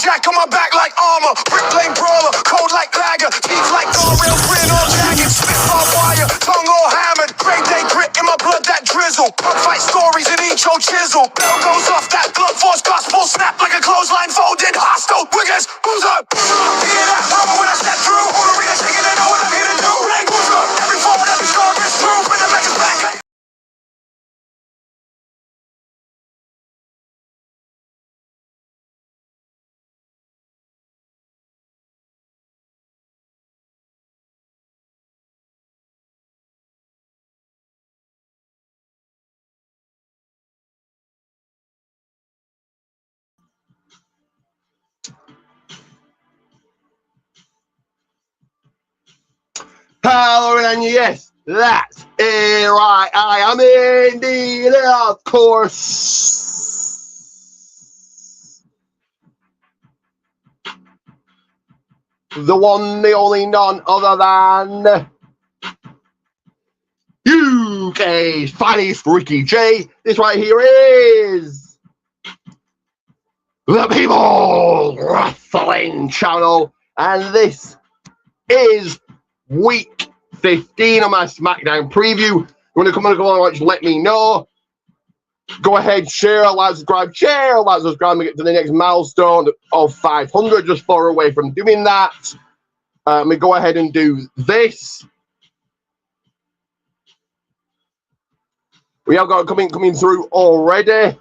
jack on my back like armor. Brick lane brawler, cold like lager. Teeth like guardrails, grin all jagged. Spit barbed wire, tongue all hammered. Great day grit in my blood that drizzle. Pug fight stories in each old chisel. Bell goes off, that blood force gospel. Snap like a clothesline folded. Hostile, wiggers, who's up? Hear that hammer when I step through. All arena shaking, they know what I'm here to do. Blank, who's up? Every forward, every score is true. Bring the matches back. Hello, and yes, that's it, right. I am indeed, of course, the one, the only, none other than UK's finest Ricky J. This right here is the People Wrestling Channel, and this is week 15 of my Smackdown preview. You want to come and watch, let me know. Go ahead, share, like, subscribe, share, like, subscribe, and get to the next milestone of 500. Just far away from doing that. We go ahead and do this. We have got coming through already.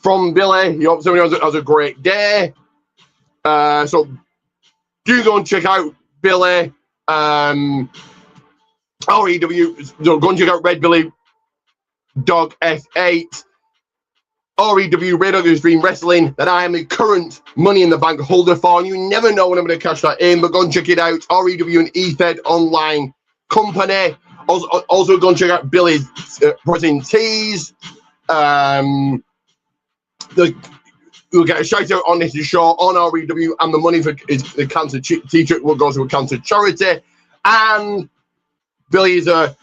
From Billy, he hopes everyone has a great day. So do go and check out Billy, REW. So go and check out Red Billy Dog F8, REW Red Dog Extreme Wrestling, that I am the current Money in the Bank holder for. And you never know when I'm going to cash that in, but go and check it out. REW and Ethed Online Company. Also go and check out Billy's pressing tees. You'll get a shout out on this show on REW, and the money for the cancer t-shirt will go to a cancer charity. And Billy is a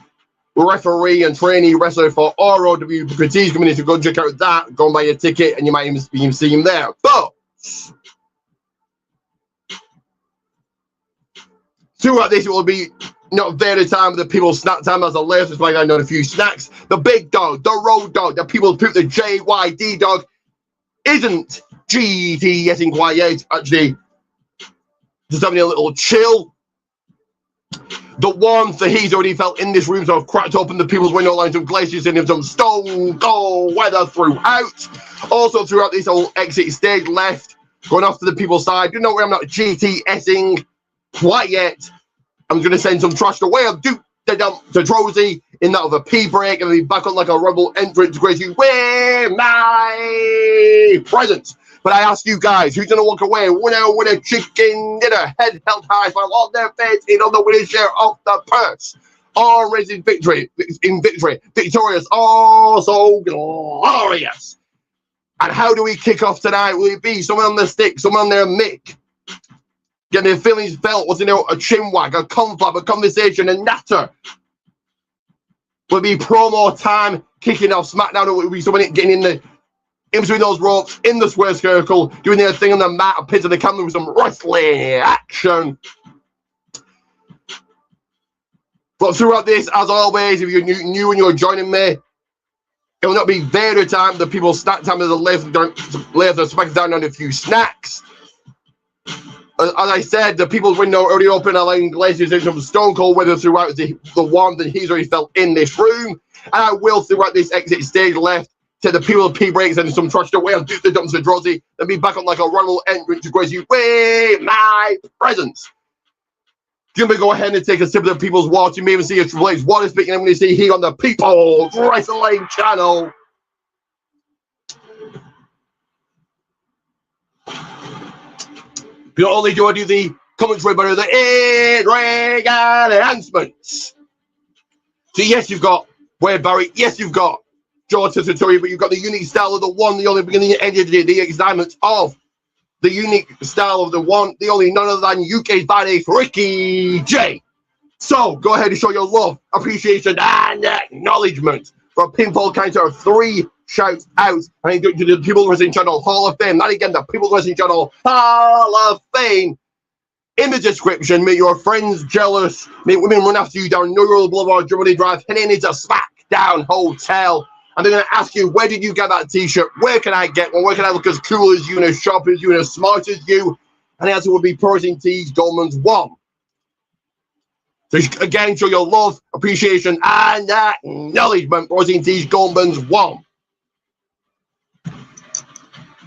referee and trainee wrestler for ROW because he's coming in, to go check out that. Go and buy a ticket, and you might even see him there. But throughout this, it will be not very time the people snack time as a left. It's like I know a few snacks. The big dog, the road dog, the people put the JYD dog. Isn't GTSing quite yet, actually just having a little chill. The warmth that he's already felt in this room, so I've cracked open the people's window lines, some glaciers in him, some stone cold weather throughout. Also throughout this whole exit stage left, going off to the people's side. You know where I'm not GTSing quite yet. I'm going to send some trash away. I'll do the dump to Trozy in that of a pee break, and be back on like a rebel entrance to grace you with my presence. But I ask you guys, who's going to walk away winner with a chicken dinner, head held high, while on their face in on the winning share of the purse? All raised in victory, victorious, oh so glorious. And how do we kick off tonight? Will it be someone on the stick, someone on their mic, getting their feelings felt? What's in a chin wag, a conflap, a conversation, a natter? Will it be promo time, kicking off Smackdown? Or will it be someone getting in between those ropes, in the square circle, doing their thing on the mat, pitching the camera with some wrestling action? But throughout this, as always, if you're new and you're joining me, it will not be very time. The people snack time as a left and smack down on a few snacks. As I said, the people's window already open, allowing glaciers in some stone cold weather throughout the warmth that he's already felt in this room. And I will, throughout this exit stage left, to the people of P breaks and some trashed away on the dumps of Drozzy, then be back on like a rumble entrance to grace you with my presence. Can we go ahead and take a sip of the people's water? You may even see a Triple H water speaking. I'm going to see here on the People's Wrestling Channel. Not only do I do the commentary, but the in-ring announcements. So yes, you've got Wade Barrett. Yes, you've got Joe Tessitore, but you've got the unique style of the one, the only, beginning and end of the excitement of the unique style of the one, the only, none other than UK's finest Ricky J. So go ahead and show your love, appreciation, and acknowledgement for a pinfall counter of 3, shout out. I think to the People Wrestling Channel Hall of Fame. That again, the People Wrestling Channel Hall of Fame. In the description, make your friends jealous, make women run after you down New York Boulevard, Germany Drive, heading into Smackdown Hotel. And they're going to ask you, where did you get that t-shirt? Where can I get one? Where can I look as cool as you and as sharp as you and as smart as you? And the answer will be Protein Tees Goldman's 1. So again, show your love, appreciation, and acknowledgement. Protein Tees Goldman's 1.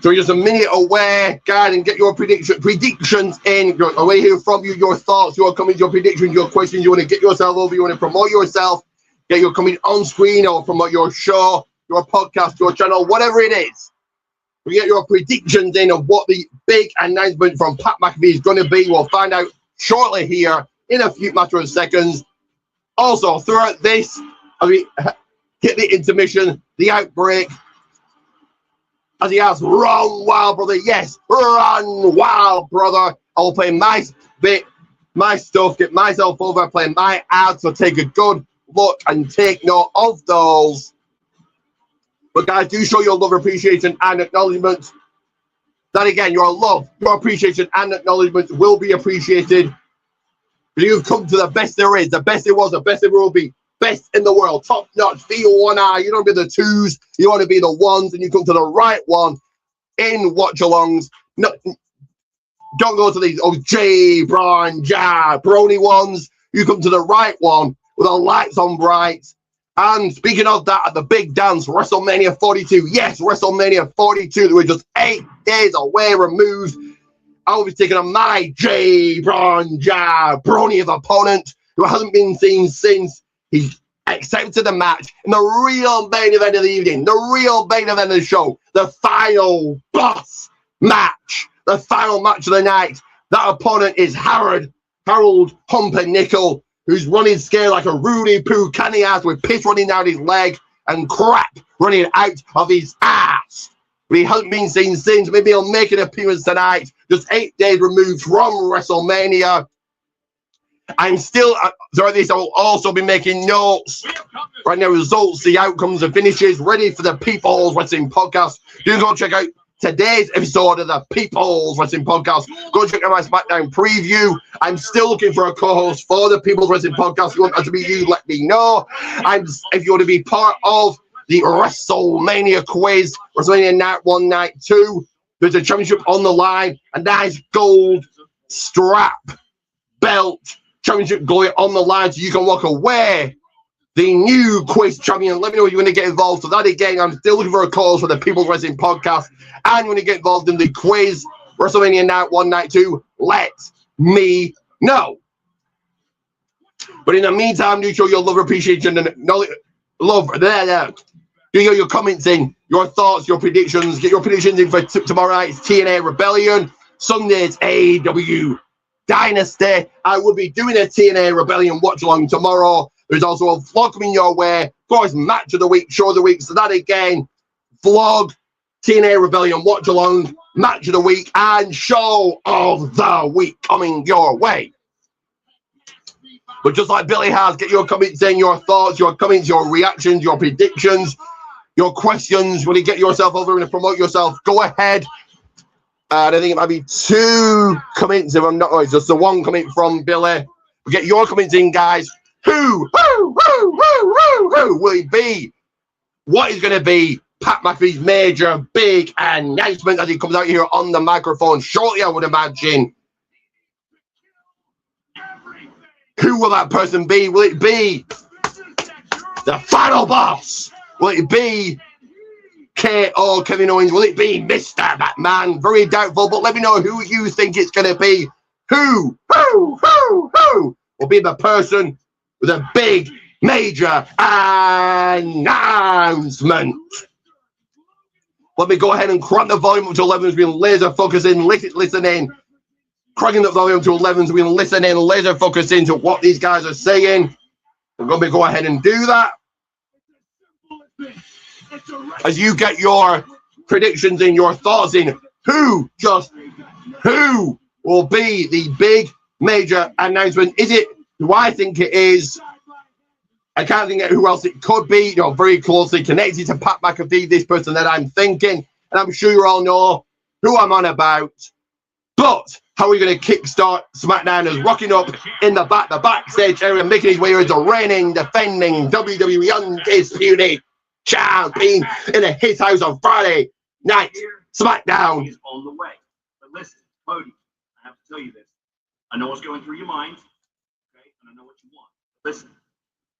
So just a minute away, guys, and get your predictions in. I want to hear from you, your thoughts, your comments, your predictions, your questions. You want to get yourself over, you want to promote yourself, get your comment on screen or promote your show, your podcast, your channel, whatever it is. We get your predictions in of what the big announcement from Pat Mcafee is going to be. We'll find out shortly here in a few matter of seconds. Also, throughout this, hit the intermission, the outbreak, as he asks, run wild, brother. Yes, run wild, brother. I'll play my bit, my stuff, get myself over, play my ads, so take a good look and take note of those. But guys, do show your love, appreciation, and acknowledgement. That again, your love, your appreciation, and acknowledgement will be appreciated. You've come to the best there is, the best there was, the best there will be, best in the world, top notch, V1R. You don't be the 2s, you want to be the 1s, and you come to the right one in watch-alongs. No, don't go to these J, Braun, Ja, Brony ones. You come to the right one with the lights on bright. And speaking of that, at the big dance, WrestleMania 42. Yes, WrestleMania 42. We're just 8 days away removed. I'll be taking on my J, Braun, Ja, Brony of opponent who hasn't been seen since he accepted the match in the real main event of the evening, the real main event of the show, the final boss match, the final match of the night. That opponent is Harold Humpernickel, who's running scared like a Rudy Poo canny ass with piss running down his leg and crap running out of his ass. But he hasn't been seen since. Maybe he'll make an appearance tonight, just 8 days removed from WrestleMania. I'm still, throughout this, I will also be making notes. Right now, results, the outcomes, the finishes, ready for the People's Wrestling Podcast. Do go check out today's episode of the People's Wrestling Podcast. Go check out my Smackdown preview. I'm still looking for a co-host for the People's Wrestling Podcast. If you want that to be you, let me know. And if you want to be part of the WrestleMania quiz, WrestleMania Night 1, Night 2, there's a championship on the line, a nice gold strap belt championship going on the line, so you can walk away the new quiz champion. Let me know if you want to get involved. So that again, I'm still looking for a call for the People's Wrestling Podcast, and you want to get involved in the quiz, WrestleMania Night 1, Night 2, let me know. But in the meantime, do show your love, appreciation, and love. Do your comments in, your thoughts, your predictions. Get your predictions in for tomorrow night's TNA Rebellion, Sunday's AEW Dynasty. I will be doing a TNA Rebellion watch along tomorrow. There's also a vlog coming your way. Of course, match of the week, show of the week. So that again, vlog, TNA Rebellion watch along, match of the week, and show of the week coming your way. But just like Billy has, get your comments in, your thoughts, your comments, your reactions, your predictions, your questions. When you get yourself over and promote yourself, go ahead. And I think it might be 2 comments if I'm not right. Just the 1 comment from Billy. We'll get your comments in, guys. Who will it be? What is going to be Pat McAfee's major big announcement as he comes out here on the microphone shortly, I would imagine. Who will that person be? Will it be the final boss? Will it be KO, Kevin Owens? Will it be Mr. Batman? Very doubtful, but let me know who you think it's going to be. Who will be the person with a big, major announcement? Let me go ahead and crank the volume up to 11 as we've been laser focusing, listening. Cranking the volume to 11 as we've been listening, laser focusing to what these guys are saying. I'm going to go ahead and do that. As you get your predictions in, your thoughts in, who will be the big major announcement? Is it who I think it is? I can't think of who else it could be, you know, very closely connected to Pat McAfee, this person that I'm thinking. And I'm sure you all know who I'm on about. But how are we going to kickstart Smackdown is rocking up in the backstage area, making his way as a reigning, defending WWE Undisputed Champion in a hit house on Friday night. Smackdown is on the way. But listen, Cody, I have to tell you this. I know what's going through your mind, okay? And I know what you want. Listen,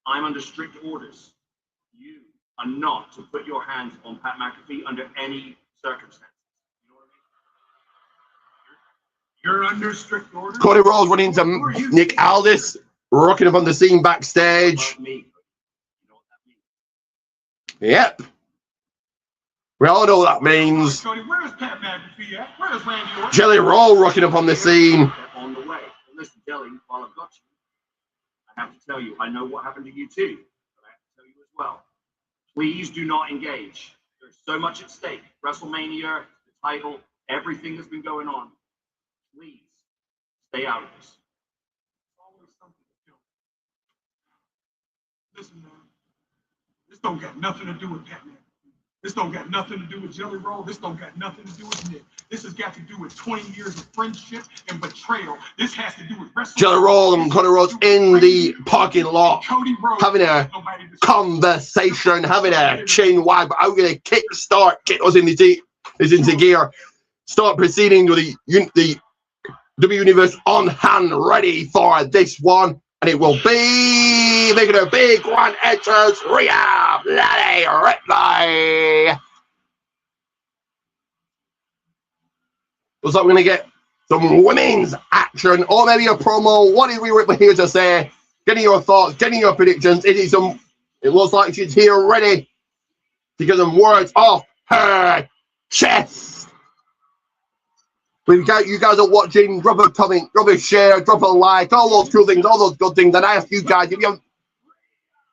I'm under strict orders. You are not to put your hands on Pat McAfee under any circumstances. You know what I mean? You're under strict orders. Cody Rhodes running into Nick Aldis, rocking up on the scene backstage. Yep. We all know what that means. Cody, where's Pat McAfee at? Where's Randy Orton? Jelly Roll rocking up on the scene. On the way. Listen, Jelly, while I've got you, I have to tell you, I know what happened to you too, but I have to tell you as well. Please do not engage. There's so much at stake. WrestleMania, the title, everything that's been going on. Please stay out of this. Always something to do. Listen, man, this don't got nothing to do with Batman. This don't got nothing to do with Jelly Roll. This don't got nothing to do with Nick. This has got to do with 20 years of friendship and betrayal. This has to do with wrestling. Jelly Roll and Cody Rhodes in the parking lot, having a conversation, having a chain wag, but I'm going to kickstart, get us into gear, start proceeding with the W Universe on hand, ready for this one. And it will be making a big grand entrance, Rhea Bloody Ripley. Looks like we're going to get some women's action or maybe a promo. What is Rhea Ripley here to say? Getting your thoughts, getting your predictions. It looks like she's here ready to get some words off her chest. You guys are watching, drop a comment, drop a share, drop a like, all those cool things, all those good things. And I ask you guys,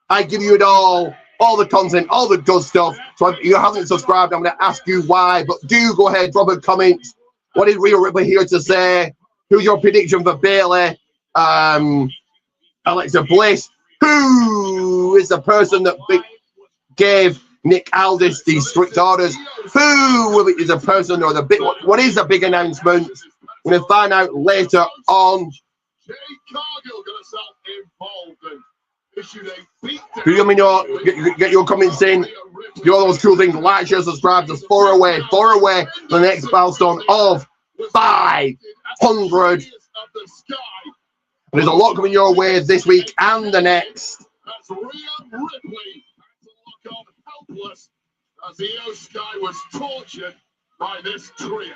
I give you it all the content, all the good stuff. So if you haven't subscribed, I'm going to ask you why. But do go ahead, drop a comment. What is Rhea Ripley here to say? Who's your prediction for Bayley? Alexa Bliss. Who is the person that gave Nick Aldis these strict orders? Who is a person or the big? What is the big announcement? We're going to find out later on. Do let me know. Get your comments in. Do all those cool things. Like, share, subscribe. Just far away the next milestone of 500. There's a lot coming your way this week and the next. As Io Sky was tortured by this trio.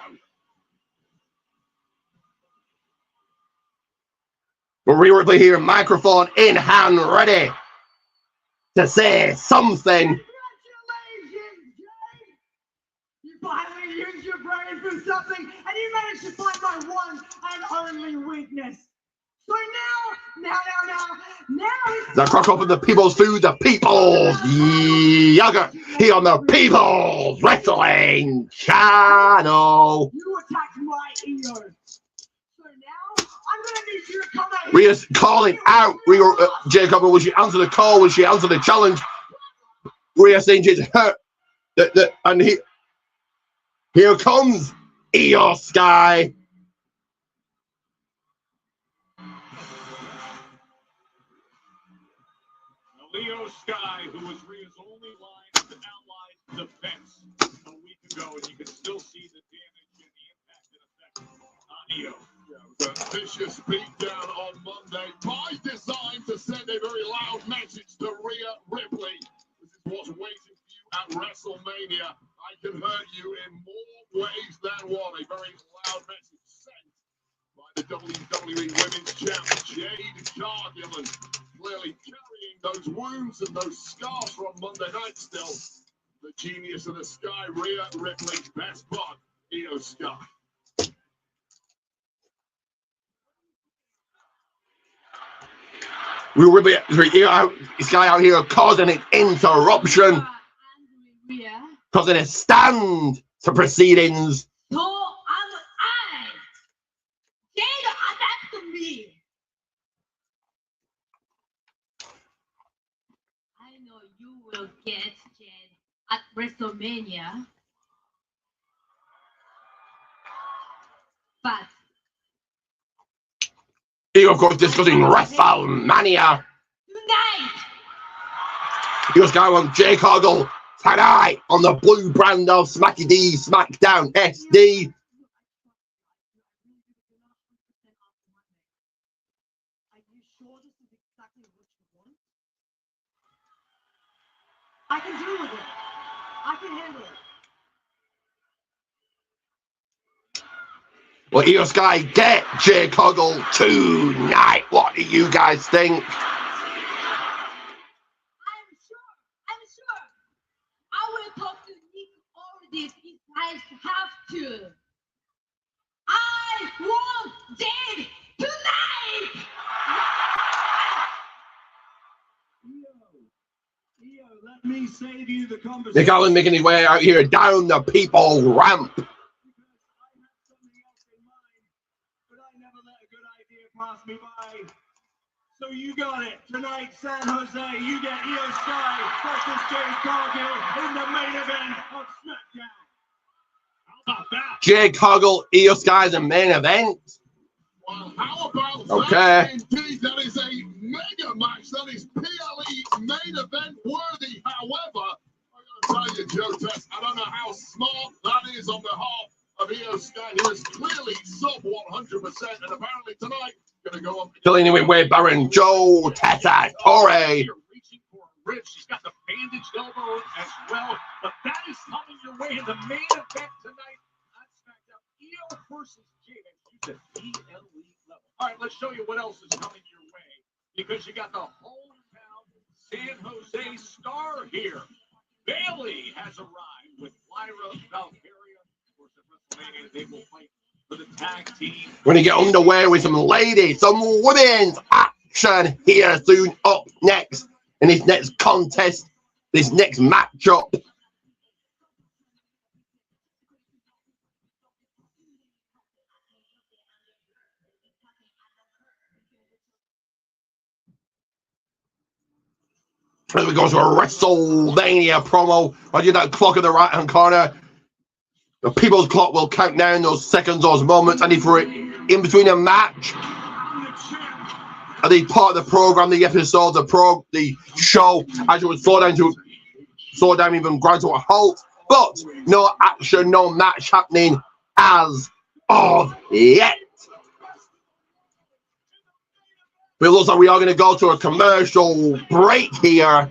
Rhea Ripley here, microphone in hand, ready to say something. Congratulations, Jay! You finally used your brain for something, and you managed to find my one and only weakness. So now The crock off of the people's food, the people's yogurt here on the People's Wrestling Channel. you attacked my ears. So now I'm gonna need you to come out here. Rhea's calling out. Rhea, Jacob, will she answer the call? Will she answer the challenge? Rhea saying she's hurt. And here comes Io Sky. Io Sky, who was Rhea's only line of allied defense a week ago, and you can still see the damage and the impact and effect on Io. The vicious beatdown on Monday by design to send a very loud message to Rhea Ripley. This is what's waiting for you at WrestleMania. I can hurt you in more ways than one. A very loud message sent by the WWE Women's Champion Jade Cargill, and clearly carrying those wounds and those scars from Monday night still. The genius of the sky, Rhea Ripley, best bud, Io Sky. We will be Sky out here causing an interruption, causing a stand to proceedings. So I Jada attacked me. will get Jed at WrestleMania. But Here, of course, discussing Wrestlemania. tonight, Here's going on Jake Hoggle tonight on the blue brand of Smacky D Smackdown SD. Are you sure this is exactly what you want? I can deal with it. I can handle it. Well, here's Sky, get Jake Hoggle tonight. What do you guys think? I'm sure. I will talk to Nick Aldis if I have to. I want Jed tonight! Io, let me save you the conversation. Nick Allen making his way out here down the people ramp. Because I had something else in mind, but I never let a good idea pass me by. So you got it. Tonight, San Jose, you get Io Sky versus Jade Cargill in the main event of Smackdown. How about that? Jake Hoggle, Io Sky's a main event. Well, how about Okay. that? Indeed, that is a mega match. That is PLE main event worthy. However, I gotta tell you, Joe Tess, I don't know how smart that is on behalf of Io Sky, who is clearly sub 100%, and apparently tonight gonna go up. Filling in with Wade Barron, Joe Tessa Torre. Reaching for a rib. She's got the bandaged elbow as well. But that is coming your way in the main event tonight on SmackDown. Io versus Jade. She's at PLE level. All right, let's show you what else is coming your way. Because you got the hometown San Jose star here. Bailey has arrived with Lyra Valkyria. Of course, at WrestleMania, they will fight for the tag team. We're going to get underway with some ladies, some women's action here soon up next in this next contest, this next matchup. As we go to a WrestleMania promo, I do that clock in the right hand corner. The people's clock will count down those seconds, those moments. I need for it in between a match. I need part of the program, the episode, the show. I should slow down, even grind to a halt. But no action, no match happening as of yet. But it looks like we are going to go to a commercial break here.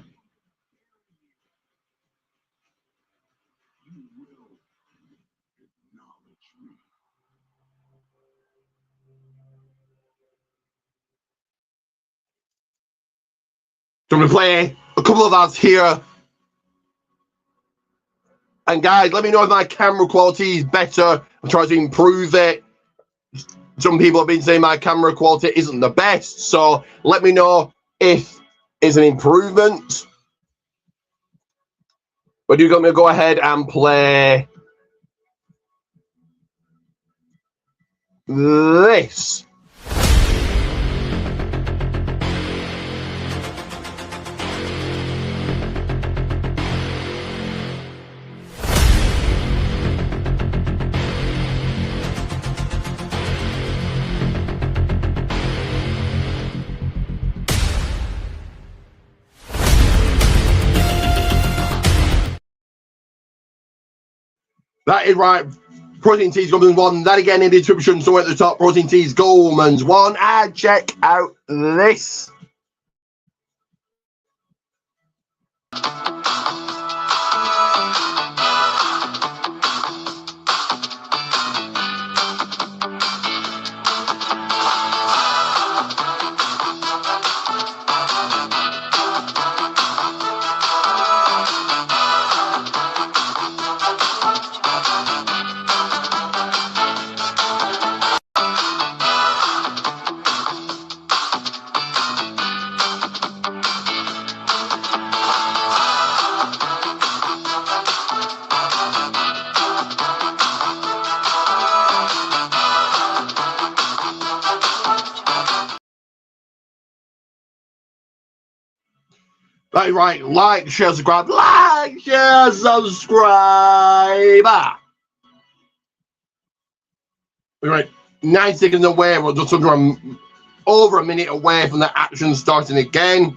So I'm going to play a couple of ads here. And guys, let me know if my camera quality is better. I'm trying to improve it. Some people have been saying my camera quality isn't the best. So let me know if it's an improvement. But you're going to go ahead and play this. That is right. Protein Teas Goldman's one. That again in the description, so at the top. Protein Teas Goldman's one. And check out this. Right, like, share, subscribe, like, share, subscribe. Right, 9 seconds away. We're just over a minute away from the action starting again.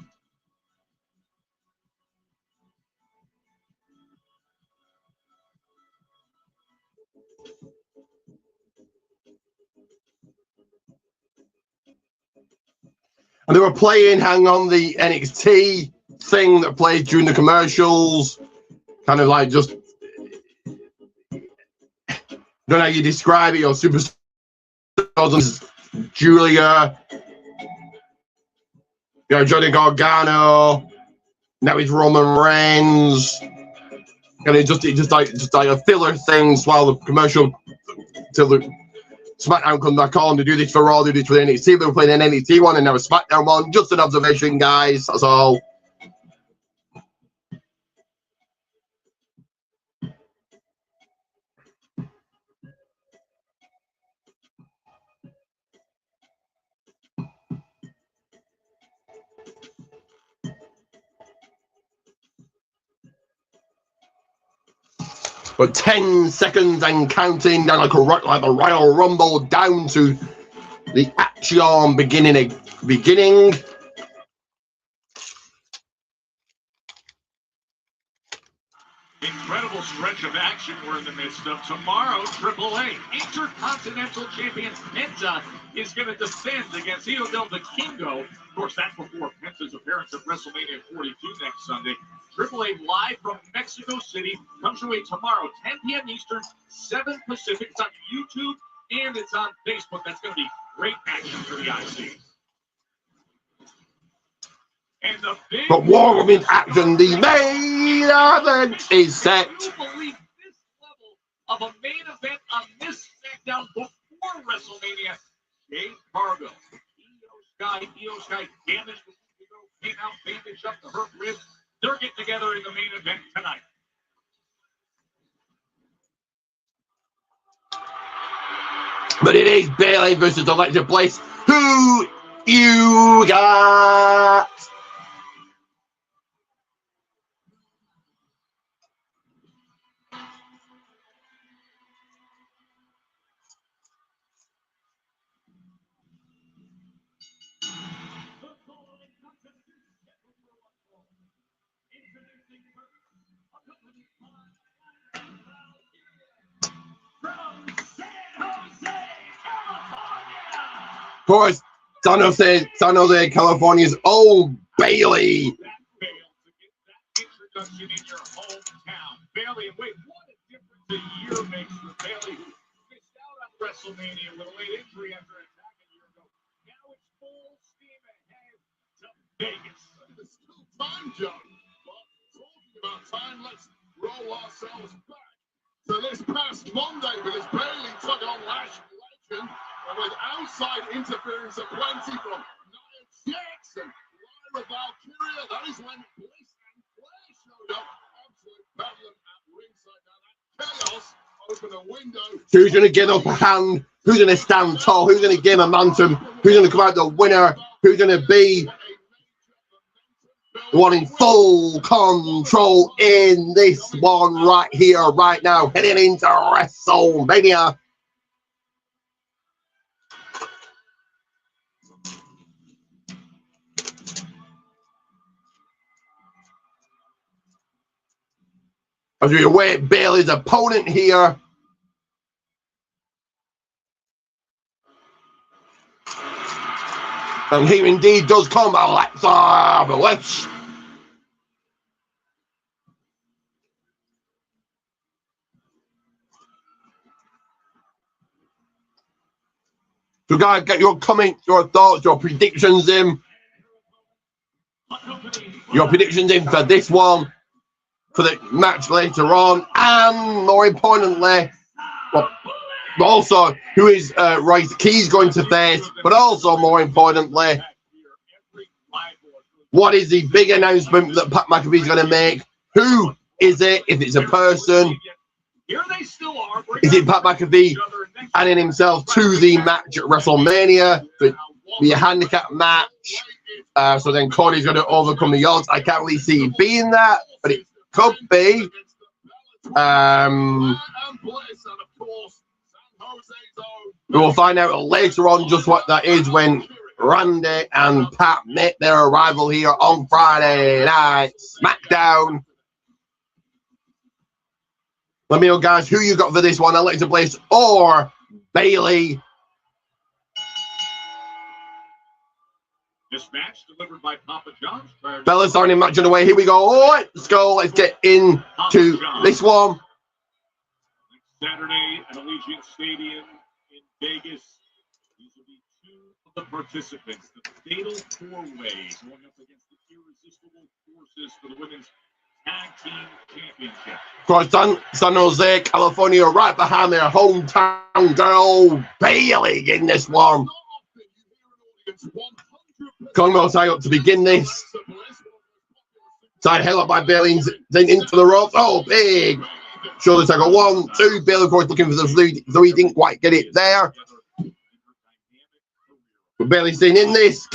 And they were playing Hang On, the NXT thing that played during the commercials. Kind of like just, don't know how you describe it, your superstars, Julia, you know, Johnny Gargano, now it's Roman Reigns. And it just like a filler things while the commercial till the SmackDown come back on. They do this for Raw, they do this for the NXT. They were playing an NXT one and now a SmackDown one. Just an observation, guys. That's all. But 10 seconds and counting down like the Royal Rumble down to the action beginning. Incredible stretch of action we're in the midst of. Tomorrow, AAA Intercontinental Champion Penta is going to defend against Hijo del Vikingo. Of course, that's before Penta's appearance at WrestleMania 42 next Sunday. AAA live from Mexico City comes your way tomorrow, 10 p.m. Eastern, 7 Pacific. It's on YouTube and it's on Facebook. That's going to be great action for the IC. And the big but War Women's action, the main event is set. Can you believe this level of a main event on this Smackdown before WrestleMania? Jade Cargill, Io Sky damaged came out, bandaged up the hurt ribs. They're getting together in the main event tonight. But it is Bayley versus Alexa Bliss. Who you got? Of course, San Jose, California's old Bayley. That failed to get that introduction in your hometown. Bayley, and wait, what a difference a year makes for Bayley, who missed out on WrestleMania with a late injury after an attack a year ago. Now it's full steam ahead to Vegas. There's still time, John. But talking about time, let's roll ourselves back to this past Monday because Bayley took on Lashley Legend. And with outside interference aplenty from Nia Jax and Lyra Valkyria, that is when Bliss and Flair showed up. Absolute bedlam at ringside. Now that chaos opened a window. Who's going to get up a hand? Who's going to stand tall? Who's going to give momentum? Who's going to come out the winner? Who's going to be the one in full control in this one right here, right now, heading into WrestleMania? As we await Bayley's opponent here. And here indeed does come Alexa Bliss. So guys, get your comments, your thoughts, your predictions in. Your predictions in for this one, for the match later on, and more importantly, well, also who is Royce Keys going to face, but also more importantly, what is the big announcement that Pat McAfee is going to make? Who is it? If it's a person, is it Pat McAfee adding himself to the match at WrestleMania? Be a handicap match. So then Cody's going to overcome the odds. I can't really see it being that, but it could be. We will find out later on just what that is when Randy and Pat make their arrival here on Friday night Smackdown. Let me know, guys, who you got for this one, Alexa Bliss or Bayley. This match delivered by Papa John's. Fellas, starting match on the way. Here we go. Let's go. Let's get into this one. Saturday at Allegiant Stadium in Vegas. These will be two of the participants. The Fatal 4-Way going up against the Irresistible Forces for the Women's Tag Team Championship. Of course, San Jose, California, right behind their hometown girl, Bayley, in this one. Congo tie up to begin this. Side held up by Bayley, then into the ropes. Oh, big shoulder tackle. 1, 2. Bayley, of course, looking for the 3. Didn't quite get it there. But Bayley's staying in this.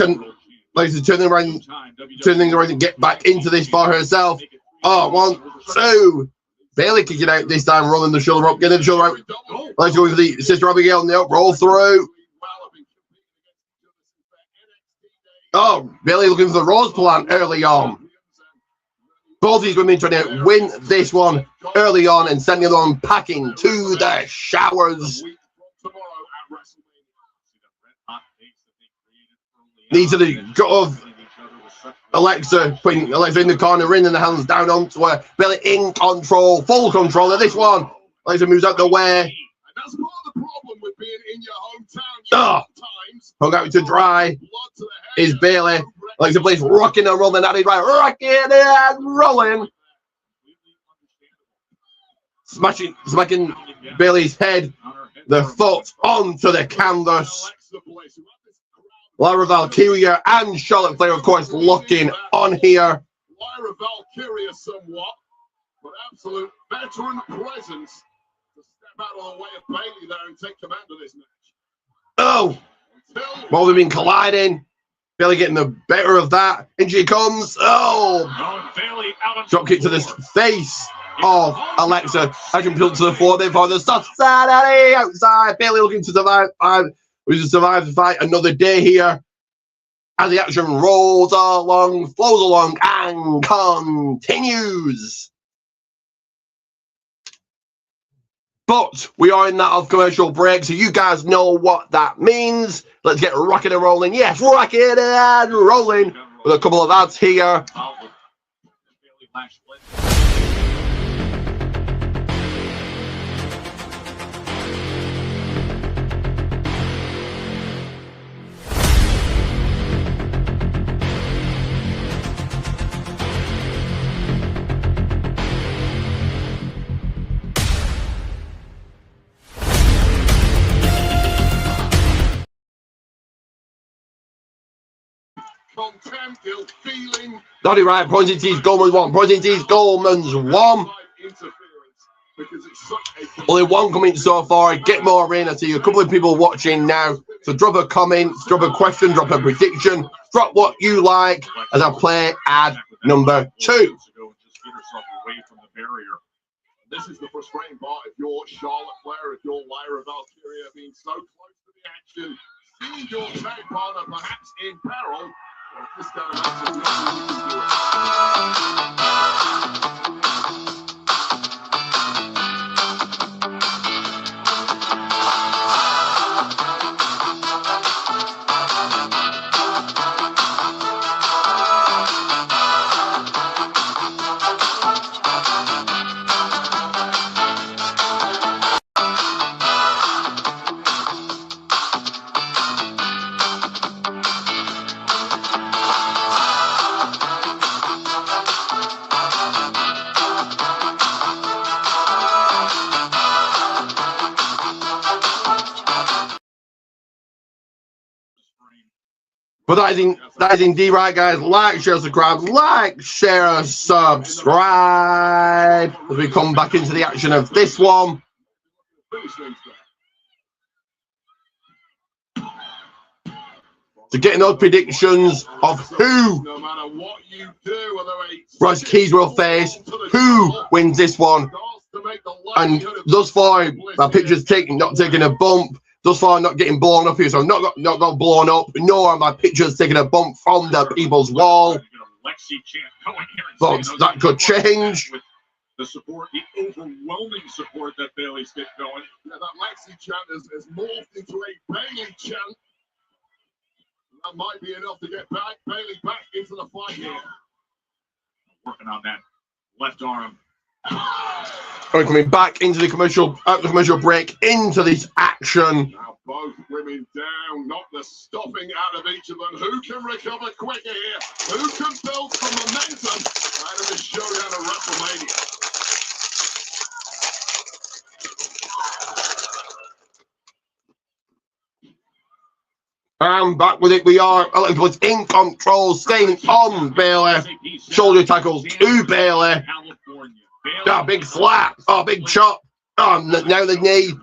Like to turning around and get back into this for herself. Oh, 1, 2. Bayley kicking out this time, rolling the shoulder up, getting the shoulder out. Let's go with the Sister Abigail on the up, roll through. Oh, Bayley looking for the Rose Plant early on. Both these women trying to win this one early on and sending the other one packing to the showers. These are the gut of Alexa, putting Alexa in the corner, ring in the hands down onto her. Bayley in control, full control of this one. Alexa moves out the way. That's part of the problem with being in your hometown. Hung out to dry is Bayley. Alexa Bliss rocking and rolling. That is right, rocking and rolling. Smacking Bayley's head, the foot onto the canvas. Lyra Valkyria and Charlotte Flair, of course, looking on here. Lyra Valkyria somewhat, but absolute veteran presence to step out of the way of Bayley there and take command of this match. Oh, both have been colliding. Bayley getting the better of that. In she comes. Oh, drop kick to the face of Alexa. I can pull to the floor there for the Saturday outside. Bayley looking to survive. We just survive to fight another day here as the action rolls along, flows along, and continues. But we are in that of commercial break, so you guys know what that means. Let's get rocking and rolling. Yes, rocking and rolling with a couple of ads here. Dottie right, pointing to his Goldman's 1. Pointing to his Goldman's 1. Only one comment so far. Get more arena to you. A couple of people watching now. So drop a comment, drop a question, drop a prediction. Drop what you like as I play ad number 2. This is the frustrating part of your Charlotte Flair, of your Lyra Valkyria being so close to the action. Seeing your tag partner perhaps in peril. Well, this kind of match is nothing you can do. But that is indeed right, guys. Like, share, subscribe. Like, share, subscribe. As we come back into the action of this one. So getting those predictions of who No matter what you do, whether Royce Keys will face, who wins this one. And thus far, my picture's not taking a bump. Thus far, not getting blown up here. So not got blown up, nor my picture's taking a bump from the people's wall. But that could change. The support, the overwhelming support that Bailey's get going. Yeah, that Lexi chant has morphed into a Bailey chant. That might be enough to get Bailey back into the fight here. Working on that left arm. We're coming back into the commercial break, into this action. Now both women down, not the stopping out of each of them. Who can recover quicker here? Who can build some momentum out of this showdown of WrestleMania? I'm back with it. We are Alex in control, staying on Bailey. Shoulder tackles to Bailey. Oh, big slap. Oh, big chop. Oh, now the knee.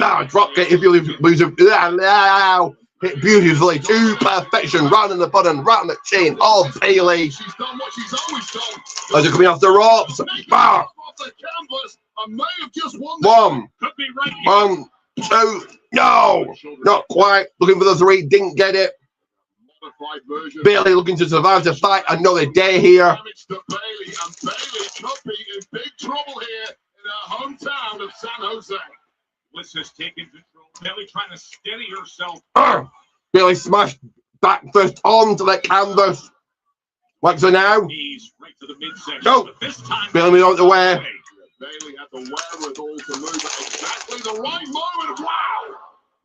Oh, drop kick if you lose it. Hit beautifully to perfection. Right on the button, right on the chin. Oh, Bailey. She's done what she's always done. As they're coming off the ropes. Ah. One. Two. No, not quite. Looking for the three, didn't get it. Bailey looking to survive to fight another day here. Bailey could be in big trouble here in her hometown of San Jose. Bliss has taken control. Bailey trying to steady herself. Bailey smashed back first onto the canvas. Alexa now. Knees right to the midsection. No. But this time, Bailey on the way. Bailey had the wherewithal to move at exactly the right moment. Wow!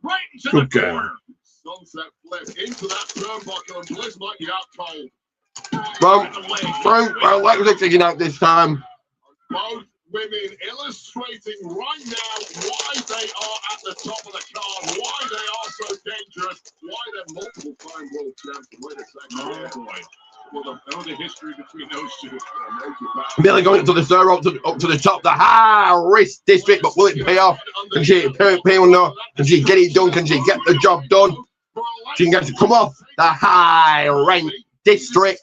right into the corner. Sunset flip into that turnbuckle, and Bliss might be out cold. Well, like we're taking out this time. Both women illustrating right now why they are at the top of the card, why they are so dangerous, why they're multiple-time world champions. Wait a second. Oh boy. Well, the history between those two. Bailey going up to the third, up to the top, the high risk district, but will it pay off? Can she pay or not? Can she get it done? Can she get the job done? She can get to come off the high rank district.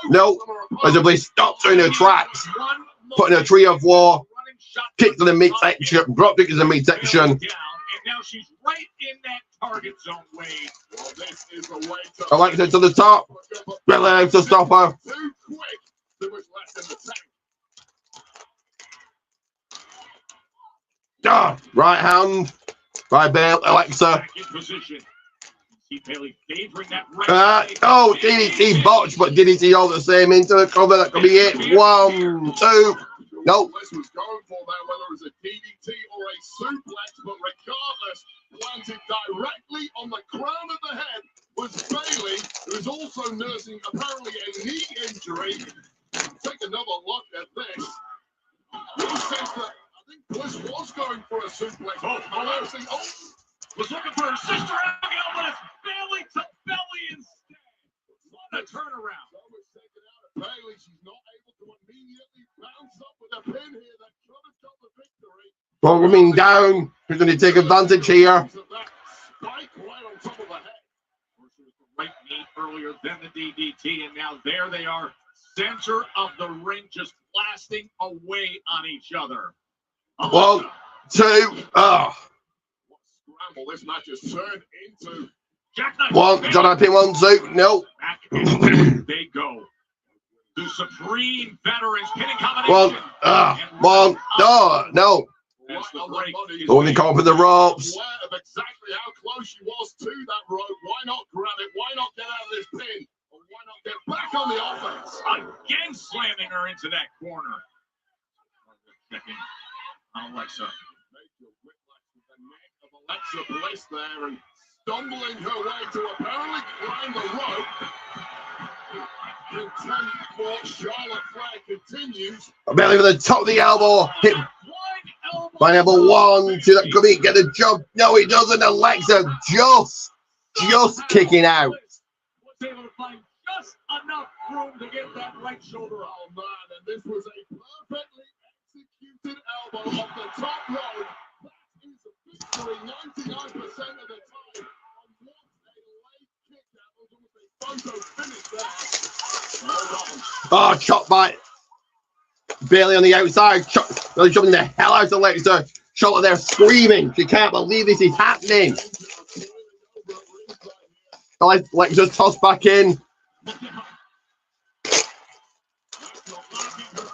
No, as Bliss stops her in her tracks, putting a tree of war, kick to the midsection, drop kick to the midsection. And now she's right in that target zone, Wade. Well, this is the way to Alexa to the top. Bailey to stop her. too quick. Too much left in the tank. Right hand by Bailey. Alexa. Back in position. See Bailey favoring that right. Oh, DDT botch, but DDT all the same into the cover. That could be it. 1, 2. Nope. Bliss was going for that, whether it was a DDT or a suplex, but regardless, planted directly on the crown of the head was Bailey, who is also nursing apparently a knee injury. Take another look at this. You'll sense that I think Bliss was going for a suplex. Was looking for her sister Abigail, but it's Bailey to belly instead. What a turnaround. Bailey, she's not able to immediately bounce up with a pin here that could have got the victory. Well, coming down. Who's going to take advantage here? Spike right on top of the head. Right knee earlier than the DDT, and now there they are, center of the ring, just blasting away on each other. 1, 2. Scramble this match has turned into. Jackknife. 1. John I pin 1, 2. No. Back and they go. The supreme veterans pinning combination. 1. No. That's the break. Only call for the ropes. Aware of exactly how close she was to that rope. Why not grab it? Why not get out of this pin? Or why not get back on the offense? Again slamming her into that corner. Checking on Alexa. Major whiplash with the neck of Alexa Bliss there and stumbling her way to apparently climb the rope. Content for Charlotte Flair continues. Bailey with the top of the elbow. Hit by number 1, 2. That could be get the job. No, he doesn't. Alexa just kicking out. Was able to find just enough room to get that right shoulder up. Oh man, and this was a perfectly executed elbow off the top rope. That is a victory 99% of the time. And what a late kick Oh, chop by Bailey on the outside. Really jumping the hell out of Alexa. Charlotte there screaming. She can't believe this is happening. Alexa's tossed back in.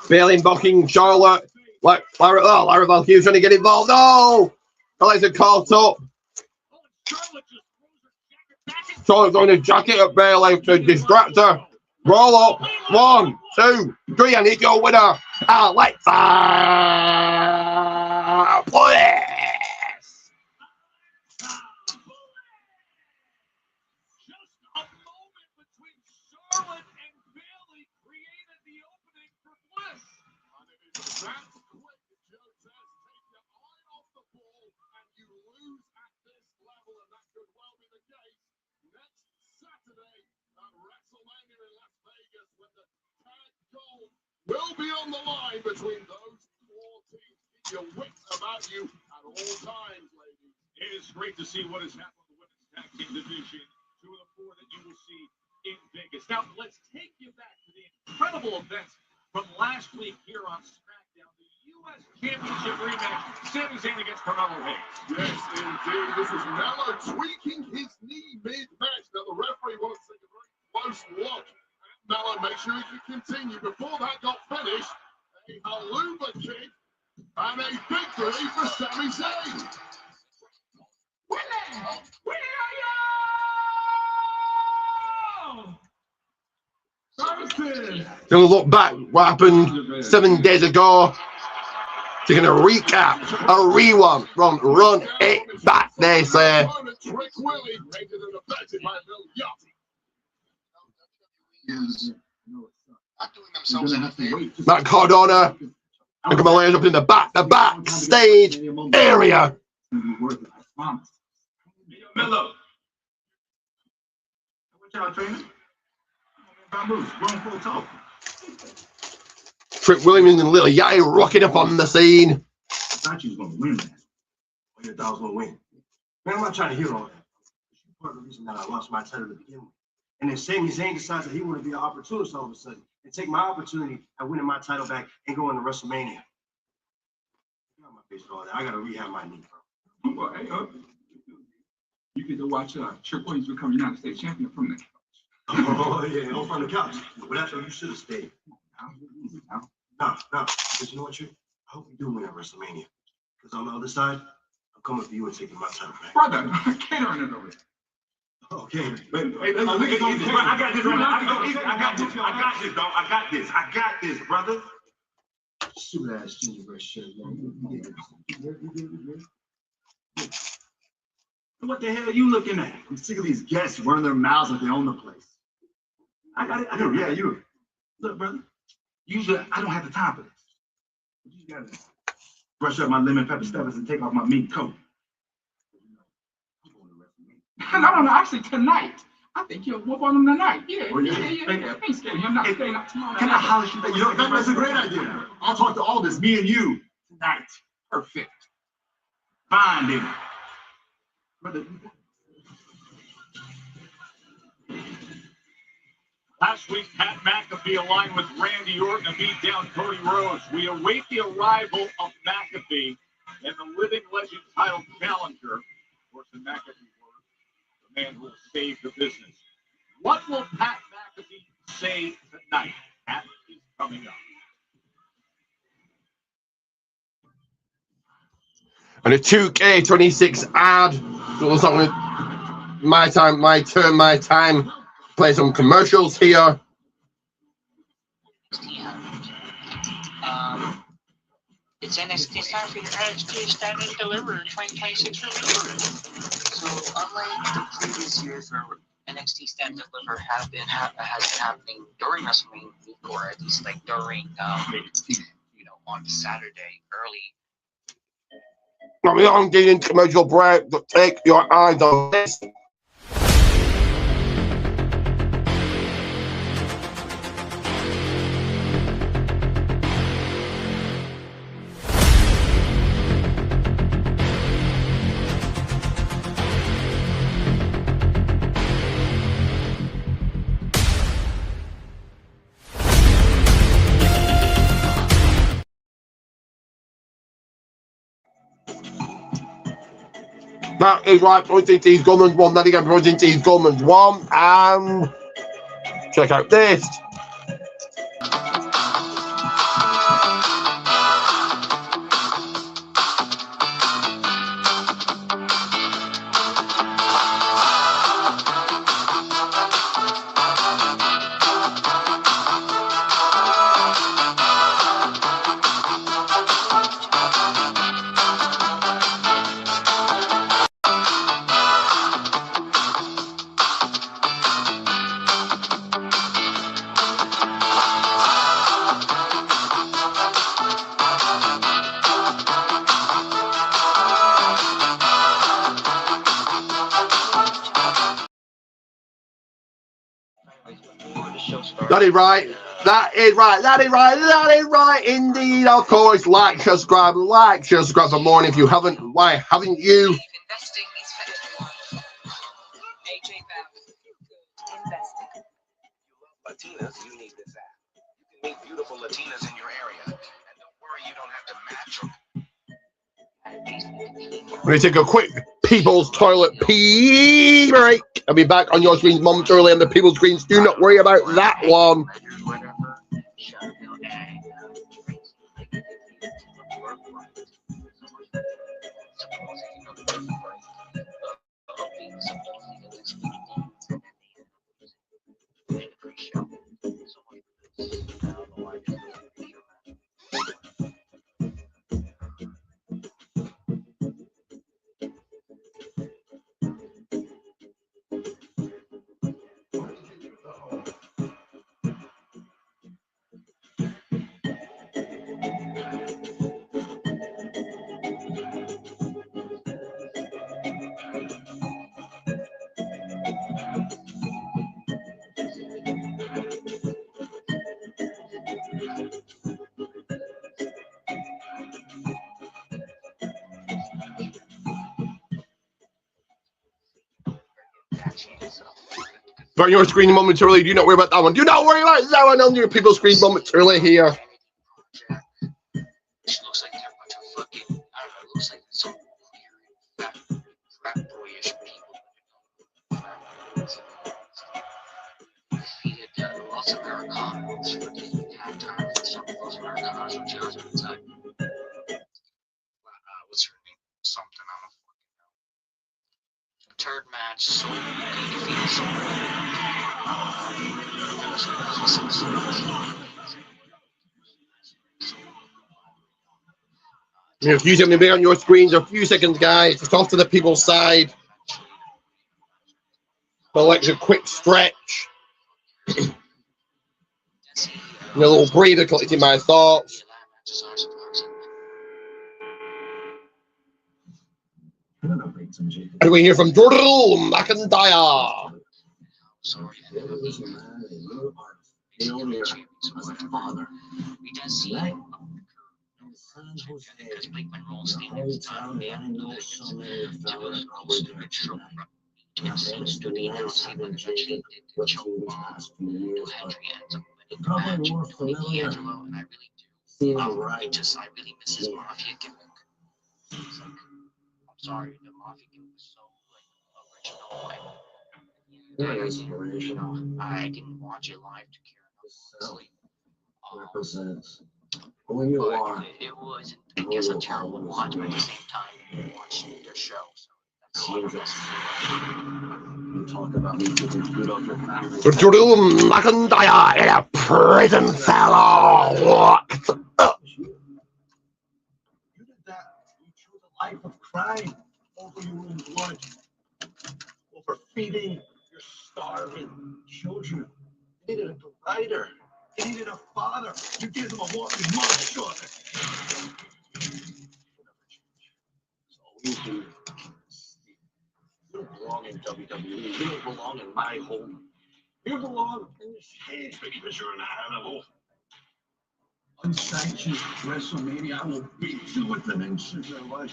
Bailey mocking Charlotte. Lara Valkyrie trying to get involved. No! Alexa caught up. Charlotte's going to jacket up Bailey to distract her. Roll up. 1, 2, 3, and it's your winner, Alexa Bliss. Will be on the line between those 4 teams. Keep your wits about you at all times, ladies. It is great to see what has happened in the women's tag team division. 2 of the 4 that you will see in Vegas. Now, let's take you back to the incredible events from last week here on Smackdown. The U.S. Championship rematch, Sami Zayn against Carmelo Hayes. Yes, indeed. This is Mello tweaking his knee mid-match. Now, the referee wants to take a very close look. Mello, make sure he can continue. Before that got finished, a haluva kick and a victory for Sami Zayn. Gonna look back what happened 7 days ago. Taking a recap, a rewind, run it back, they say. Matt Cardona and Kamala's up in the backstage area. Mello. What y'all training? Grown full talk. Trick Williams and Little Yachty rocking up on the scene. I thought you was gonna win that. Oh, you thought I was gonna win. Man, I'm not trying to hear all that. You're part of the reason that I lost my title to begin with. And then Sami Zayn decides that he want to be an opportunist all of a sudden and take my opportunity at winning my title back and going to Wrestlemania. Get out my face with all that. I gotta rehab my knee, bro. Well, hey, you get to watch Trick Williams become United States champion from there. Oh, yeah, on front of the couch. Well, that's what you should have stayed. No. Because you know what, Trick? I hope you do win at WrestleMania. Because on the other side, I'm coming for you and taking my title back. Brother, catering it over there. Okay. Hey, look at this. I got this, brother. I got this, brother. Stupid ass gingerbread shit, man. What the hell are you looking at? I'm sick of these guests running their mouths like they own the place. I got it. I know. Yeah, you. Look, brother. Usually, I don't have the time for this. You gotta brush up my lemon pepper stuffers and take off my meat coat. No, actually tonight. I think you'll whoop on him tonight. Yeah. I ain't scared of him not staying up tomorrow. Can I holler at you? You know, that's a great idea. I'll talk to Aldous, me and you, tonight. Perfect. Fine, then. Brother. Last week, Pat McAfee aligned with Randy Orton to beat down Cody Rhodes. We await the arrival of McAfee and the Living Legend title challenger. Of course, in McAfee words, the man who will save the business. What will Pat McAfee say tonight? That is coming up. And a 2K26 ad. So it's not my time, my turn, my time. Play some commercials here. It's NXT time for your NXT Stand and Deliver 2026 release. So unlike the previous years where NXT Stand and Deliver has been happening during WrestleMania week, or at least like during on Saturday early. Now we aren't getting commercial break, but take your eyes on this. That is right. Steve Gummans won. Then again, Steve Gummans won. And check out this. That is right. That is right. That is right. That is right. Indeed, of course. Like, subscribe for more. And if you haven't, why haven't you? Investing is for everyone. AJ Investing. Latinas, you need this app. You can meet beautiful Latinas in your area, and don't worry, you don't have to match them. We're going to take a quick People's Toilet pee break. I'll be back on your screens momentarily on the People's screens. Do not worry about that one. On your screen momentarily. Do not worry about that one. Do not worry about that one on your People's screen momentarily here. Looks like they're a bunch of fucking, I don't know, looks like some weird, frat boyish people. Lots of Americanos for the halftime and some of those Americanos with Jasmine inside. What's her name? Something, I don't fucking know. Third match, so he defeated someone. A few seconds be on your screens, a few seconds, guys. Just off to the People's side. Select a quick stretch. A little breather, collecting my thoughts. And we hear from Drew McIntyre. Sorry, he does see because Blakeman rolls the time they have to it seems to the announce him eventually the choke bomb to Henry ends up winning the match with D'Angelo, and I really do. I really miss his Mafia gimmick. It's like, I'm sorry, the Mafia gimmick was so original. I didn't watch it live to care enough, honestly. Who you are. It wasn't, I guess, a terrible watch, but at the same time, watch their show. So that's You talk about me giving good on your family. Drew McIntyre in a prison cell locked up. You did that. You chose a life of crime over your own blood, over feeding your starving children. You needed a provider. You needed a father. You gave them a walking mugshot. It's all you do. You don't belong in WWE. You don't belong in my home. You belong in this cage because you're an animal. Unsanctioned Wrestlemania, I will beat you within an inch of your life.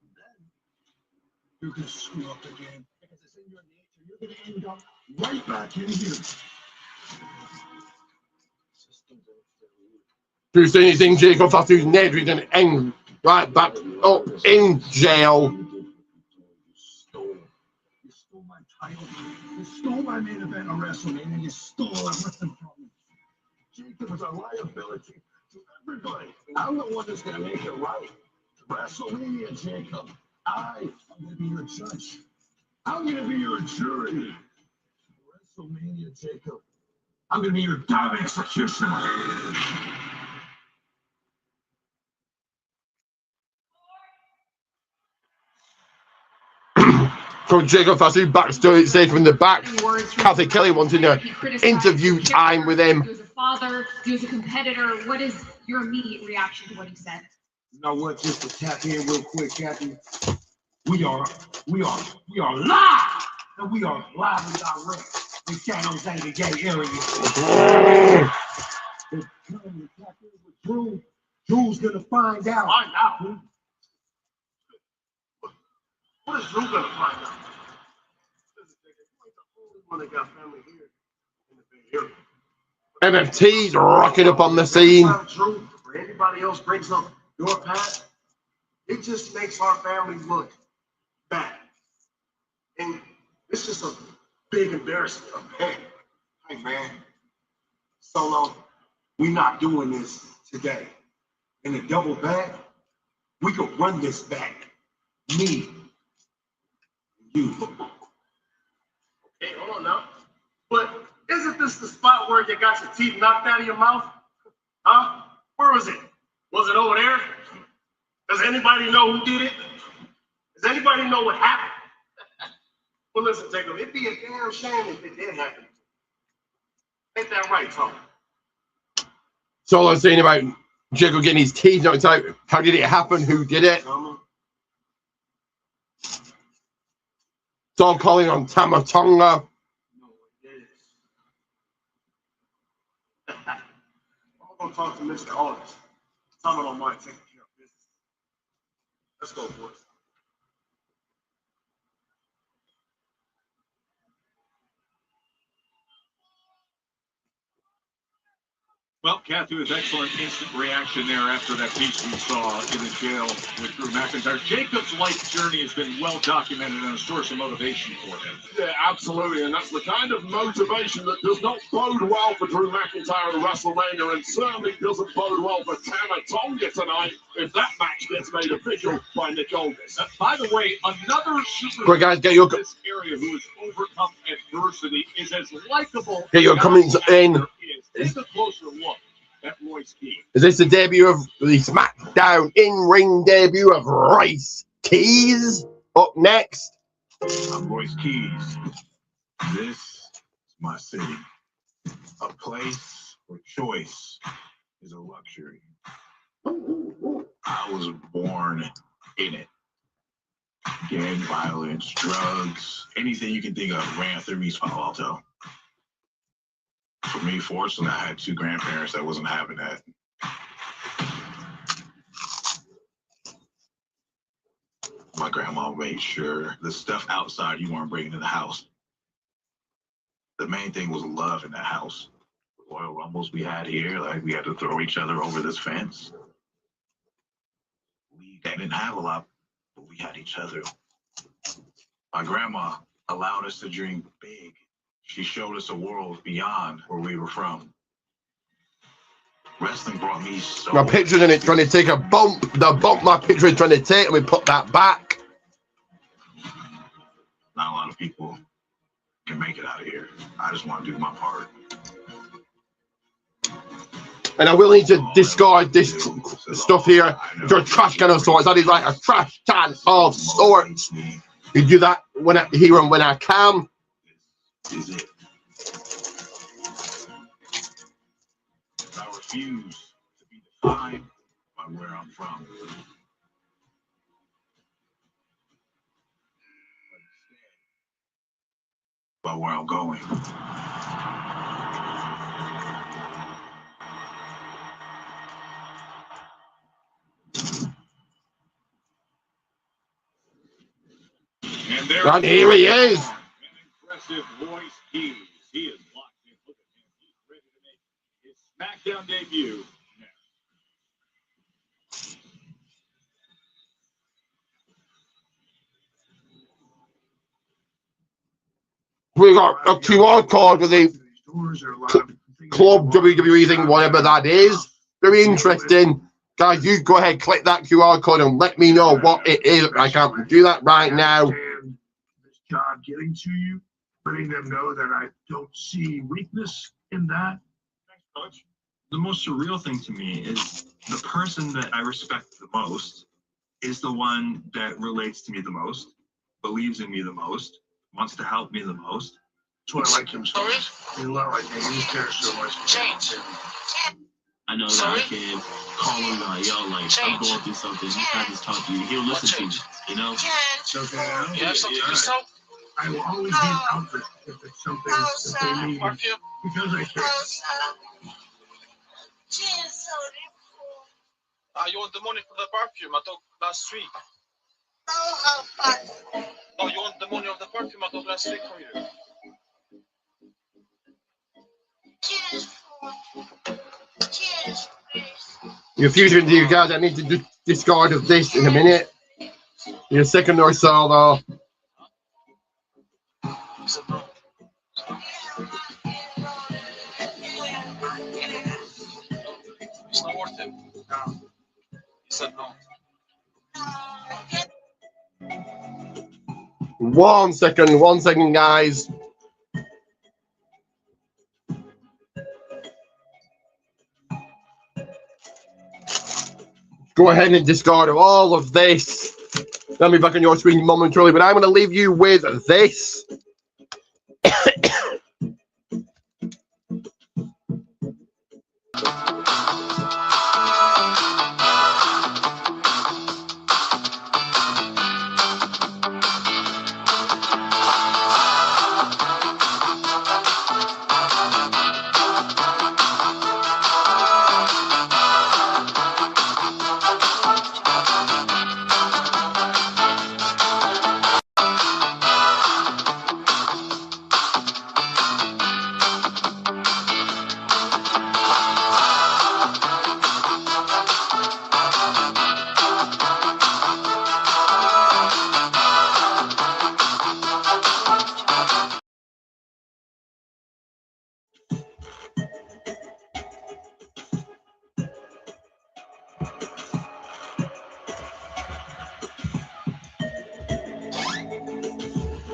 And then you're going to screw up again because it's in your nature. You're going to end up right back in here. Do you see anything, Jacob? After his neck, he's going to end right back up in jail. title. You stole my main event on WrestleMania, and you stole everything from me. Jacob is a liability to everybody. I'm the one that's going to make it right. WrestleMania, Jacob. I'm going to be your judge. I'm going to be your jury. WrestleMania, Jacob. I'm going to be your damn executioner. From Jacob Fassi backstage from the back. Kathy Kelly wanting an interview time with him. You as a father, you as a competitor, what is your immediate reaction to what he said? You know what? Just to tap in real quick, Kathy. We are live, and we are live and direct in San Jose, the gay area. It's time to tap in with Drew. Drew's gonna find out. Find out? What is Drew gonna find out? Listen, Jacob, you ain't the only one that got family here in the Bay Area. MFT's rocking up on the scene. Drew or anybody else brings up your past, it just makes our family look bad. And it's just a big embarrassment. Hey man, Solo, we not doing this today. In a double back, we could run this back. Me, you. Okay, hold on now. But isn't this the spot where you got your teeth knocked out of your mouth? Huh? Where was it? Was it over there? Does anybody know who did it? Does anybody know what happened? Well, listen, Jacob, it'd be a damn shame if it did happen. Ain't that right, Tom? So all I'm saying about Jacob getting his teeth knocked out. How did it happen? Who did it? It's all calling on Tamatonga. No, it is. I'm gonna talk to Mr. Aldis. Tom don't mind taking care of business. Let's go, boys. Well, Kathy, was excellent instant reaction there after that piece we saw in the jail with Drew McIntyre. Jacob's life journey has been well documented and a source of motivation for him. Yeah, absolutely, and that's the kind of motivation that does not bode well for Drew McIntyre at WrestleMania, and certainly doesn't bode well for Tamatonga tonight if that match gets made official by Nick Aldis. By the way, another superstar Quick, guys, get your in this area who has overcome adversity is as likable. Get your comments in. Take a closer look at Royce Keane. Is this the debut of the Smackdown in-ring debut of Royce Keys? Up next. I'm Royce Keys. This is my city. A place where choice is a luxury. I was born in it. Gang violence, drugs, anything you can think of ran through East Palo Alto. For me, fortunately, I had two grandparents that wasn't having that. My grandma made sure the stuff outside you weren't bringing in the house. The main thing was love in that house. The Royal Rumbles we had here, like we had to throw each other over this fence. We didn't have a lot, but we had each other. My grandma allowed us to dream big. She showed us a world beyond where we were from. Wrestling brought me so My picture in it trying to take a bump. The bump my picture is trying to take, and we put that back. Not a lot of people can make it out of here. I just want to do my part. And I will need to discard this stuff here. It's a trash can of sorts. That is like a trash can of sorts. You do that when I here and when I can. Is it? I refuse to be defined by where I'm from. But instead, by where I'm going. And there And here he is. An impressive Royce Keys. He is locked in. Look at him. He's ready to make his SmackDown debut. We got a QR code with the club WWE thing, whatever that is. Very interesting. Guys, you go ahead, click that QR code and let me know what it is. I can't do that right now. This job getting to you, letting them know that I don't see weakness in that. Thanks, Coach. The most surreal thing to me is the person that I respect the most is the one that relates to me the most, believes in me the most, wants to help me the most. That's why I like him so much. You love like him. He cares so much. I know that I can call him like, yo, like, I'm going through something. He tried to talk to you. He'll listen to me, you know? It's okay now. You have something to sell? I will always be an outfit if it's something that they need. Because I care. You want the money for the perfume I took last week? No, you want the money of the perfume I took last week from you? Your future into you guys, I need to discard of this in a minute. In a second or so, though. It's not worth it. No. He said no. 1 second, guys. Go ahead and discard all of this. I'll be back on your screen momentarily, but I'm going to leave you with this.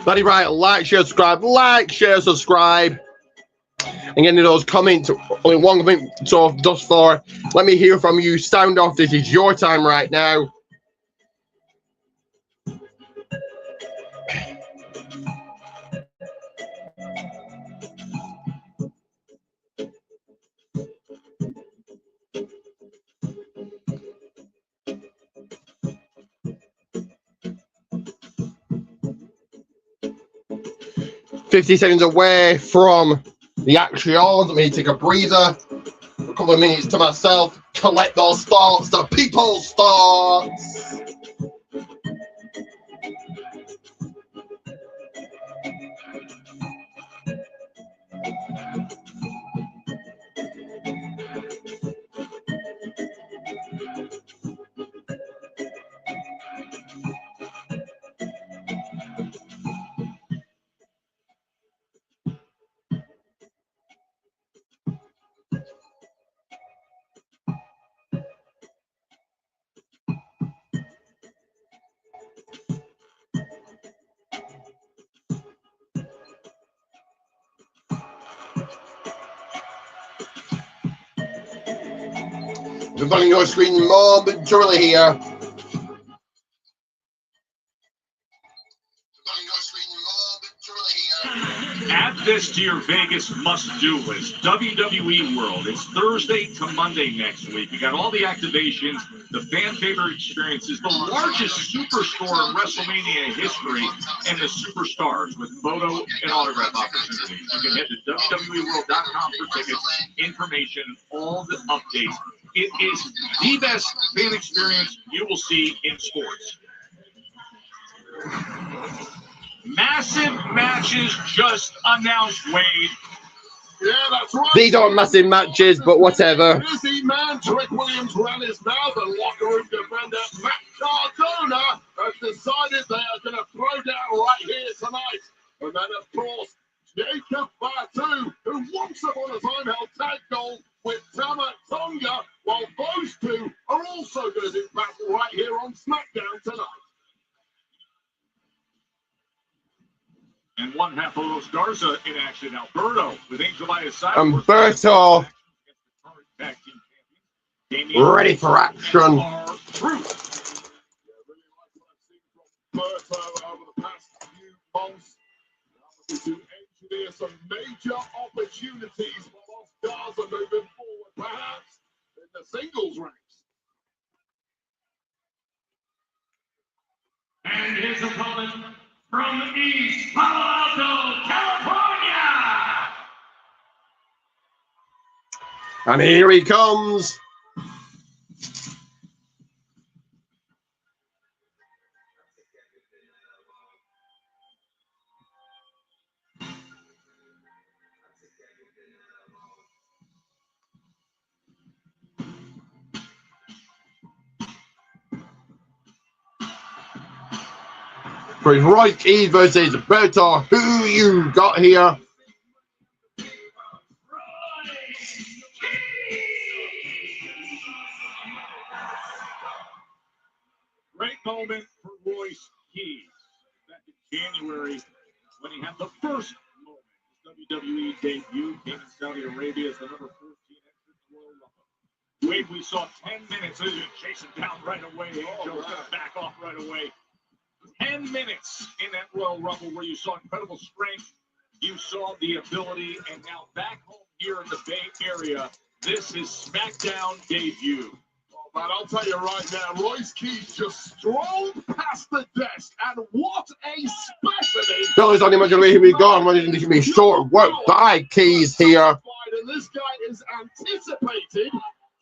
30 right, like, share, subscribe. And getting to those comments, only one comment so thus far. Let me hear from you. Sound off. This is your time right now. $50 away from the action. Let me take a breather. A couple of minutes to myself. Collect those thoughts. The people's thoughts. We're on your screen momentarily here. Add this to your Vegas must-do list. WWE World. It's Thursday to Monday next week. You got all the activations, the fan favorite experiences, the largest superstore in WrestleMania history, and the superstars with photo and autograph opportunities. You can head to WWEWorld.com for tickets, information, all the updates. It is the best fan experience you will see in sports. Massive matches just announced, Wade. Yeah, that's right. These aren't massive matches, but whatever. Busy man Trick Williams ran his mouth, and locker room defender Matt Cardona has decided they are going to throw down right here tonight. And then, of course, on Smackdown tonight. And one half of Los Garza in action. Alberto with Angel by his side. Umberto ready for action. Berto over the past few months to engineer some major opportunities for Los Garza moving forward, perhaps in the singles ranks. And his opponent from East Palo Alto, California. And here he comes. For Roy Keys versus Berto, who you got here? Great moment for Royce Keys back in January when he had the first moment. His WWE debut came in Saudi Arabia as the number 14 entrant in Royal Rumble. Wade, we saw 10 minutes. He's going to chase him down right away. Angel's going to back off right away. 10 minutes in that Royal Rumble where you saw incredible strength, you saw the ability, and now back home here in the Bay Area, this is SmackDown debut. But I'll tell you right now, Royce Keys just strolled past the desk, and what a specimen! Fellas, on imagine here we go. I'm running to be short work by Keys here. And this guy is anticipated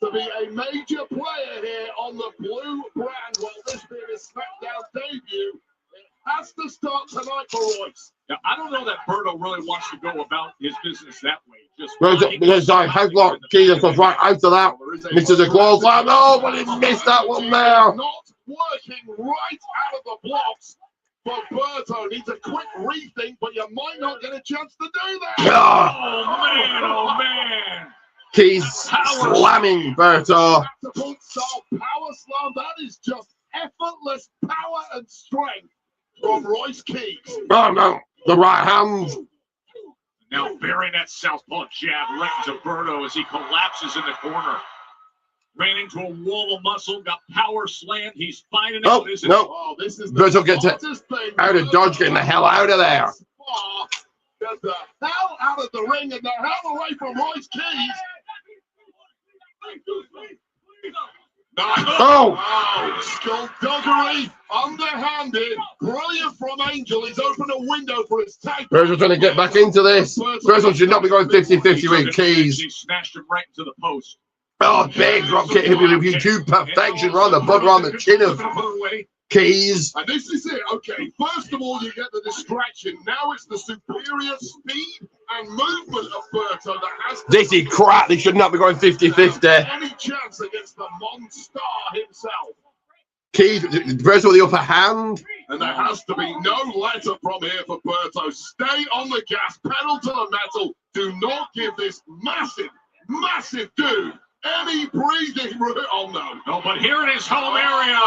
to be a major player here on the blue brand. Well, this being his SmackDown debut, it has to start tonight for Royce. Now, I don't know that Berto really wants to go about his business that way. Just Because I headlock Keys goes right out of that. Misses a close line. Oh, but he missed that one there. Not working right out of the blocks. But Berto needs a quick rethink, but you might not get a chance to do that. Oh, man, oh, man. Keys slamming Berto. Power slam, that is just effortless power and strength from Royce Keys. Oh, no. The right hand. Now burying that southpaw jab right into Berto as he collapses in the corner. Ran into a wall of muscle, got power slammed. He's fighting out. This No. This is Berto gets it out of dodge, getting the hell out of there. Get the hell out of the ring and the hell away from Royce Keys. Oh! Skullduggery, underhanded, brilliant from Angel. He's opened a window for his tag. Berto's trying to get back into this. Berto should not be going 50-50 with Keys. He smashed him right into the post. Oh, big drop kick with to perfection around the butt, around the chin of Keys. And this is it. Okay, first of all, you get the distraction. Now it's the superior speed and movement of Berto that has. This is crap. They should not be going 50-50. Any chance against the Monstar himself. Keys, Berto with the upper hand. And there has to be no letter from here for Berto. Stay on the gas, pedal to the metal. Do not give this massive dude any breathing room. Oh, no. No, but here in his home area,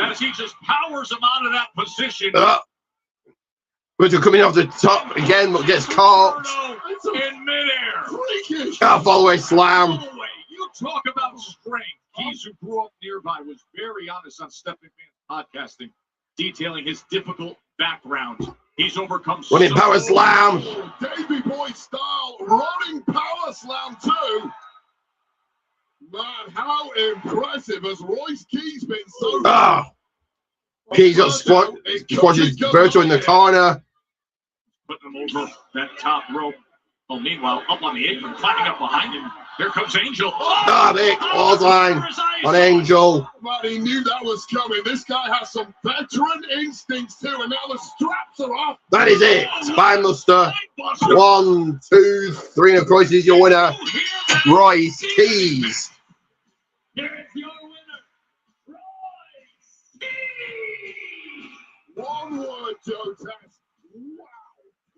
as he just powers him out of that position. Berto coming off the top again, but gets caught. In midair. Follow-away slam. You talk about strength. Keys, who grew up nearby, was very honest on Step McMahon's podcasting, detailing his difficult background. He's overcome running power slam. Davey Boy style running power slam too. Man, how impressive has Royce Keys been so Keys got squashes Berto in the corner. Putting him over that top rope. Well, meanwhile, up on the apron, climbing up behind him. Here comes Angel. Big clothesline on Angel. But he knew that was coming. This guy has some veteran instincts too, and now the straps are off. That is it. Spinebuster. 1, 2, 3, and of course he's your winner, Royce Keys. Here's your winner, Royce Keys. One word, Joe Tess. Wow.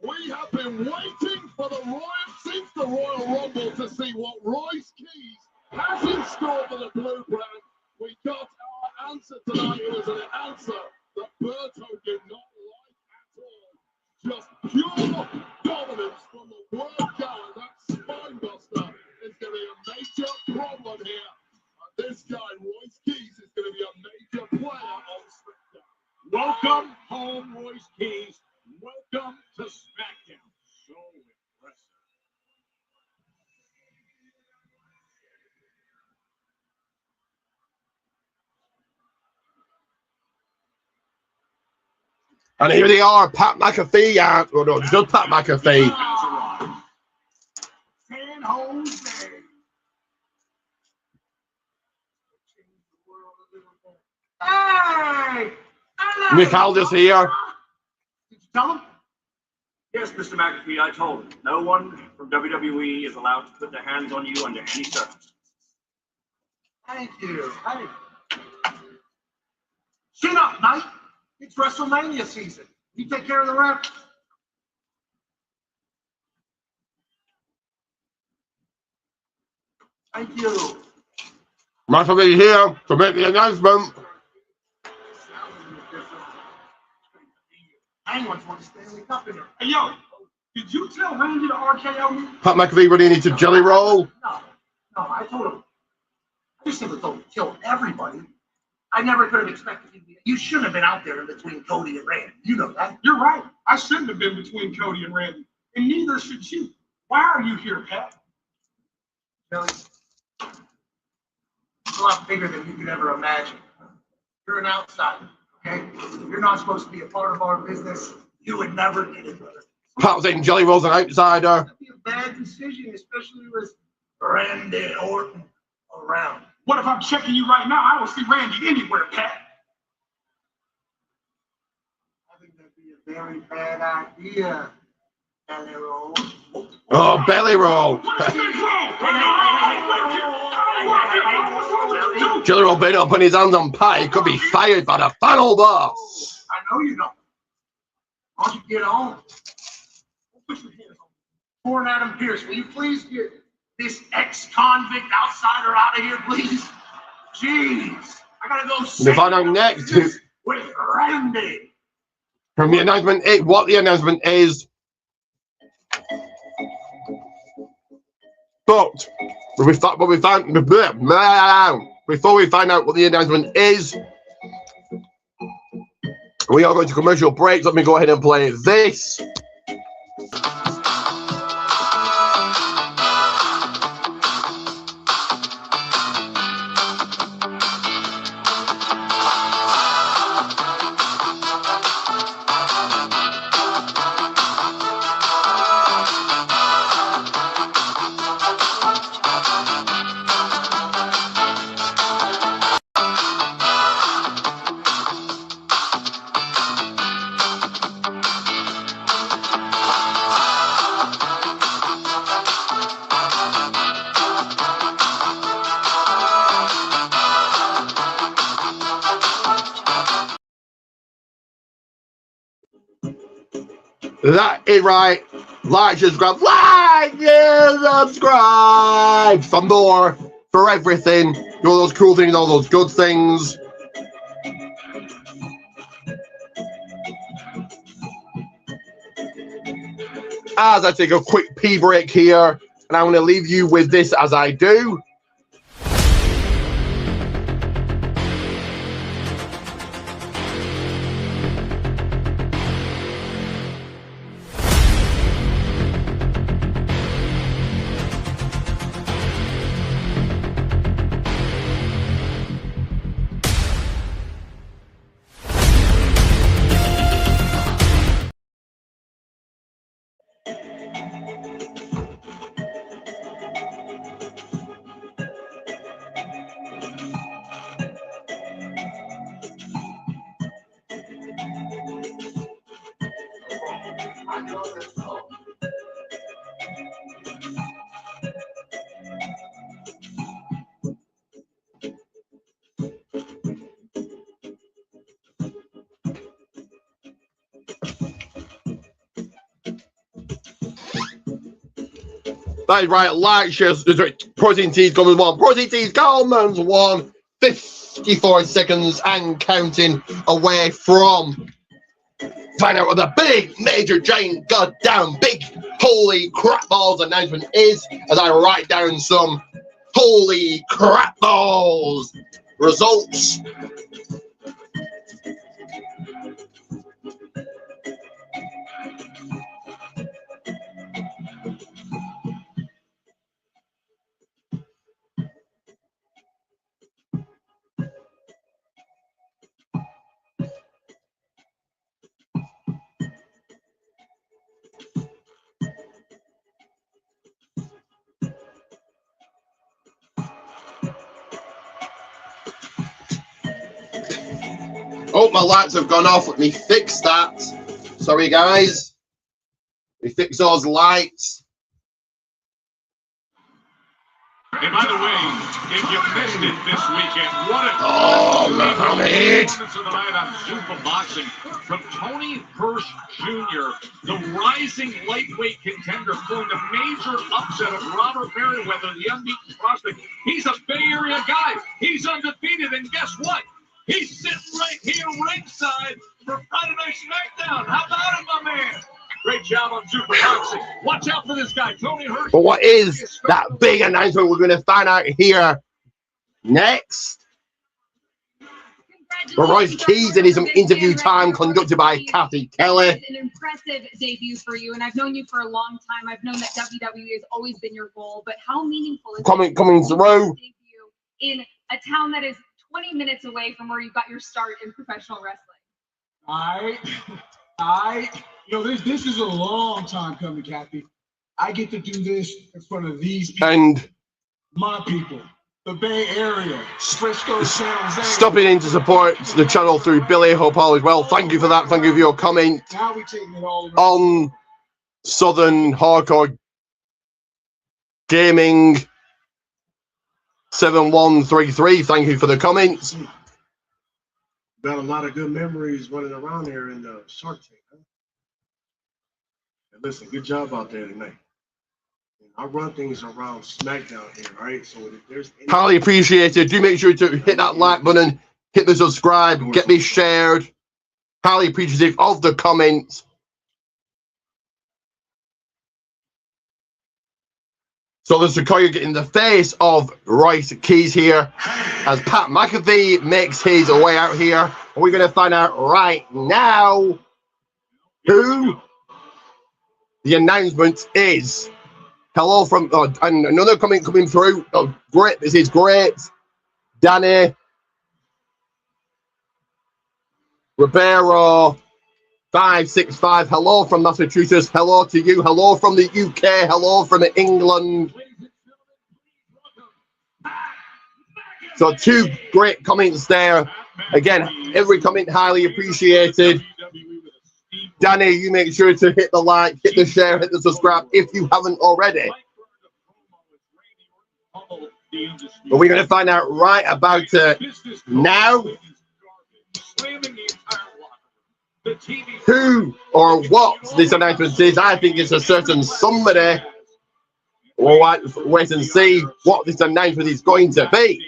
We have been waiting for since the Royal Rumble to see what Royce Keys has in store for the Blue Brand. We got our answer tonight. why it was an announcer that Berto did not like at all. Just pure dominance from the word go, and that spinebuster is going to be a major problem here. This guy, Royce Keys, is going to be a major player on Smackdown. Welcome home, Royce Keys. Welcome to Smackdown. So impressive. And here they are, Pat McAfee, well, no, just Pat McAfee. San Jose. Hey! Nick Aldis here. Did you tell him? Yes, Mr. McAfee, I told him. No one from WWE is allowed to put their hands on you under any circumstances. Thank you. Hey. Chin up, Knight. It's Wrestlemania season. You take care of the ref. Thank you. McAfee here to make the announcement. Anyone's won the Stanley Cup in her. Hey, yo, did you tell Randy to RKO me? Pat McAfee running into Jelly Roll. No, I told him. I just never told him to kill everybody. I never could have expected you to be. You shouldn't have been out there in between Cody and Randy. You know that. You're right. I shouldn't have been between Cody and Randy. And neither should you. Why are you here, Pat? Billy, it's a lot bigger than you could ever imagine. You're an outsider, okay? You're not supposed to be a part of our business. You would never get it, brother. Pat was saying Jelly Roll's an outsider. That'd be a bad decision, especially with Randy Orton around. What if I'm checking you right now? I don't see Randy anywhere, Pat. I think that'd be a very bad idea, Belly Roll. Oh, Belly Roll. Jelly Roll being up on his hands on Pat. He could be fired by the final boss. I know you don't. Why don't you get on? Put your hands on. Poor Adam Pearce, will you please get this ex-convict outsider out of here, please? Jeez, I gotta go. We'll find out next with Randy. from the announcement. What the announcement is. But before we find out what the announcement is, we are going to commercial breaks. Let me go ahead and play this. That is right. Like, subscribe, subscribe for more, for everything. All those cool things, all those good things. As I take a quick pee break here, and I'm going to leave you with this as I do. That is right, like, share, protein teas, Coleman's one. Protein teas, Coleman's one. This 54 seconds and counting away from find out what the big, major, giant, goddamn, big, holy crap balls announcement is as I write down some holy crap balls results. Oh, my lights have gone off. Let me fix that. Sorry, guys. Let me fix those lights. And by the way, if you missed it this weekend, what a performance of the night on Super Boxing from Tony Hirsch Jr., the rising lightweight contender, pulling a major upset of Robert Merriweather, the unbeaten prospect. He's a Bay Area guy. He's undefeated, and guess what? He's sitting right here ringside for Friday Night Smackdown. How about it, my man? Great job on Super Boxing. Watch out for this guy, Tony Hirsch. But what is that big announcement we're going to find out here next? For Royce Keys and his interview time conducted by Kathy Kelly. It's an impressive debut for you, and I've known you for a long time. I've known that WWE has always been your goal, but how meaningful is it Coming through. debut in a town that is 20 minutes away from where you got your start in professional wrestling? You know, this is a long time coming, Kathy. I get to do this in front of these people. And my people, the Bay Area, Frisco, San Jose. Stopping in to support the channel through Billy. Hope all is well. Thank you for that. Thank you for your comment Now we taking it all on Southern Hardcore Gaming 7133. Thank you for the comments. Got a lot of good memories running around here in the Shark Tank, huh? And listen, good job out there tonight. I run things around Smackdown here, all right? So if there's any... Highly appreciated. Do make sure to hit that like button, hit the subscribe, get me shared. Highly appreciative of the comments. So there's Sequoia getting the face of Royce Keys here as Pat McAfee makes his way out here. We're going to find out right now who the announcement is. Hello from, and another comment coming through. Oh, great. This is great. Danny Ribeiro 565. Hello from Massachusetts. Hello to you. Hello from the UK. Hello from England. So 2 great comments there. Again, every comment highly appreciated. Danny, you make sure to hit the like, hit the share, hit the subscribe if you haven't already. But we're going to find out right about now who or what this announcement is. I think it's a certain somebody. We'll wait and see what this announcement is going to be.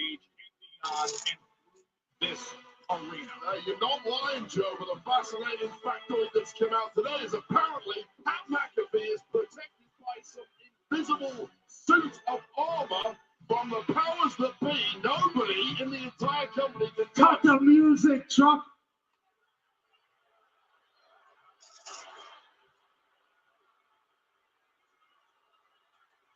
You're not lying, Joe, but the fascinating factoid that's come out today is apparently Pat McAfee is protected by some invisible suit of armor from the powers that be. Nobody in the entire company can cut the music, Chuck.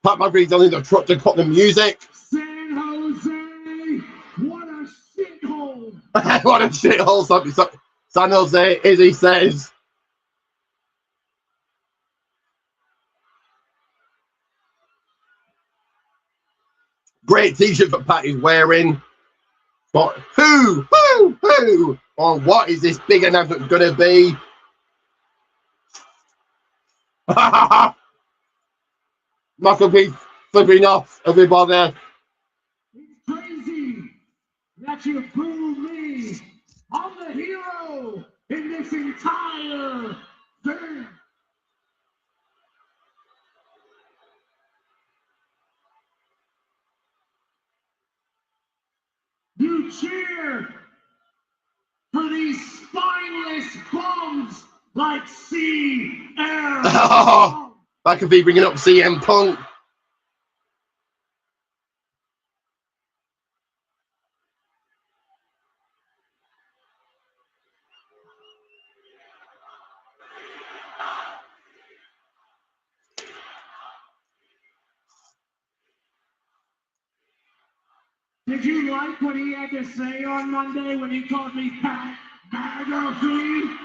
Pat McAfee doesn't the truck to cut the music. San Jose, what a shithole. What a shithole, San Jose, as he says. Great t-shirt that Pat is wearing. But who, or what is this big announcement going to be? McAfee flipping off everybody. It's crazy that you fooled me. I'm the hero in this entire thing. You cheer biggest bums like CM Oh, Mcafee bringing up CM Punk. Did you like what he had to say on Monday when he called me Pat Mcafee?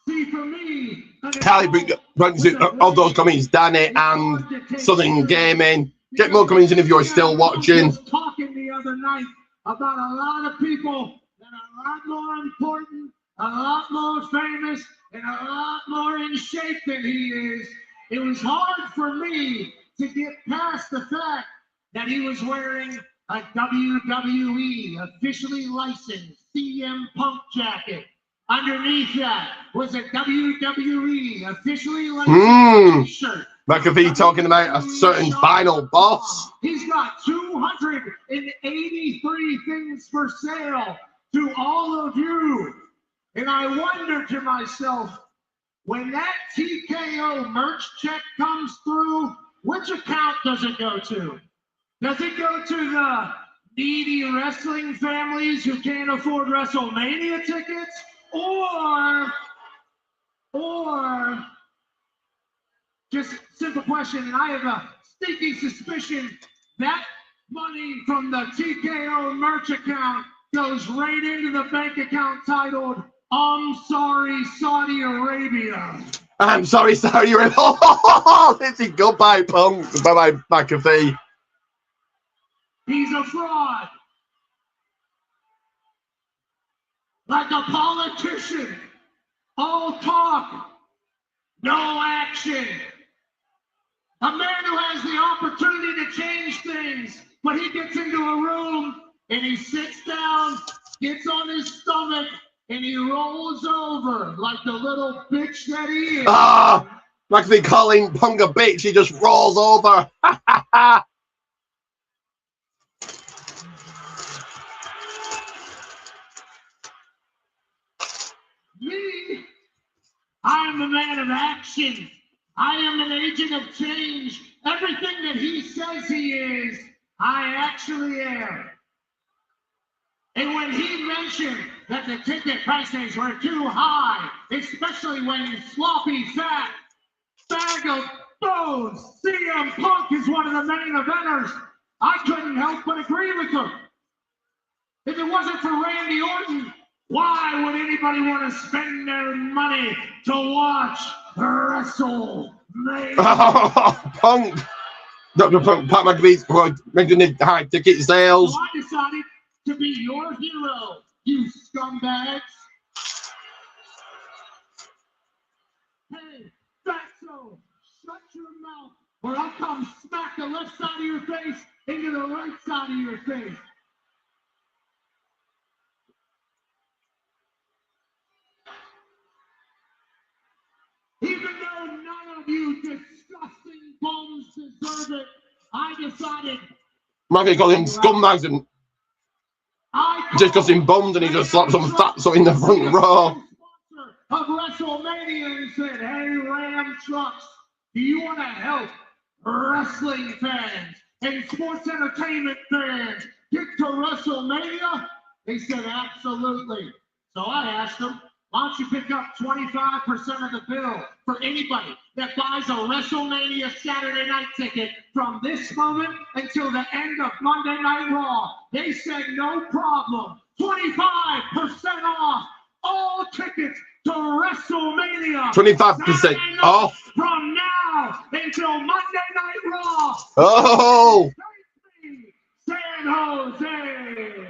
See, for me, Callie brings all those comments, Danny and Southern Gaming. Get more comments in if you're still watching. Was talking the other night about a lot of people that are a lot more important, a lot more famous, and a lot more in shape than he is. It was hard for me to get past the fact that he was wearing a WWE officially licensed CM Punk jacket. Underneath that was a WWE officially licensed t-shirt. Mcafee talking about a certain final boss. He's got 283 things for sale to all of you. And I wonder to myself, when that TKO merch check comes through, which account does it go to? Does it go to the needy wrestling families who can't afford WrestleMania tickets? Or just simple question, and I have a sneaky suspicion that money from the TKO merch account goes right into the bank account titled, I'm sorry, Saudi Arabia. I'm sorry, Saudi Arabia. This is goodbye, Punk. Bye-bye, Mcafee. He's a fraud. Like a politician. All talk, no action. A man who has the opportunity to change things, but he gets into a room and he sits down, gets on his stomach, and he rolls over like the little bitch that he is. Mcafee calling Punk a bitch, he just rolls over. Me, I am a man of action. I am an agent of change. Everything that he says he is, I actually am. And when he mentioned that the ticket prices were too high, especially when sloppy fat bag of bones, CM Punk is one of the main eventers, I couldn't help but agree with him. If it wasn't for Randy Orton, why would anybody want to spend their money to watch WrestleMania? Punk. Dr. Punk, Pat Mcafee making the high ticket sales. So I decided to be your hero, you scumbags. Hey, Fatso, shut your mouth, or I'll come smack the left side of your face into the right side of your face. Even though none of you disgusting bums deserve it, I decided. Mcafee calling him scumbags and just because him bummed and he just slapped some fatso in the front row. Of WrestleMania and said, hey, Ram Trucks, do you want to help wrestling fans and sports entertainment fans get to WrestleMania? They said, absolutely. So I asked them, why don't you pick up 25% of the bill for anybody that buys a WrestleMania Saturday night ticket from this moment until the end of Monday Night Raw? They said, no problem. 25% off all tickets to WrestleMania. 25% off. From now until Monday Night Raw. Oh. San Jose.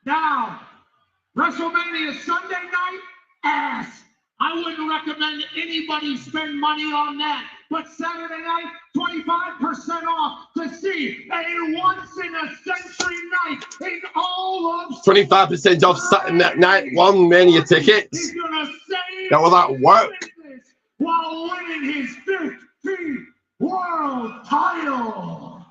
Now, WrestleMania Sunday night, ass. I wouldn't recommend anybody spend money on that. But Saturday night, 25% off to see be a once-in-a-century night in all of 25% off Saturday night one Mania tickets. He's gonna save How will that work? business while winning his 15th world title.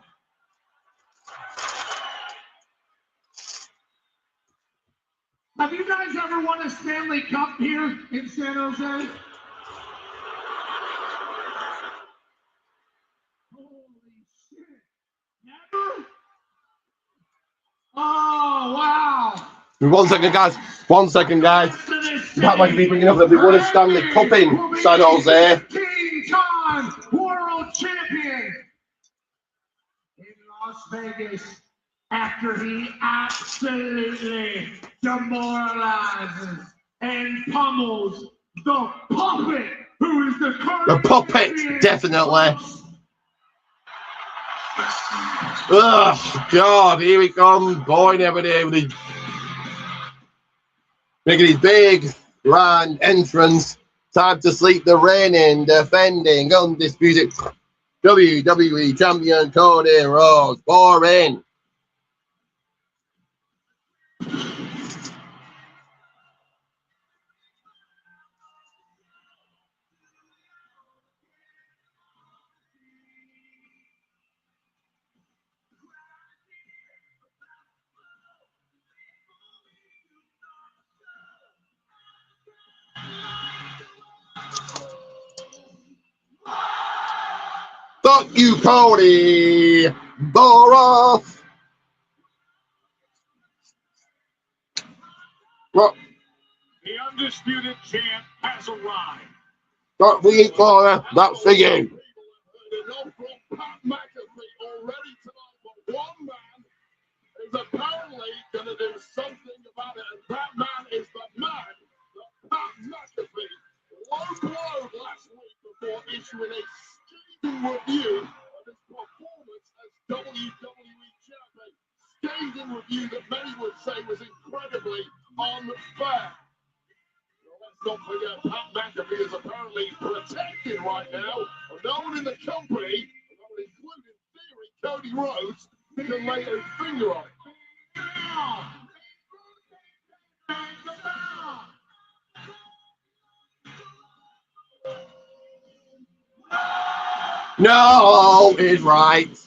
Have you guys ever won a Stanley Cup here in San Jose? Holy shit. Never? Oh, wow. 1 second, guys. 1 second, guys. That might be bringing up that they won a Stanley Cup in San Jose. 15-time world champion in Las Vegas after he absolutely demoralizes and pummels the puppet, who is the current The puppet, champion. definitely. Oh, God, here we come. Boy, every day with his, making his big, grand entrance. Time to sleep the reigning, defending, undisputed WWE champion Cody Rhodes. Boring. Fuck you, Cody. Boros. What? The undisputed champ has arrived. Got we eat for her. That's for you. Enough from Pat McAfee already tonight, but one man is apparently going to do something about it, and that man is the man that Pat McAfee low-blowed last week before issuing a scathing review of his performance as WWE champion. Scathing review that many would say was incredibly unfair. Let's not forget, Pat McAfee is apparently protected right now. No one in the company, including theory Cody Rhodes, can lay a finger on it. No, is right.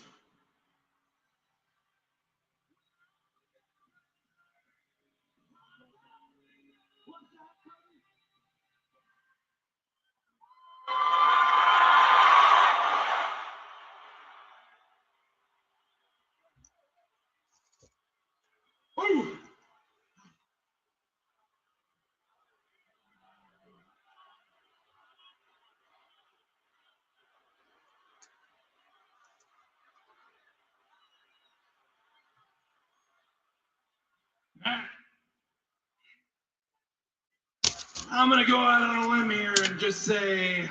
I'm gonna go out on a limb here and just say,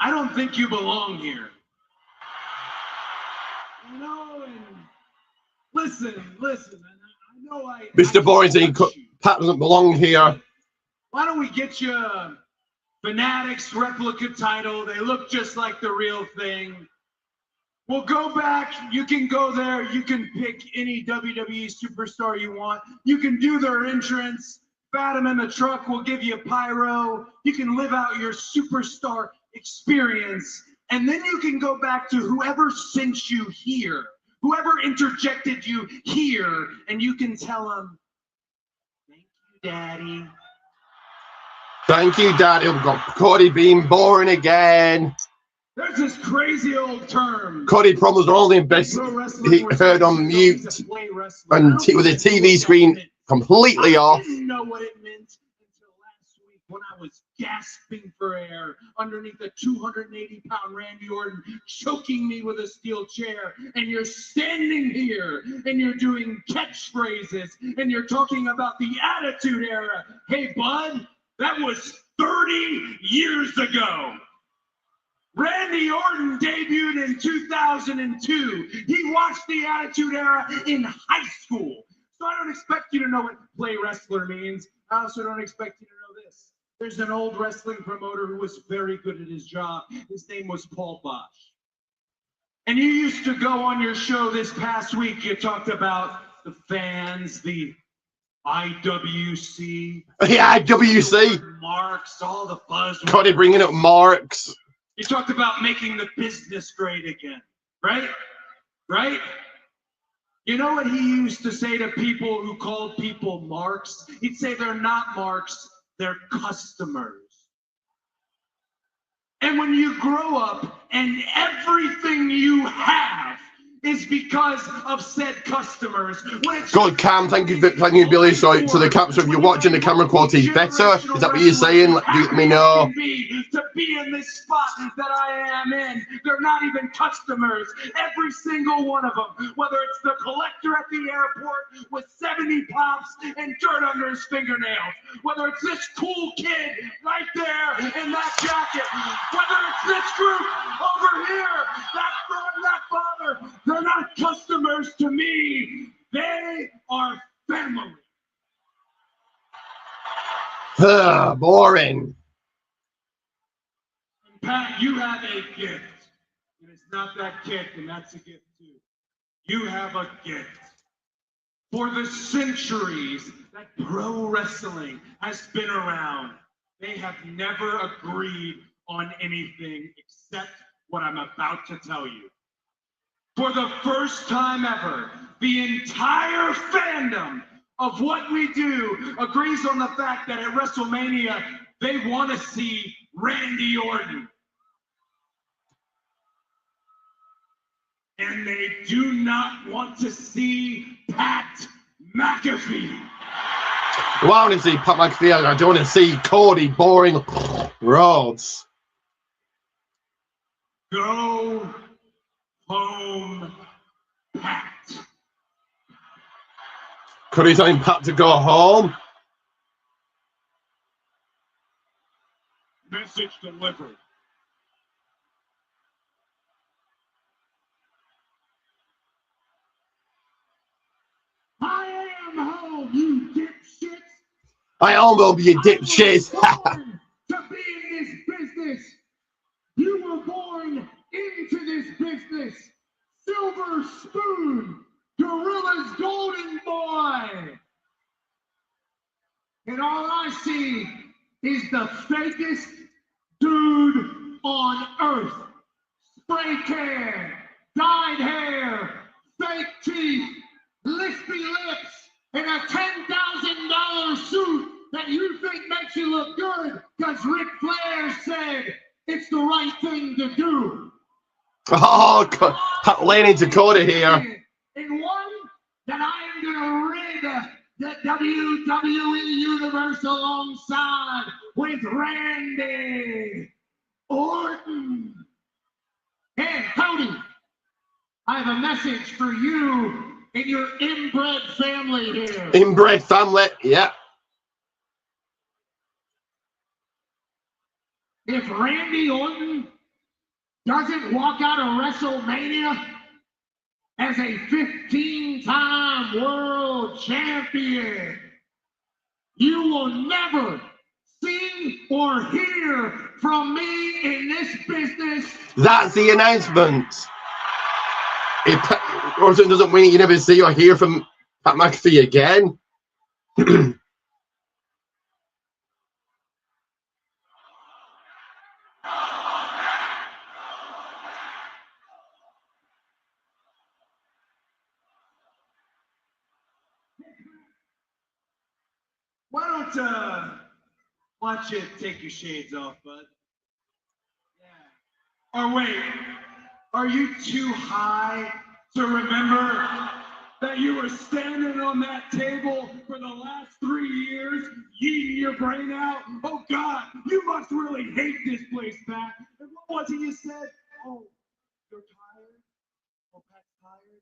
I don't think you belong here. You know, and listen, I know Mr. Boring saying Pat doesn't belong here. Why don't we get you a Fanatics replica title? They look just like the real thing. We'll go back. You can go there. You can pick any WWE superstar you want. You can do their entrance. Bat them in the truck. We'll give you pyro. You can live out your superstar experience. And then you can go back to whoever sent you here, whoever interjected you here, and you can tell them, thank you, Daddy. Thank you, Daddy. We've got Cody being boring again. There's this crazy old term. Cody promos are only best he heard on mute and with the TV screen completely off. I didn't know what it meant until last week when I was gasping for air underneath a 280-pound Randy Orton choking me with a steel chair, and you're standing here and you're doing catchphrases and you're talking about the Attitude Era. Hey, bud, that was 30 years ago. Randy Orton debuted in 2002. He watched the Attitude Era in high school. So I don't expect you to know what play wrestler means. I also don't expect you to know this. There's an old wrestling promoter who was very good at his job. His name was Paul Bosch. And you used to go on your show this past week, you talked about the fans, the IWC. Yeah, IWC. Marks, all the buzz. Cody bringing up marks. You talked about making the business great again, right? Right? You know what he used to say to people who called people marks? He'd say they're not marks, they're customers. And when you grow up and everything you have is because of said customers. God, Cam, thank you, Billy. So, to the capture, if you're watching, the camera quality is better. Is that what you're saying? Let me know. To be in this spot that I am in, they're not even customers. Every single one of them, whether it's the collector at the airport with 70 pops and dirt under his fingernails, whether it's this cool kid right there in that jacket, whether it's this group over here, that father. They're not customers to me. They are family. Boring. And Pat, you have a gift. And it's not that kick, and that's a gift too. You have a gift. For the centuries that pro wrestling has been around, they have never agreed on anything except what I'm about to tell you. For the first time ever, the entire fandom of what we do agrees on the fact that at WrestleMania, they want to see Randy Orton. And they do not want to see Pat Mcafee. Well, I want to see Pat Mcafee. I don't want to see Cody boring Rhodes. Go home, Pat. Could he tell Pat to go home? Message delivered. I am home, you dipshits. I am home, you dipshits. To be in this business. You were born into this business. Silver spoon, Gorilla's golden boy. And all I see is the fakest dude on earth. Spray can, dyed hair, fake teeth, lispy lips, and a $10,000 suit that you think makes you look good because Ric Flair said it's the right thing to do. Oh, Pat Lane into Cody here. And one that I am going to rid the WWE Universe alongside with Randy Orton. Hey, Cody, I have a message for you and your inbred family here. Inbred family, yeah. If Randy Orton doesn't walk out of WrestleMania as a 15-time world champion, you will never see or hear from me in this business. That's the announcement. If Orton doesn't win, you never see or hear from Pat McAfee again. Why don't you take your shades off, bud? Yeah. Or wait, are you too high to remember that you were standing on that table for the last 3 years, yeeting your brain out? Oh God, you must really hate this place, Pat. And what was it you said? Oh, you're tired? Oh, Pat's tired?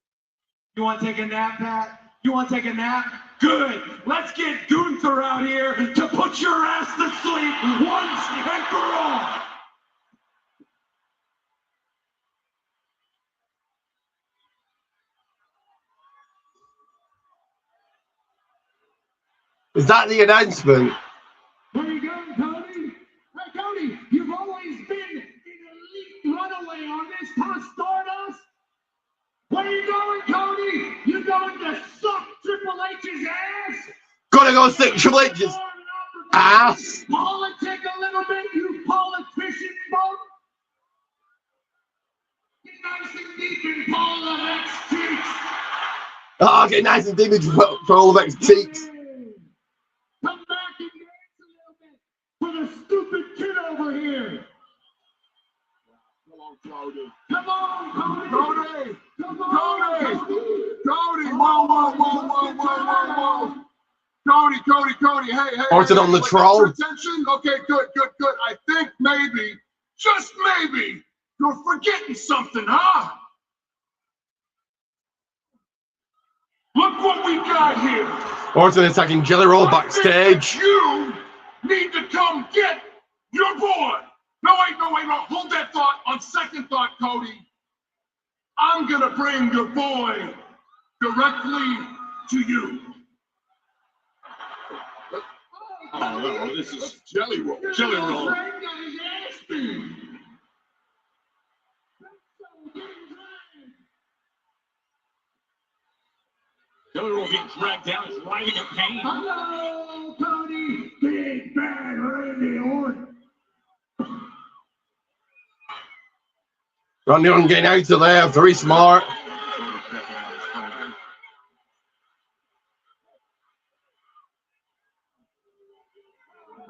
You want to take a nap, Pat? You want to take a nap? Good. Let's get Gunther out here to put your ass to sleep once and for all. Is that the announcement? Where you going, Cody? Hey, Cody, you've always been an elite runaway on this past Stardust. Where are you going, Cody? You going to suck Triple H's ass? Gotta go stick Triple H's ass. Politic a little bit, you politician boat. Get nice and deep in Paul of X cheeks. Oh, get nice and deep for all of X cheeks. Come back and dance a little bit for the stupid kid over here. Come on, Cody. Come on, Cody. Cody. Come on, Cody. Cody. Whoa. Cody. Hey. Orton on the troll. Attention. Okay, good. I think maybe, just maybe, you're forgetting something, huh? Look what we got here. Orton attacking Jelly Roll backstage. You need to come get your boy. No, wait. Hold that thought. On second thought, Cody, I'm going to bring your boy directly to you. Oh, no, this is Jelly Roll. Jelly Roll. Jelly Roll getting dragged down, is writhing in pain. Hello, Cody. Big bad Randy Orton. Randy Orton getting out of there, very smart.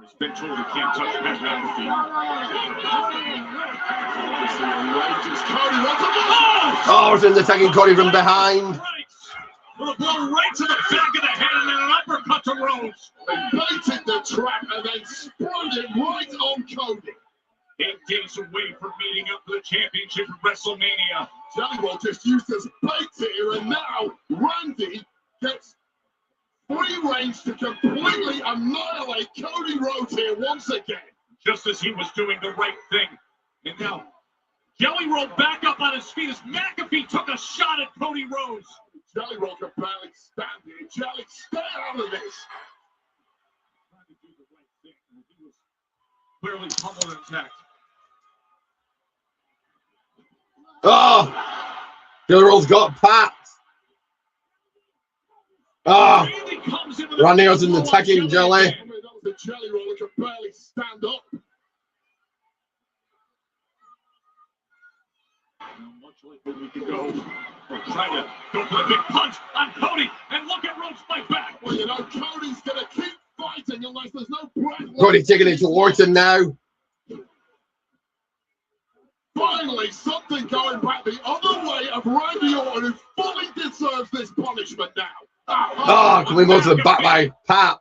He's been told he can't touch Pat McAfee. Oh, Orton attacking Cody from behind. With a blow right to the back of the head and then an uppercut to Rhodes. They baited the trap and then sprung it right on Cody. 8 days away from meeting up for the championship at WrestleMania. Jelly Roll just used as bait here, and now Randy gets free range to completely annihilate Cody Rhodes here once again. Just as he was doing the right thing. And now, Jelly Roll back up on his feet as McAfee took a shot at Cody Rhodes. Jelly Roll can barely stand here. Jelly, stay out of this. Trying to do the right thing. He was clearly pummeled and attacked. Oh! Jelly Roll's got Pat. Oh! Randy Orton attacking Jelly. That was a Jelly Roll that can barely stand up. Much like where we can go. We're trying to go for the big punch on Cody, and look at Rhodes fight back. Well, you know, Cody's going to keep fighting unless there's no breath. Cody taking it to Orton now. Finally, something going back the other way of Randy Orton, who fully deserves this punishment now. Oh, can we go to the back by Pat?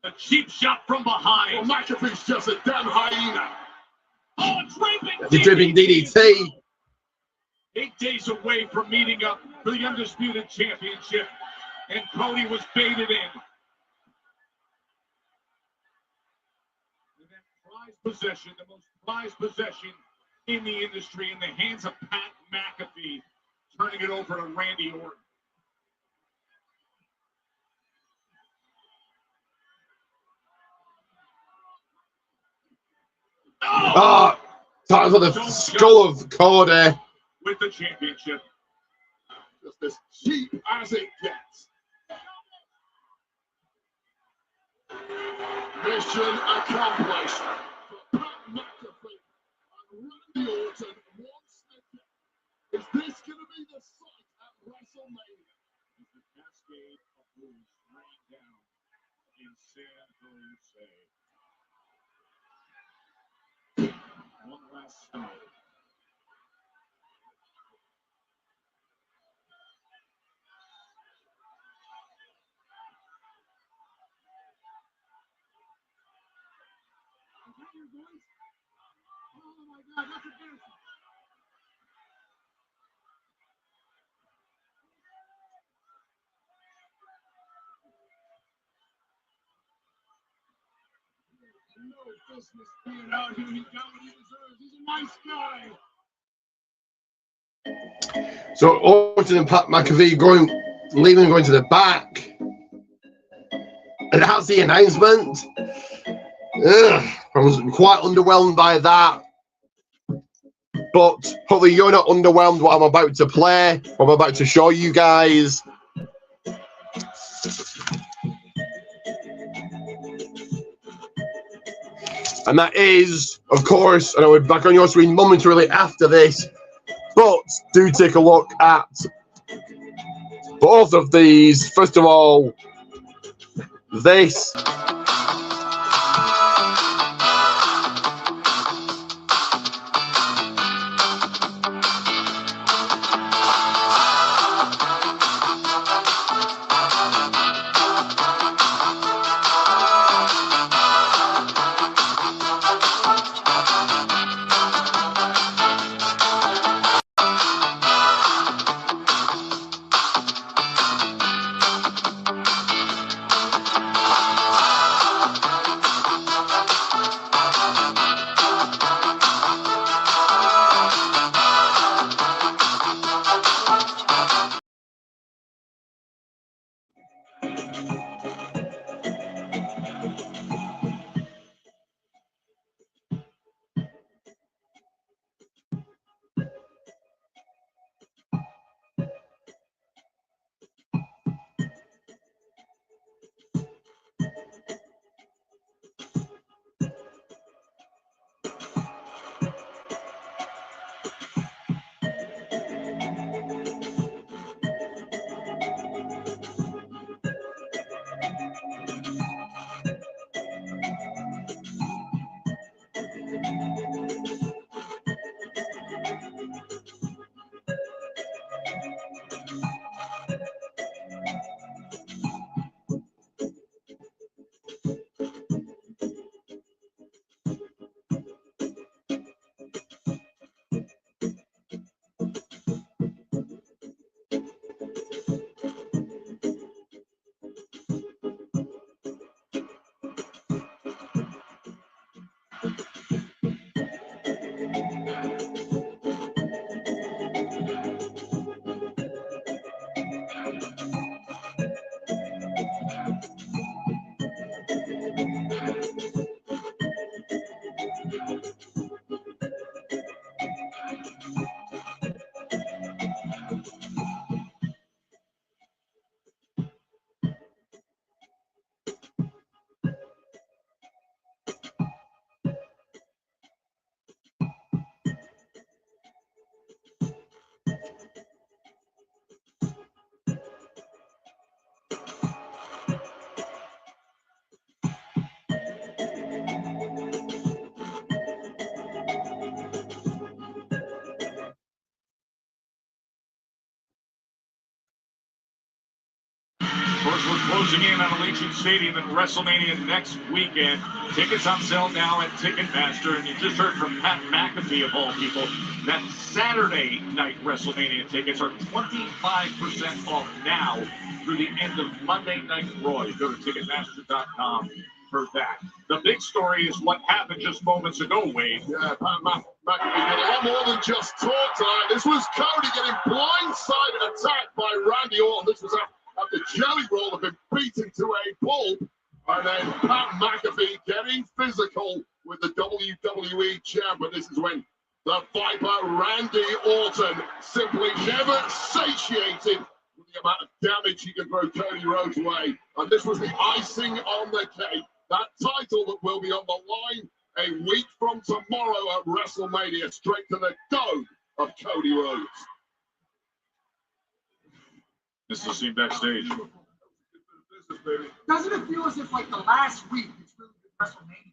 A cheap shot from behind. Well, McAfee's just a damn hyena. Oh, draping The dripping DDT. 8 days away from meeting up for the Undisputed Championship, and Cody was baited in. And that prized possession, the most prized possession in the industry, in the hands of Pat McAfee, turning it over to Randy Orton. Oh! Time for the skull of Cody. With the championship. Just as cheap as it gets. Mission accomplished for Pat McAfee and Randy Orton once again. Is this going to be the site at WrestleMania? As the cascade of moves rain down in San Jose. One last stop. Oh my God, that's embarrassing. No business being out here. He got what he deserves. He's a nice guy. So Orton and Pat McAfee leaving and going to the back. And that's the announcement. Ugh, I was quite underwhelmed by that. but hopefully you're not underwhelmed what I'm about to play, what I'm about to show you guys. And that is, of course, and I will be back on your screen momentarily after this, but do take a look at both of these. First of all, this. Of course, we're closing in on Allegiant Stadium and WrestleMania next weekend. Tickets on sale now at Ticketmaster, and you just heard from Pat McAfee, of all people, that Saturday night WrestleMania tickets are 25% off now through the end of Monday Night Raw. You go to Ticketmaster.com for that. The big story is what happened just moments ago, Wade. Yeah, Pat McAfee did a lot more than just talk tonight. This was Cody getting blindsided attacked by Randy Orton. This was after Jelly Roll had been beaten to a pulp. And then Pat McAfee getting physical with the WWE champ. And this is when the Viper Randy Orton simply never satiated with the amount of damage he can throw Cody Rhodes' way. And this was the icing on the cake. That title that will be on the line a week from tomorrow at WrestleMania, straight to the dome of Cody Rhodes. This is the scene backstage. Doesn't it feel as if like the last week it's really been WrestleMania?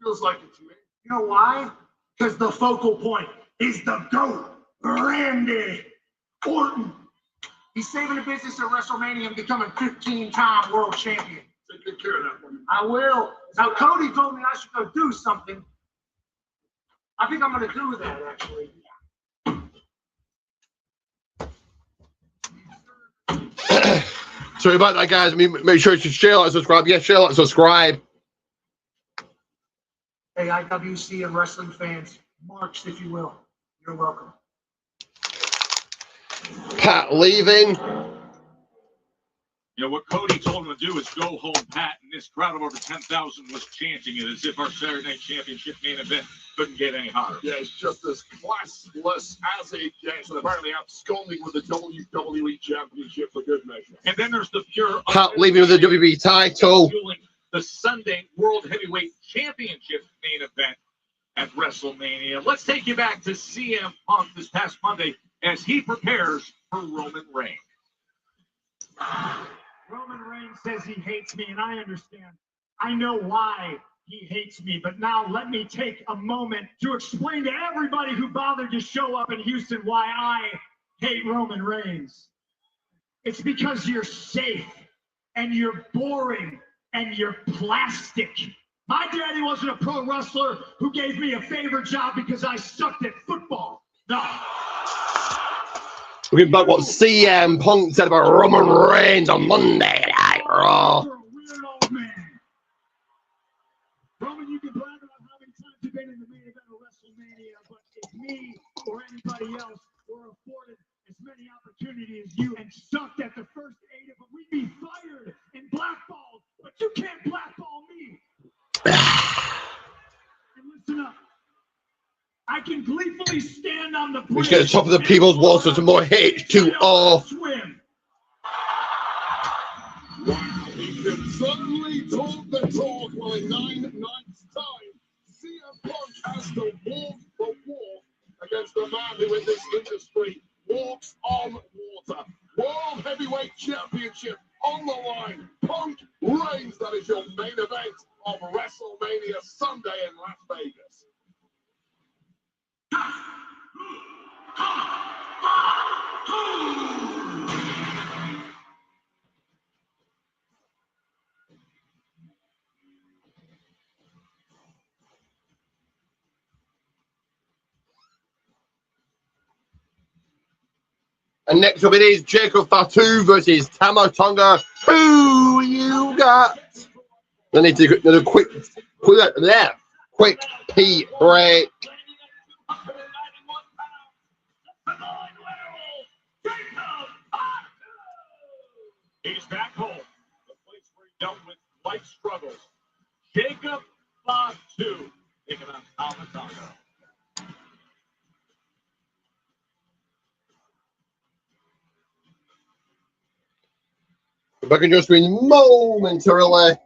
Feels like it to me. You know why? Because the focal point is the GOAT, Randy Orton. He's saving the business at WrestleMania and becoming 15-time world champion. Take good care of that one. I will. Now, Cody told me I should go do something. I think I'm going to do that, actually. Sorry about that, guys. Make sure you share, like, subscribe. Yes, share, like, subscribe. Hey, IWC and wrestling fans, march, if you will. You're welcome. Pat leaving. You know, what Cody told him to do is go home pat, and this crowd of over 10,000 was chanting it as if our Saturday Night Championship main event couldn't get any hotter. Yeah, it's just as classless as it gets, and apparently absconding with the WWE Championship for good measure. And then there's the pure... Pat leaving with the WWE title. The Sunday World Heavyweight Championship main event at WrestleMania. Let's take you back to CM Punk this past Monday as he prepares for Roman Reigns. Roman Reigns says he hates me, and I understand. I know why he hates me, but now let me take a moment to explain to everybody who bothered to show up in Houston why I hate Roman Reigns. It's because you're safe, and you're boring, and you're plastic. My daddy wasn't a pro wrestler who gave me a favorite job because I sucked at football. No. Looking back what CM Punk said about Roman Reigns on Monday Night Raw. You're a weird old man. Roman, you can brag about how many times you've been in the main event of WrestleMania, but if me or anybody else were afforded as many opportunities as you and sucked at the first 8 of them, we'd be fired and blackballed, but you can't blackball me. And listen up. I can gleefully stand on the bridge. Let's get to the top of the People's Wall so some more H2O. Swim. Wow, he can certainly talk the talk. Well, in 9 nights' time, CM Punk has to walk the walk against the man who in this industry walks on water. World Heavyweight Championship on the line. Punk Reigns, that is your main event of WrestleMania Sunday in Las Vegas. And next up it is Jacob Fatu versus Tama Tonga. Who you got? I need to do another quick pee break. He's back home, the place where he dealt with life struggles. Jacob Fatu taking on Tama Tonga. Back on your screen momentarily.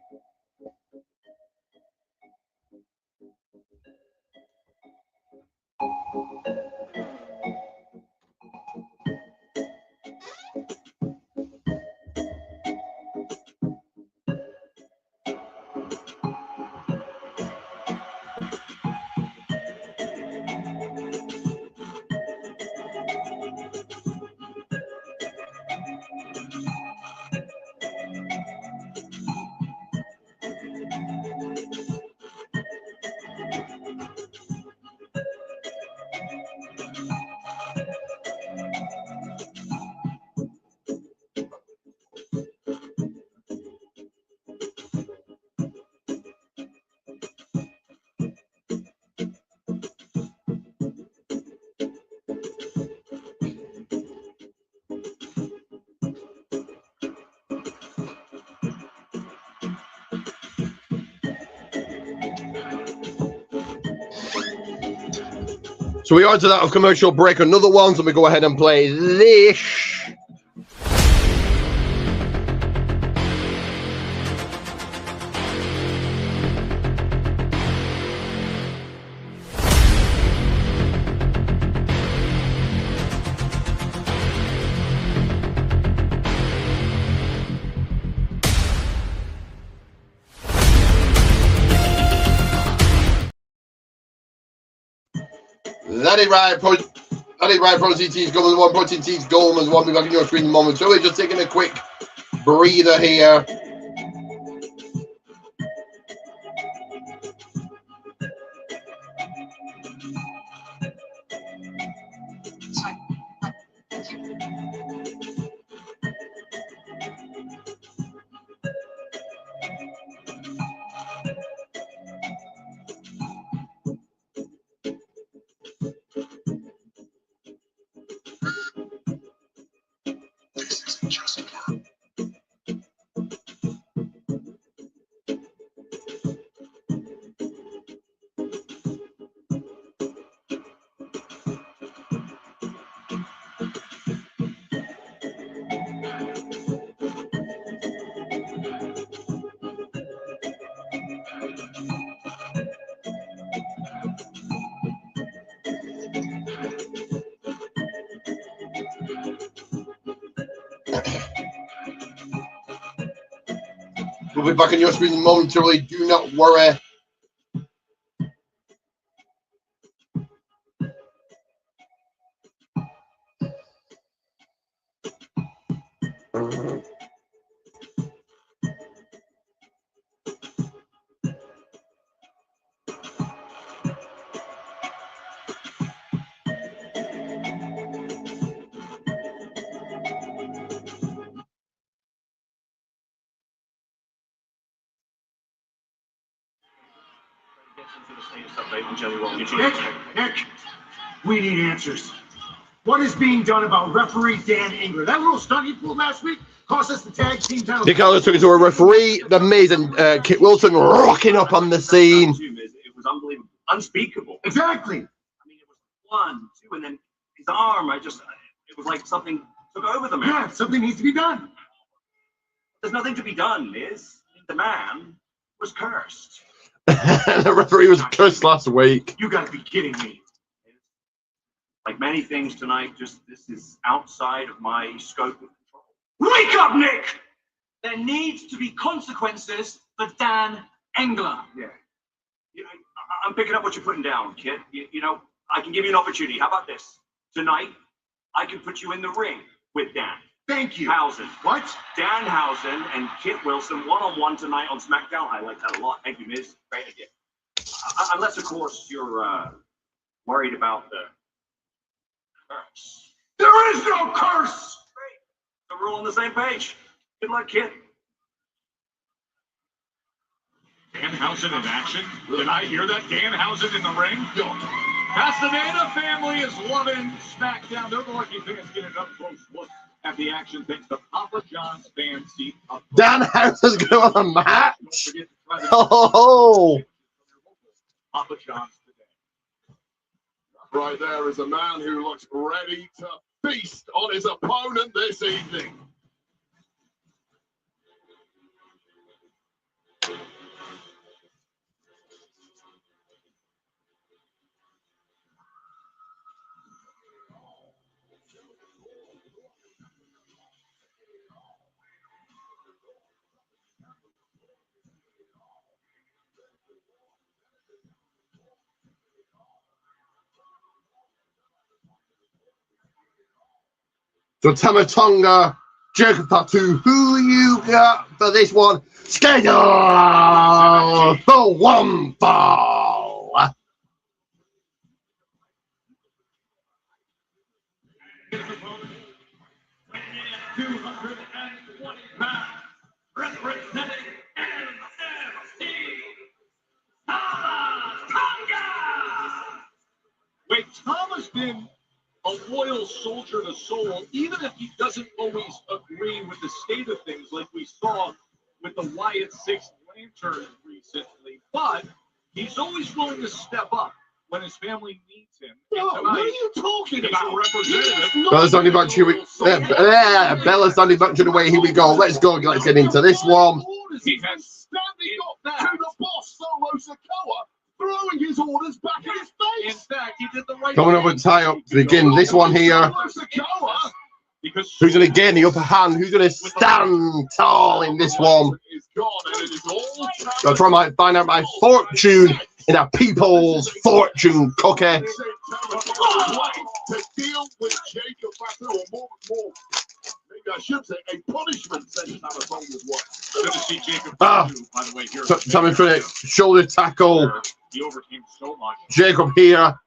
So we are to that of commercial break. Another one, so we go ahead and play this. That is right, Protein Tees Goldman, one Protein Tees Goldman's one. We're back in your screen moment. So we're just taking a quick breather here. We'll be back on your screen momentarily. Do not worry. Nick, we need answers. What is being done about referee Dan Engler? That little stunt he pulled last week cost us the tag team title. Nick Aldis took it to a referee. The amazing Kit Wilson rocking up on the scene. It was unbelievable, unspeakable. Exactly. I mean, it was 1, 2, and then his arm. It was like something took over the man. Yeah, something needs to be done. There's nothing to be done, Liz. The man was cursed. The referee was cursed last week. You gotta be kidding me. Like many things tonight, this is outside of my scope of control. Wake up, Nick! There needs to be consequences for Dan Engler. Yeah. I'm picking up what you're putting down, kid. You know, I can give you an opportunity. How about this? Tonight, I can put you in the ring with Dan. Thank you. Housen. What? Dan Housen and Kit Wilson one-on-one tonight on Smackdown. I like that a lot. Thank you, Miz. Great idea. Unless, of course, you're worried about the curse. There is no curse! Great. So we're all on the same page. Good luck, kid. Danhausen in action? Did I hear that? Danhausen in the ring? Castaneda family is loving Smackdown. They're the lucky fans getting an up-close look at the action thanks to Papa John's fan seat. Danhausen's going on the match. Oh! Papa John's today. Right there is a man who looks ready to feast on his opponent this evening. So Tamatonga, Jacob Tattoo, who you got for this one? Schedule for one fall. Wait, Tom has been a loyal soldier to Soul, even if he doesn't always agree with the state of things, like we saw with the Wyatt Six Lantern recently. But he's always willing to step up when his family needs him. What are you talking about? Bella's only about to Bella's only about to the way. Here we go. Let's go. Let's get into this one. He has standing up to the boss, Solo Sikoa, throwing his orders back in his face. In fact, he did the right Coming up with tie up to begin this one here. Who's going to gain the upper hand? Who's going to stand tall in this one? I'll try to find out my fortune in a people's fortune cookie. To deal with Jacob Fatu, or more, maybe I should say a punishment session out of as well. Good to see Jacob Fatu, by the way, here. Coming for the shoulder tackle. He overcame so much. Jacob here.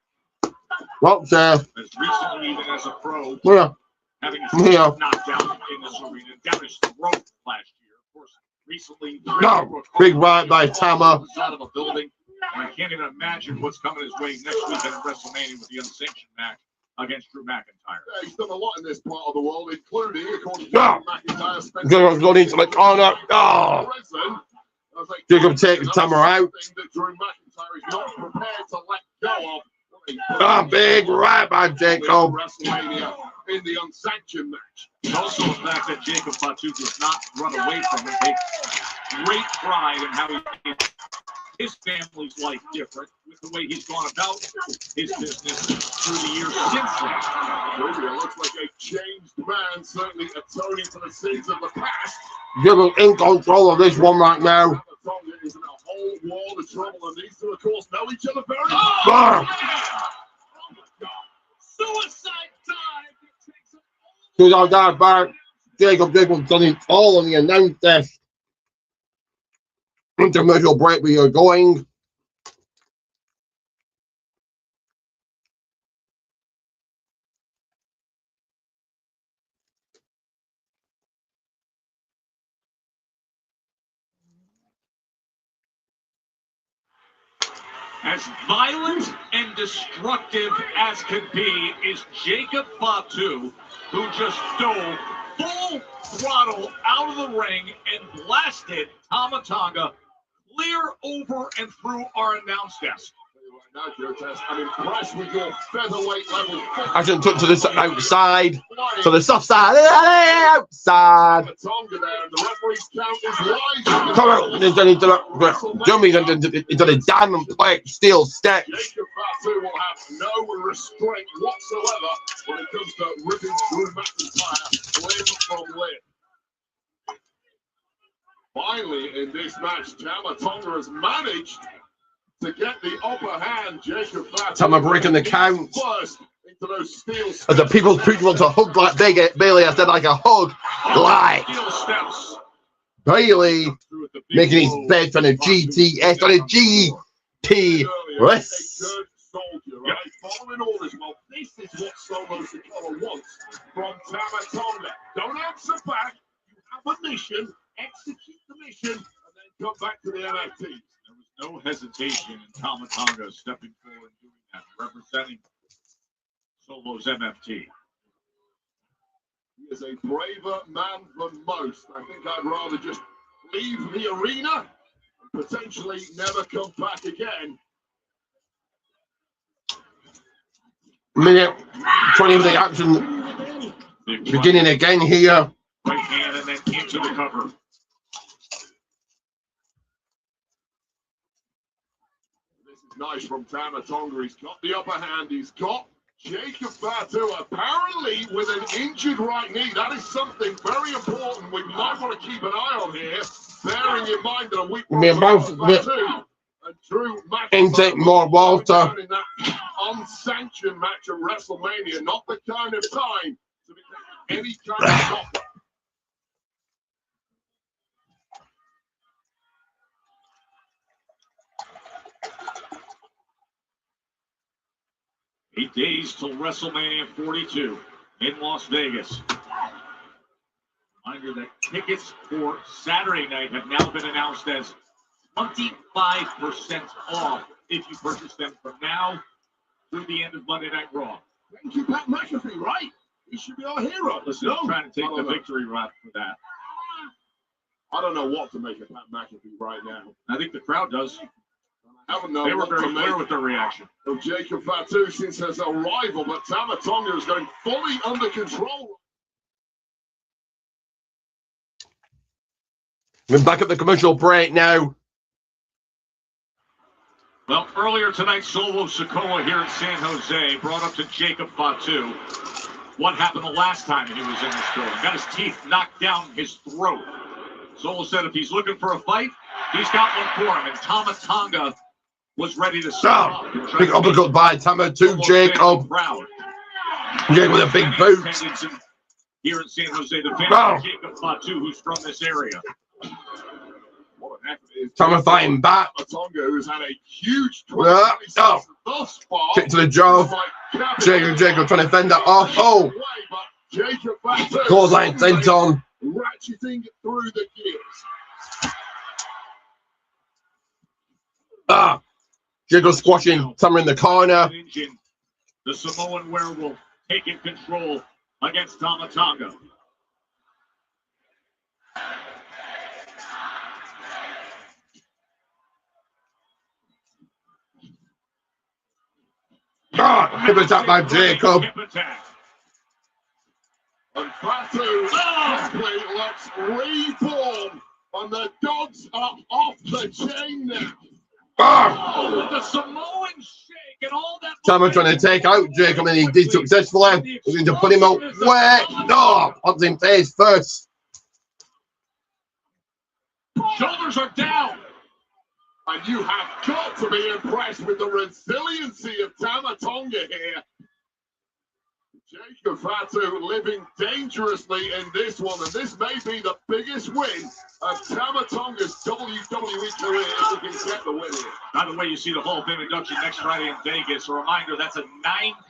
Well, as recently, even as a pro, having his knocked out in this arena, down his throat last year. Of course, recently, big right by Tama. Out of a building. I can't even imagine what's coming his way next week at WrestleMania with the unsanctioned match against Drew McIntyre. Yeah, he's done a lot in this part of the world, including, according to McIntyre, Going into the corner. Oh. Jacob takes Tama out. That Drew McIntyre is not prepared to let go of. Big right by Jacob. WrestleMania in the unsanctioned match. Also, the fact that Jacob Fatu does not run away from it takes great pride in how he his family's life different with the way he's gone about his business through the years since then. Really, it looks like a changed man, certainly atoning for the sins of the past. Jiggle in control of this one right now. Tonga is in a whole world of trouble, and these two, of course, know each other very well. Ah! Oh my God. Suicide dive! Two down there, back. Jacob done it all on the announce desk. Intermission break, we are going. As violent and destructive as could be is Jacob Fatu, who just dove full throttle out of the ring and blasted Tama Tonga clear over and through our announce desk. Now, Joe, I'm impressed with your featherweight level. Action took to the outside, to the soft side, outside. Tonga there, and the referee's count is wide. Come out, Jimmy into the diamond plate steel steps. Jacob Fatu will have no restraint whatsoever when it comes to ripping through McIntyre limb from limb. Finally, in this match, Tama Tonga has managed to get the upper hand. Jacob Fatu Tama breaking the count. First into those steel steps. As the people's people want to hug like Bailey, I said like a hug, like Bailey making his bed on a GTS, on a GT list. Right? Following orders. Well, this is what Solo Sikoa wants from Tama Tonga. Don't answer back. You have a mission. Execute the mission, and then come back to the NXT. There was no hesitation in Tama Tonga stepping forward and doing that, representing Solo's MFT. He is a braver man than most. I think I'd rather just leave the arena and potentially never come back again. Minute 20 of the action beginning again here. Right hand and then into the cover. Nice from Tama Tonga. He's got the upper hand. He's got Jacob Fatu apparently with an injured right knee. That is something very important we might want to keep an eye on here, bearing in mind that a week from Fatu and Drew Intake more water. in that unsanctioned match at WrestleMania. Not the kind of time to be any kind of stopper. 8 days till WrestleMania 42 in Las Vegas. Reminder that tickets for Saturday night have now been announced as 25% off if you purchase them from now through the end of Monday Night Raw. Thank you, Pat McAfee, right? He should be our hero. Listen, I'm trying to take the victory lap for that. I don't know what to make of Pat McAfee right now. I think the crowd does. I haven't known They were what very to clear make with their reaction. of Jacob Fatu since his arrival, but Tama Tonga is going fully under control. We're back at the commercial break now. Well, earlier tonight, Solo Sikoa here in San Jose brought up to Jacob Fatu what happened the last time he was in this building. Got his teeth knocked down his throat. Solo said if he's looking for a fight, he's got one for him. And Tama Tonga was ready to step up. Big uppercut by Tama to Jacob. Jacob with a big boot. Here in San Jose, the fan of Jacob Fatu, who's from this area. Tama fighting back. Tonga, who's had a huge thus far. Kick to the jaw. Jacob trying to fend that off. Oh, Jacob Fatu clothesline sent on. ratcheting through the gears. Jacob squashing Tama in the corner. The Samoan werewolf taking control against Tama Tonga. Hip attack by Jacob. And Fatu simply looks reborn, and the dogs are off the chain now. Oh, the Samoan shake and all that. Tama trying to take out Jacob, and he did successfully. He's going to put him out. Where? No, punch him face first. Shoulders are down. And you have got to be impressed with the resiliency of Tama Tonga here. Jacob Fatu living dangerously in this one, and this may be the biggest win of Tama Tonga's WWE career if he can get the win here. By the way, you see the Hall of Fame induction next Friday in Vegas. A reminder, that's a 9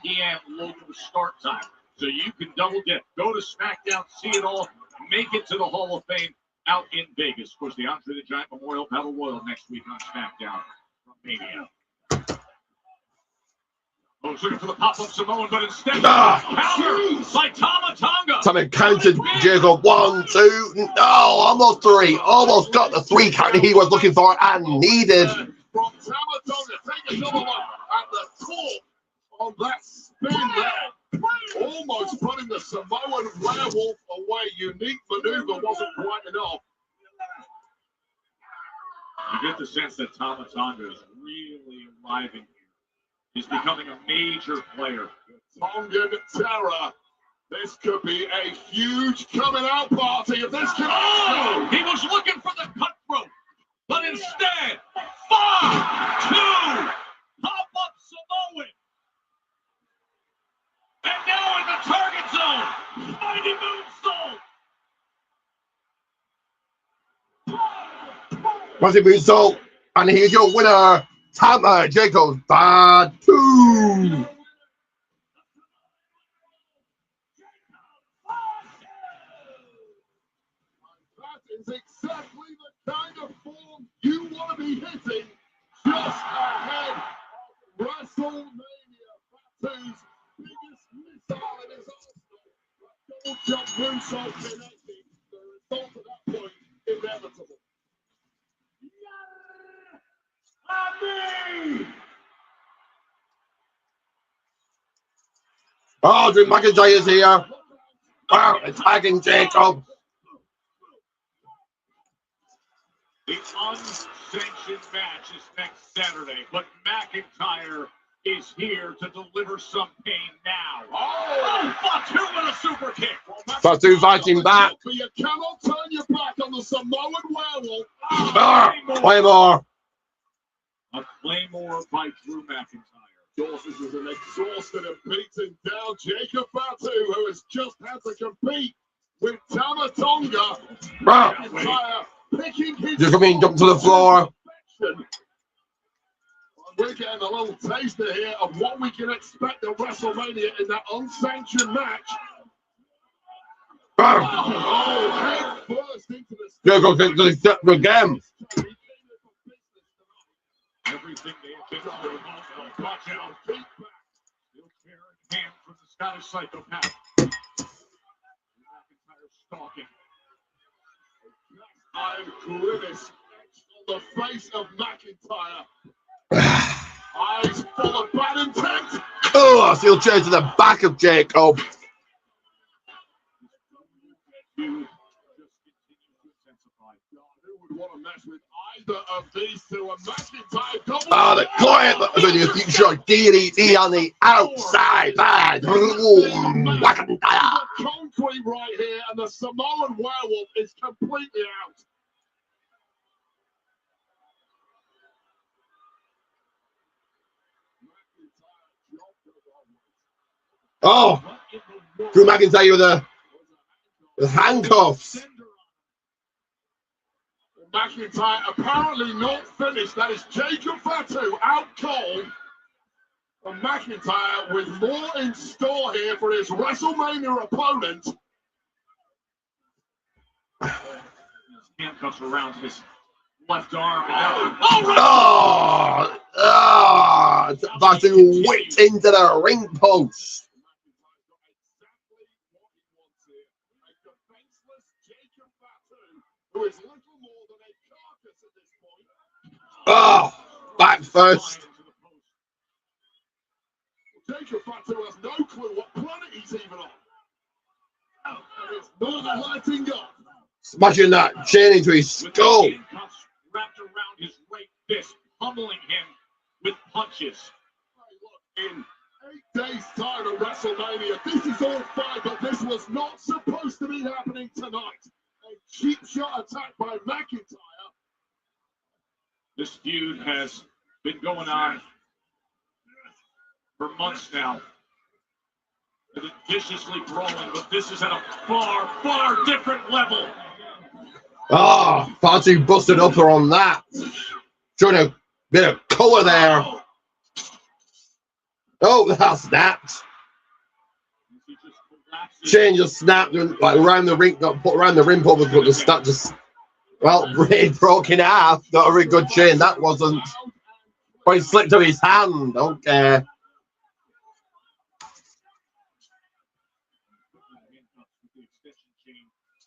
p.m. local start time. So you can double dip. Go to Smackdown, see it all, make it to the Hall of Fame out in Vegas. Of course, the Andre the Giant Memorial Battle Royal next week on Smackdown from Mania. Oh, he's looking for the pop-up Samoan, but instead, counter by Tama Tonga. Tama countered Jacob. 1, 2, no, almost 3. Almost got the 3 count he was looking for and needed. From Tama Tonga, take another look at the top on that spin there. Almost putting the Samoan werewolf away. Unique maneuver wasn't quite enough. You get the sense that Tama Tonga is really arriving here. He's becoming a major player. Tongan terror. This could be a huge coming out party if this can. Oh! He was looking for the cutthroat, but instead, 5, 2, pop-up Samoan. And now in the target zone, mighty moonsault. Was it moonsault? And here's your winner, Tama Jacob Fatu. That is exactly the kind of form you want to be hitting just ahead of WrestleMania. Fatu's biggest missile in his arsenal. Double jump moonsault connecting. The result at that point inevitable. Oh, Drew McIntyre's here. Wow, attacking Jacob. The unsanctioned match is next Saturday, but McIntyre is here to deliver some pain now. Oh, Fatu with a super kick. Fatu fighting back. But you cannot turn your back on the Samoan werewolf. Claymore. A Claymore by Drew McIntyre. This is an exhausted and beaten down Jacob Fatu, who has just had to compete with Tama Tonga. McIntyre picking his Just jump to the floor. We're getting a little taster here of what we can expect at WrestleMania in that unsanctioned match. Oh, head first into the Jacob into the game. Everything they have been through. Watch out. Still carrying hand from the Scottish psychopath. McIntyre stalking. I'm grimace on the face of McIntyre. Eyes full of bad intent. Oh, a steel chair to the back of Jacob. Who would want to mess with either of these two? A McIntyre double. Oh, the quiet the future DDT on the outside. Bad. McIntyre. Concrete right here, and the Samoan werewolf is completely out. Oh, Drew McIntyre with the handcuffs. McIntyre apparently not finished. That is Jacob Fatu out cold. And McIntyre with more in store here for his WrestleMania opponent. Handcuffs around his left arm. Fatu whipped into the ring post. Who is little more than a carcass at this point. Oh, back first. Jacob Fatu has no clue what planet he's even on. And it's not letting up. Smashing that chain into his skull. Wrapped around his right fist. pummeling him with punches. In 8 days' time at WrestleMania, this is all fine, but this was not supposed to be happening tonight. A cheap shot attack by McIntyre. This feud has been going on for months now. They're viciously brawling, but this is at a far, far different level. Oh, Fatu busted up her on that. Showing a bit of colour there. Oh, that snapped. Shane just snapped and like around the ring, got put around the rim bubble, but the snap just, well, it broke in half. Not a very good chain. That wasn't. But he slipped on his hand. Don't care.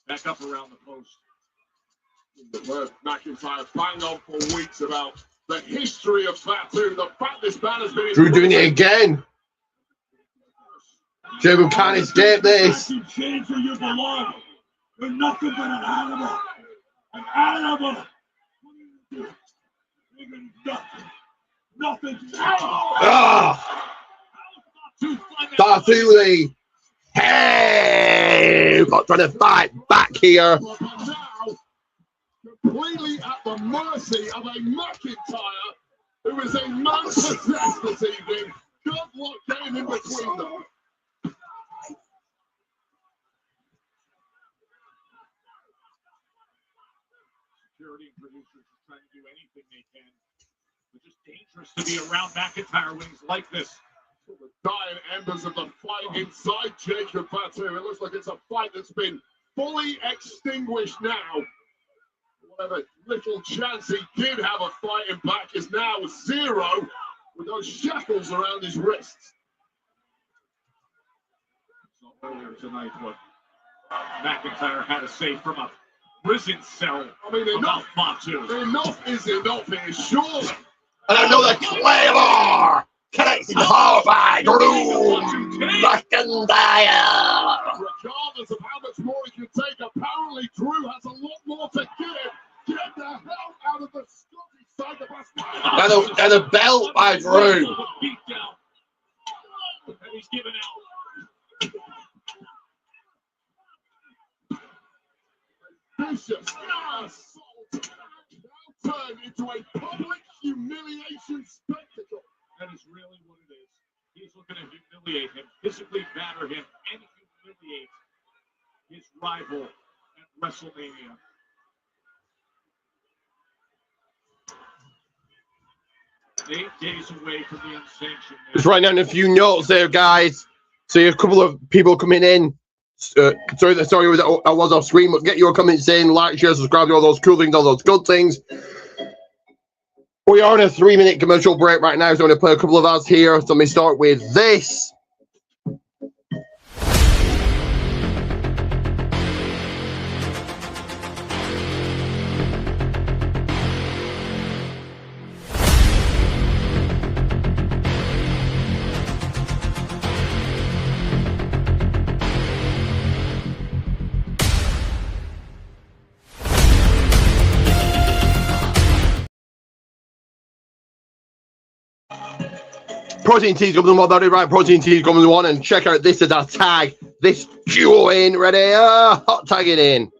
Back up around the post. The word McIntyre banged on for weeks about the history of Fatu. The fact this man has been. Drew doing it again. Jacob can't escape this. Change where you belong. You're nothing but an animal. An animal. Nothing. Ah! Fatu, hey, got trying to fight back here. Completely at the mercy of a McIntyre who is a man possessed this evening. Good luck getting in between them. Security and producers are trying to do anything they can. It's just dangerous to be around McIntyre when he's like this. The dying embers of the fight inside Jacob Fatu. It looks like it's a fight that's been fully extinguished now. Whatever little chance he did have of fighting back is now 0 with those shackles around his wrists. So earlier tonight, what McIntyre had to say from a prison cell. I mean, enough is enough here, surely. And another Claymore! Connecting hard by Drew McIntyre! Regardless of how much more he can take, apparently Drew has a lot more to give. Get the hell out of the Scottish psychopath. And a belt by Drew. And he's giving out. Vicious assault now turned into a public humiliation spectacle. That is really what it is. He's looking to humiliate him, physically batter him, and humiliate his rival at WrestleMania. Eight days away from the unsanctioned. Just writing down a few notes there, guys. See a couple of people coming in. Sorry, I was off screen, but get your comments in, like, share, subscribe, all those cool things, all those good things. We are on a 3-minute commercial break right now, so I'm going to play a couple of ads here. So let me start with this. Protein Tea's coming on, that right? Protein Tea's coming on, and check out this as a tag. This duo in, ready? Hot tagging in.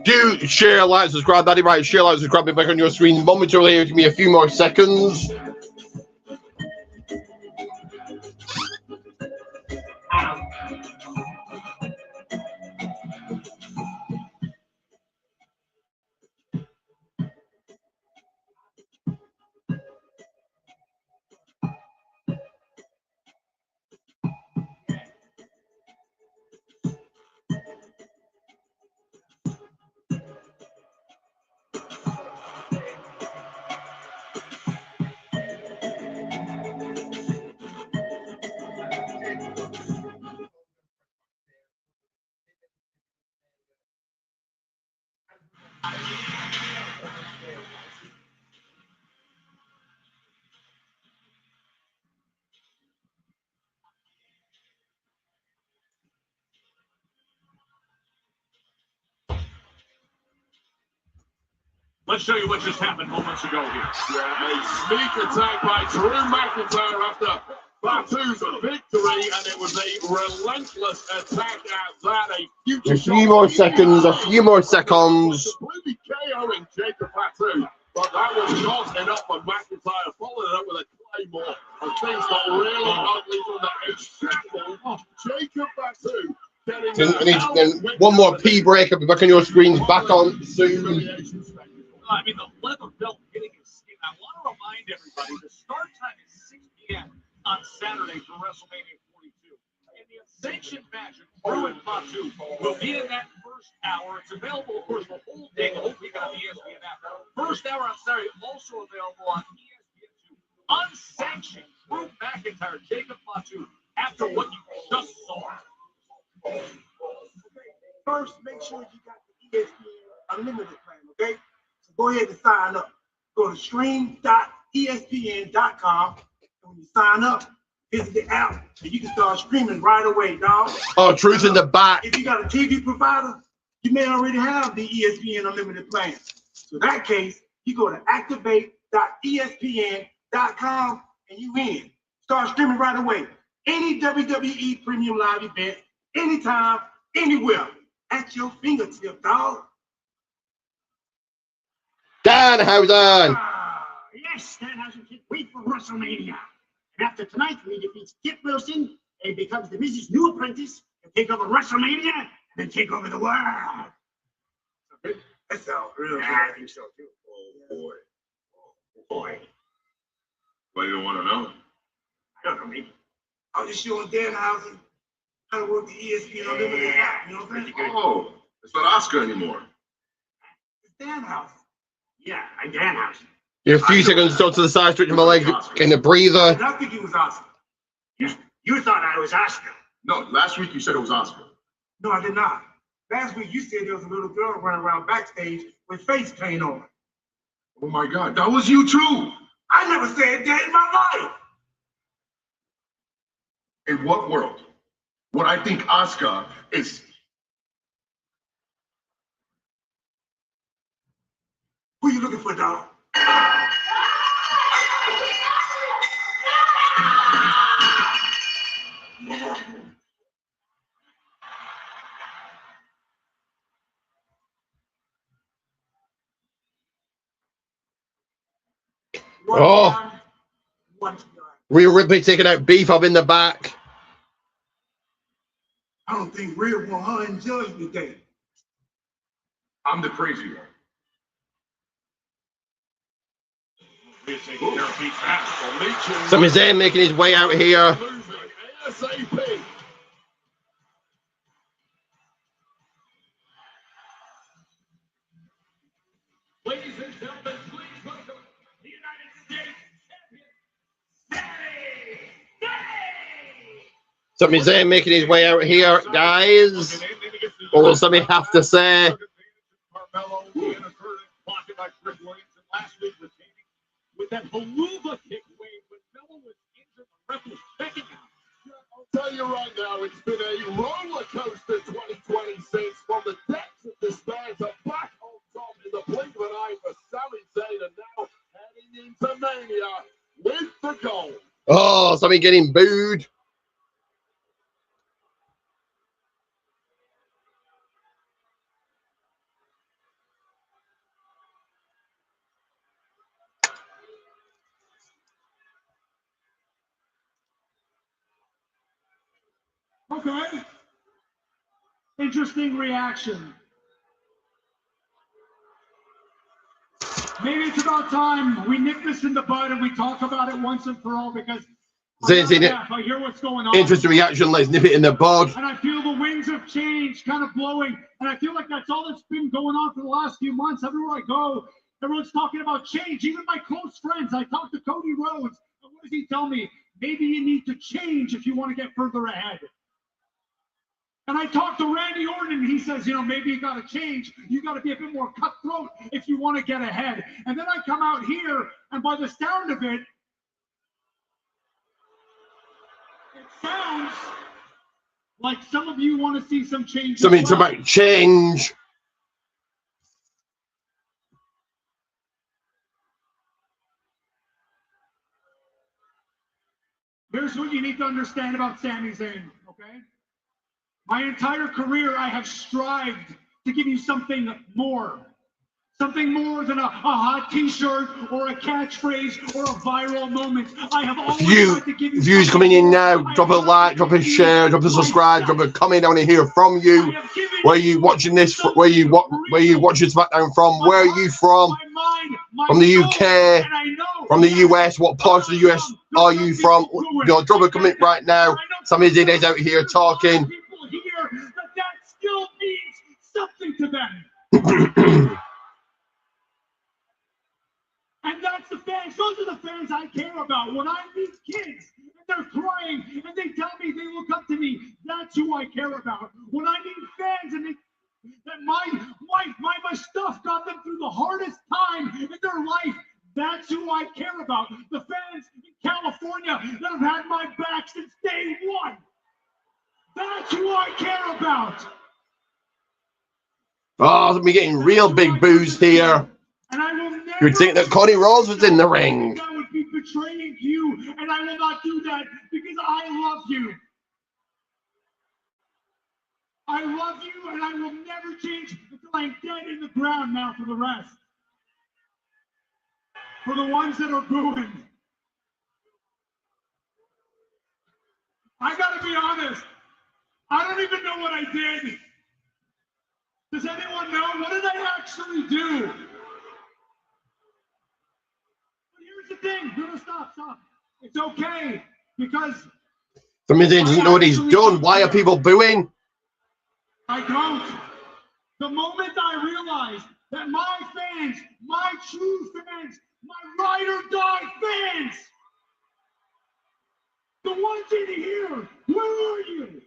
Do share, like, subscribe. Daddy right, share, like, subscribe. Be back on your screen momentarily. Give me a few more seconds. Let's show you what just happened moments ago here. Yeah, a sneak attack by Drew McIntyre after Batu's victory, and it was a relentless attack at that. A few more seconds, a few more seconds. Completely KOing Jacob Batu, but that was not enough for McIntyre. Followed it up with a claymore, and things got really ugly from the example. Jacob Batu getting One more P break. I'll be back on your screens. Back on soon. I mean, the leather belt hitting his skin. I want to remind everybody the start time is 6 p.m. on Saturday for WrestleMania 42. In the unsanctioned match, Drew and Batu will be in that first hour. It's available, of course, the whole day, the whole week on the ESPN app. First hour on Saturday, also available on ESPN2. Unsanctioned Drew McIntyre, Jacob Batu, after what you just saw. First, make sure you got the ESPN Unlimited plan, okay? So go ahead and sign up. Go to stream.espn.com. And when you sign up, visit the app, and you can start streaming right away, dog. Oh, Truth in the back. If you got a TV provider, you may already have the ESPN Unlimited plan. So in that case, you go to activate.espn.com and you in. Start streaming right away. Any WWE premium live event, anytime, anywhere, at your fingertip, dog. Danhausen. Yes, Danhausen can't wait for WrestleMania. And after tonight, when he defeats Kip Wilson and becomes the Miz's new apprentice, he'll take over WrestleMania and then take over the world. That sounds real good. I think so too. Oh boy. Oh boy. Well, you don't want to know? I don't know, maybe. I'm just showing Danhausen how to work the ESPN Unlimited app. You know what I'm saying? Oh, it's not Oscar anymore. It's Danhausen. Yeah, I'm Danhausen. You're a few seconds to the side, stretching my leg in the breather. I think it was Oscar. You thought I was Oscar. No, last week you said it was Oscar. No, I did not. Last week you said there was a little girl running around backstage with face paint on. Oh my God, that was you too. I never said that in my life. In what world? What I think Oscar is. Who you looking for, dog? Oh, Rhea Ripley taking out Beef up in the back. I don't think Rhea want her in Judgment Day. I'm the crazy one. Sami Zayn making his way out here. ASAP. Ladies and gentlemen, please welcome the United States champion, Sami Zayn making his way out here, guys. What will Sami have to say? with that beluga kick wave when Melo was injured, the ref was checking out. I'll tell you right now, it's been a roller coaster 2026 from the depths of despair to back on top in the blink of an eye for Sami Zayn, and now heading into Mania with the goal. Oh, Sami getting booed. Okay. Interesting reaction. Maybe it's about time we nip this in the bud and we talk about it once and for all, because I hear what's going on. Interesting reaction. Let's nip it in the bud. And I feel the winds of change kind of blowing. And I feel like that's all that's been going on for the last few months. Everywhere I go, everyone's talking about change. Even my close friends. I talked to Cody Rhodes. And what does he tell me? Maybe you need to change if you want to get further ahead. And I talked to Randy Orton, and he says, you know, maybe you got to change. You got to be a bit more cutthroat if you want to get ahead. And then I come out here, and by the sound of it, it sounds like some of you want to see some change. Something about change. Here's what you need to understand about Sami Zayn, okay? My entire career, I have strived to give you something more. Something more than a hot t-shirt or a catchphrase or a viral moment. I have always tried to give you views coming in now. Drop a like, drop a share, drop a subscribe, drop a comment. I want to hear from you. Where are you watching this? Where you watching Smackdown from? Where are you from? From the UK, from the US. What parts of the US are you from? You know, drop a comment right now. Sami Zayn is out here talking. That still means something to them. And that's the fans. Those are the fans I care about. When I meet kids and they're crying and they tell me, they look up to me, that's who I care about. When I meet fans and that my stuff got them through the hardest time in their life, that's who I care about. The fans in California that have had my back since day one. That's who I care about. Oh, we're getting real big boos here. And I will never. You'd think that Cody Rhodes was in the ring. That would be betraying you, and I will not do that because I love you. I love you, and I will never change until I'm dead in the ground. Now for the rest. For the ones that are booing. I gotta be honest. I don't even know what I did. Does anyone know? What did I actually do? Here's the thing. No, stop. It's okay because Sami Zayn doesn't know what he's done. Why are people booing? I don't. The moment I realized that my fans, my true fans, my ride or die fans, the ones in here, where are you?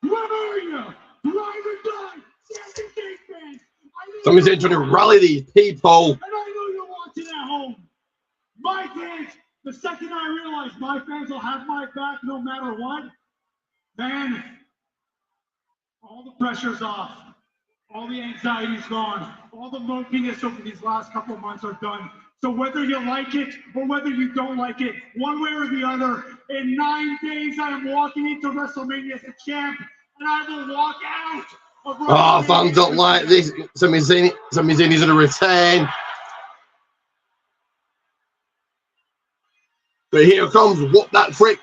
Where are you? Ride or die, Sami Zayn fans. Sami Zayn trying to rally these people. And I know you're watching at home. My fans, the second I realize my fans will have my back no matter what, then all the pressure's off. All the anxiety's gone. All the mopiness over these last couple of months are done. So whether you like it or whether you don't like it, one way or the other, in 9 days I am walking into WrestleMania as a champ, and I will walk out of WrestleMania. Oh, fans don't like this. Sami Zayn is going to retain. But here comes what that Frick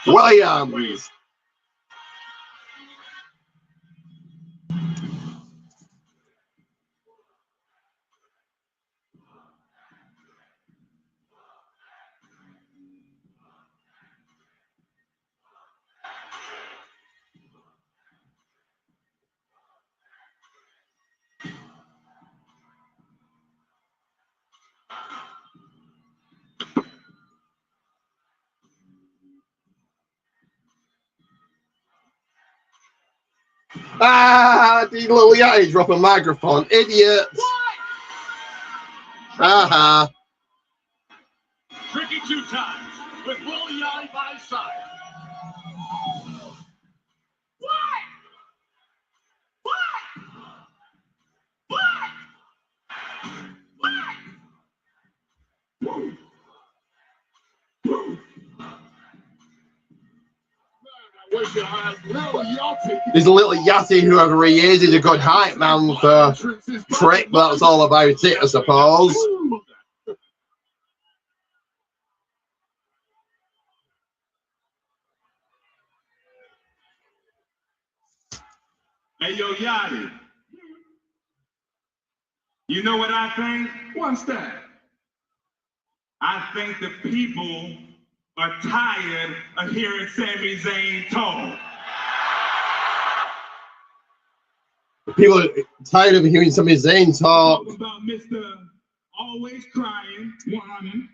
Williams. Ah, the little yachty drop a microphone. Idiot. Uh-huh. Tricky 2 times with Lil Yachty by his side. There's a little yachty, whoever he is. He's a good hype man for Trick, but that's all about it, I suppose. Hey, yo, Yachty. You know what I think? What's that? I think the people are tired of hearing Sami Zayn talk. People are tired of hearing Sami Zayn talk. Talking about Mr. Always Crying, whining,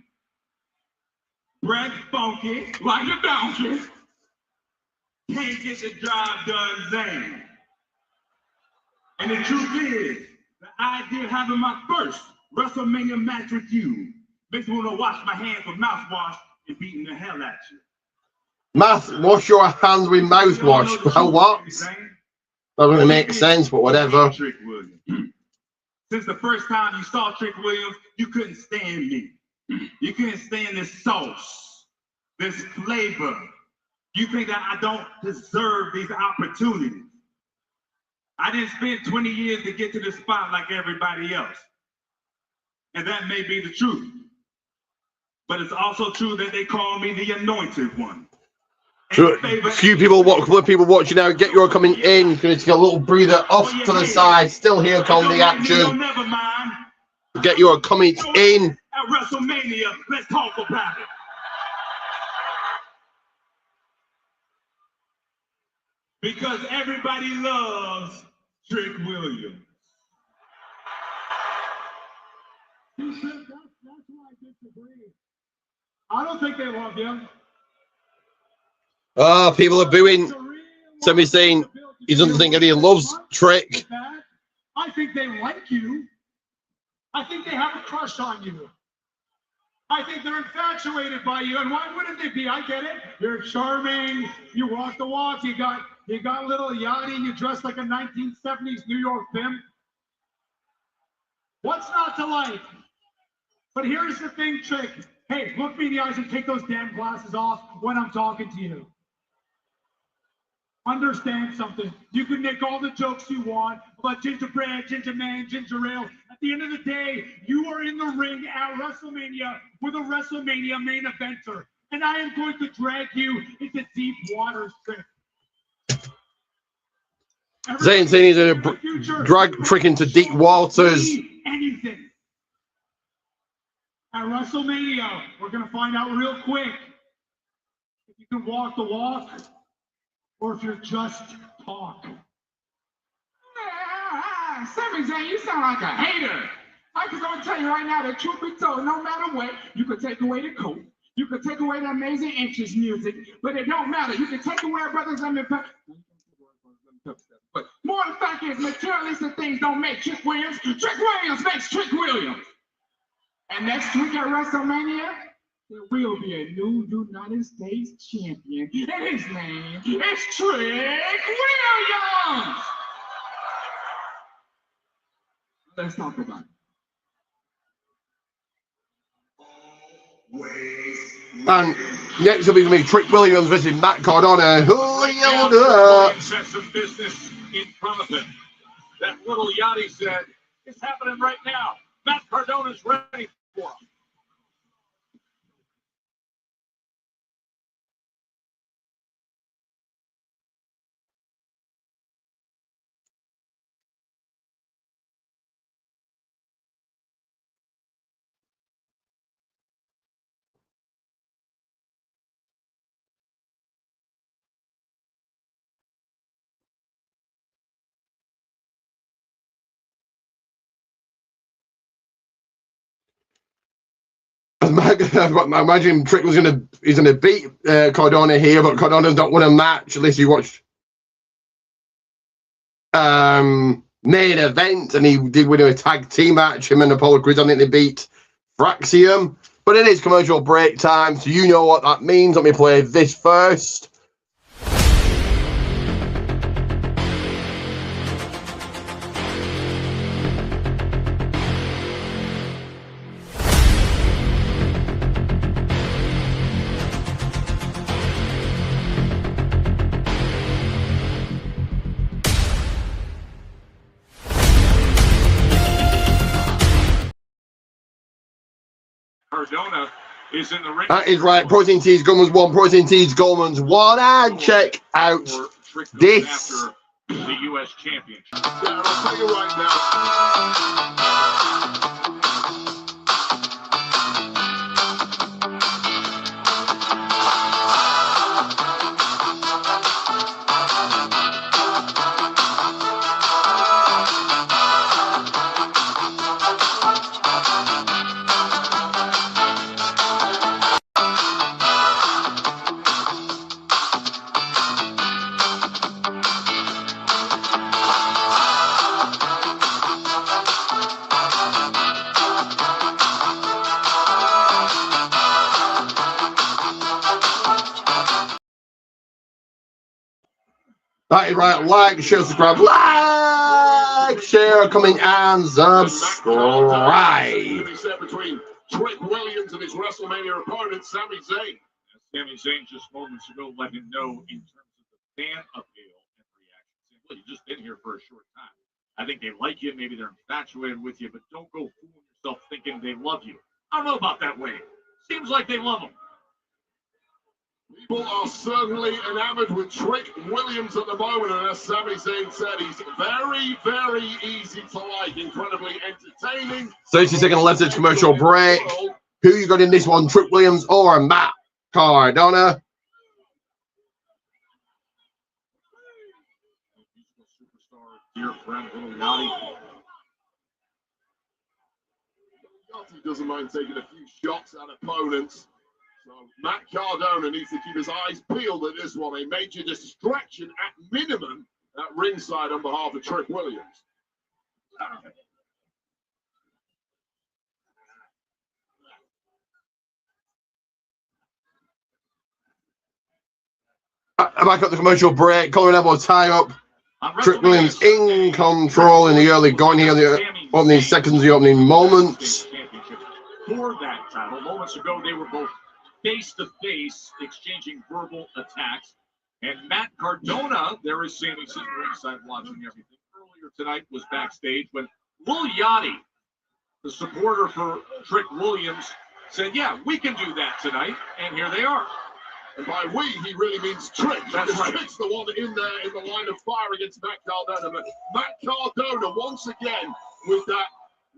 Brett Funky, like a donkey, can't get the job done, Zayn. And the truth is, the idea of having my first WrestleMania match with you makes me want to wash my hands with mouthwash and beating the hell at you. Wash your hands with mouthwash. Well, what? Not going to make sense, but whatever. Trick Williams. Since the first time you saw Trick Williams, you couldn't stand me. You couldn't stand this sauce, this flavor. You think that I don't deserve these opportunities. I didn't spend 20 years to get to this spot like everybody else. And that may be the truth. But it's also true that they call me the anointed one. So, few people, couple of people watching now. Get your coming in. Going to take a little breather off to the side. Still here, calling the action. Get your comments in. At WrestleMania, let's talk about it. Because everybody loves Trick Williams. He said that's why I disagree. I don't think they love you. Oh, people are booing. Sami Zayn, he doesn't think he loves Trick. I think they like you. I think they have a crush on you. I think they're infatuated by you, and why wouldn't they be? I get it. You're charming. You walk the walk. You got a little yachty. You dress like a 1970s New York pimp. What's not to like? But here's the thing, Trick. Hey, look me in the eyes and take those damn glasses off when I'm talking to you. Understand something. You can make all the jokes you want about gingerbread, ginger man, ginger ale. At the end of the day, you are in the ring at WrestleMania with a WrestleMania main eventer. And I am going to drag you into deep waters, Trick. Zayn saying he's going to drag Trick into deep waters. Anything. At WrestleMania, we're going to find out real quick if you can walk the walk or if you're just talk. Sami Zayn, you sound like a hater. I'm just going to tell you right now, the truth be told, no matter what, you could take away the coat, you could take away the amazing entrance music, but it don't matter. You can take away Brothers Lemon Pepper. But more the fact is, materialistic things don't make Trick Williams. Trick Williams makes Trick Williams. And next week at WrestleMania, there will be a new United States champion. And his name is Trick Williams. Let's talk about it. And next up is going to be Trick Williams versus Matt Cardona. Set some business in front of him. That little Yachty said, it's happening right now. Matt Cardona's ready for him. I imagine Trick was he's gonna beat Cardona here, but Cardona's not won a match. At least you watched main event, and he did win a tag team match. Him and Apollo Crews, I think they beat Fraxium. But it is commercial break time, so you know what that means. Let me play this first. Cardona is in the ring. That is right. Protein Tees Goldman's 1, Protein Tees Goldman's 1, and check out this. the U.S. Championship. Yeah, I'll tell you right now. That is right. Like, share, subscribe. Like, share, comment, and subscribe. Between Trick Williams and his WrestleMania opponent, Sami Zayn. Sami Zayn just moments ago let him know in terms of the fan appeal and reaction. Well, you've just been here for a short time. I think they like you. Maybe they're infatuated with you, but don't go fooling yourself thinking they love you. I don't know about that way. Seems like they love him. People are certainly enamored with Trick Williams at the moment, and as Sami Zayn said, he's very, very easy to like, incredibly entertaining. 30-second left commercial break. Who you got in this one, Trick Williams or Matt Cardona? Dear friend, little Yachty. Yachty doesn't mind taking a few shots at opponents. So Matt Cardona needs to keep his eyes peeled at this one. A major distraction at minimum at ringside on behalf of Trick Williams. Back up the commercial break. Collar and elbow tie up. Trick Williams in control in the early going here, the opening seconds, the opening moments. For that title, moments ago, they were both face-to-face, exchanging verbal attacks. And Matt Cardona, there is Sami sitting ringside watching everything. Earlier tonight was backstage when Lil Yachty, the supporter for Trick Williams, said, yeah, we can do that tonight. And here they are. And by we, he really means Trick. That's right. Trick's the one in there in the line of fire against Matt Cardona. But Matt Cardona, once again, with that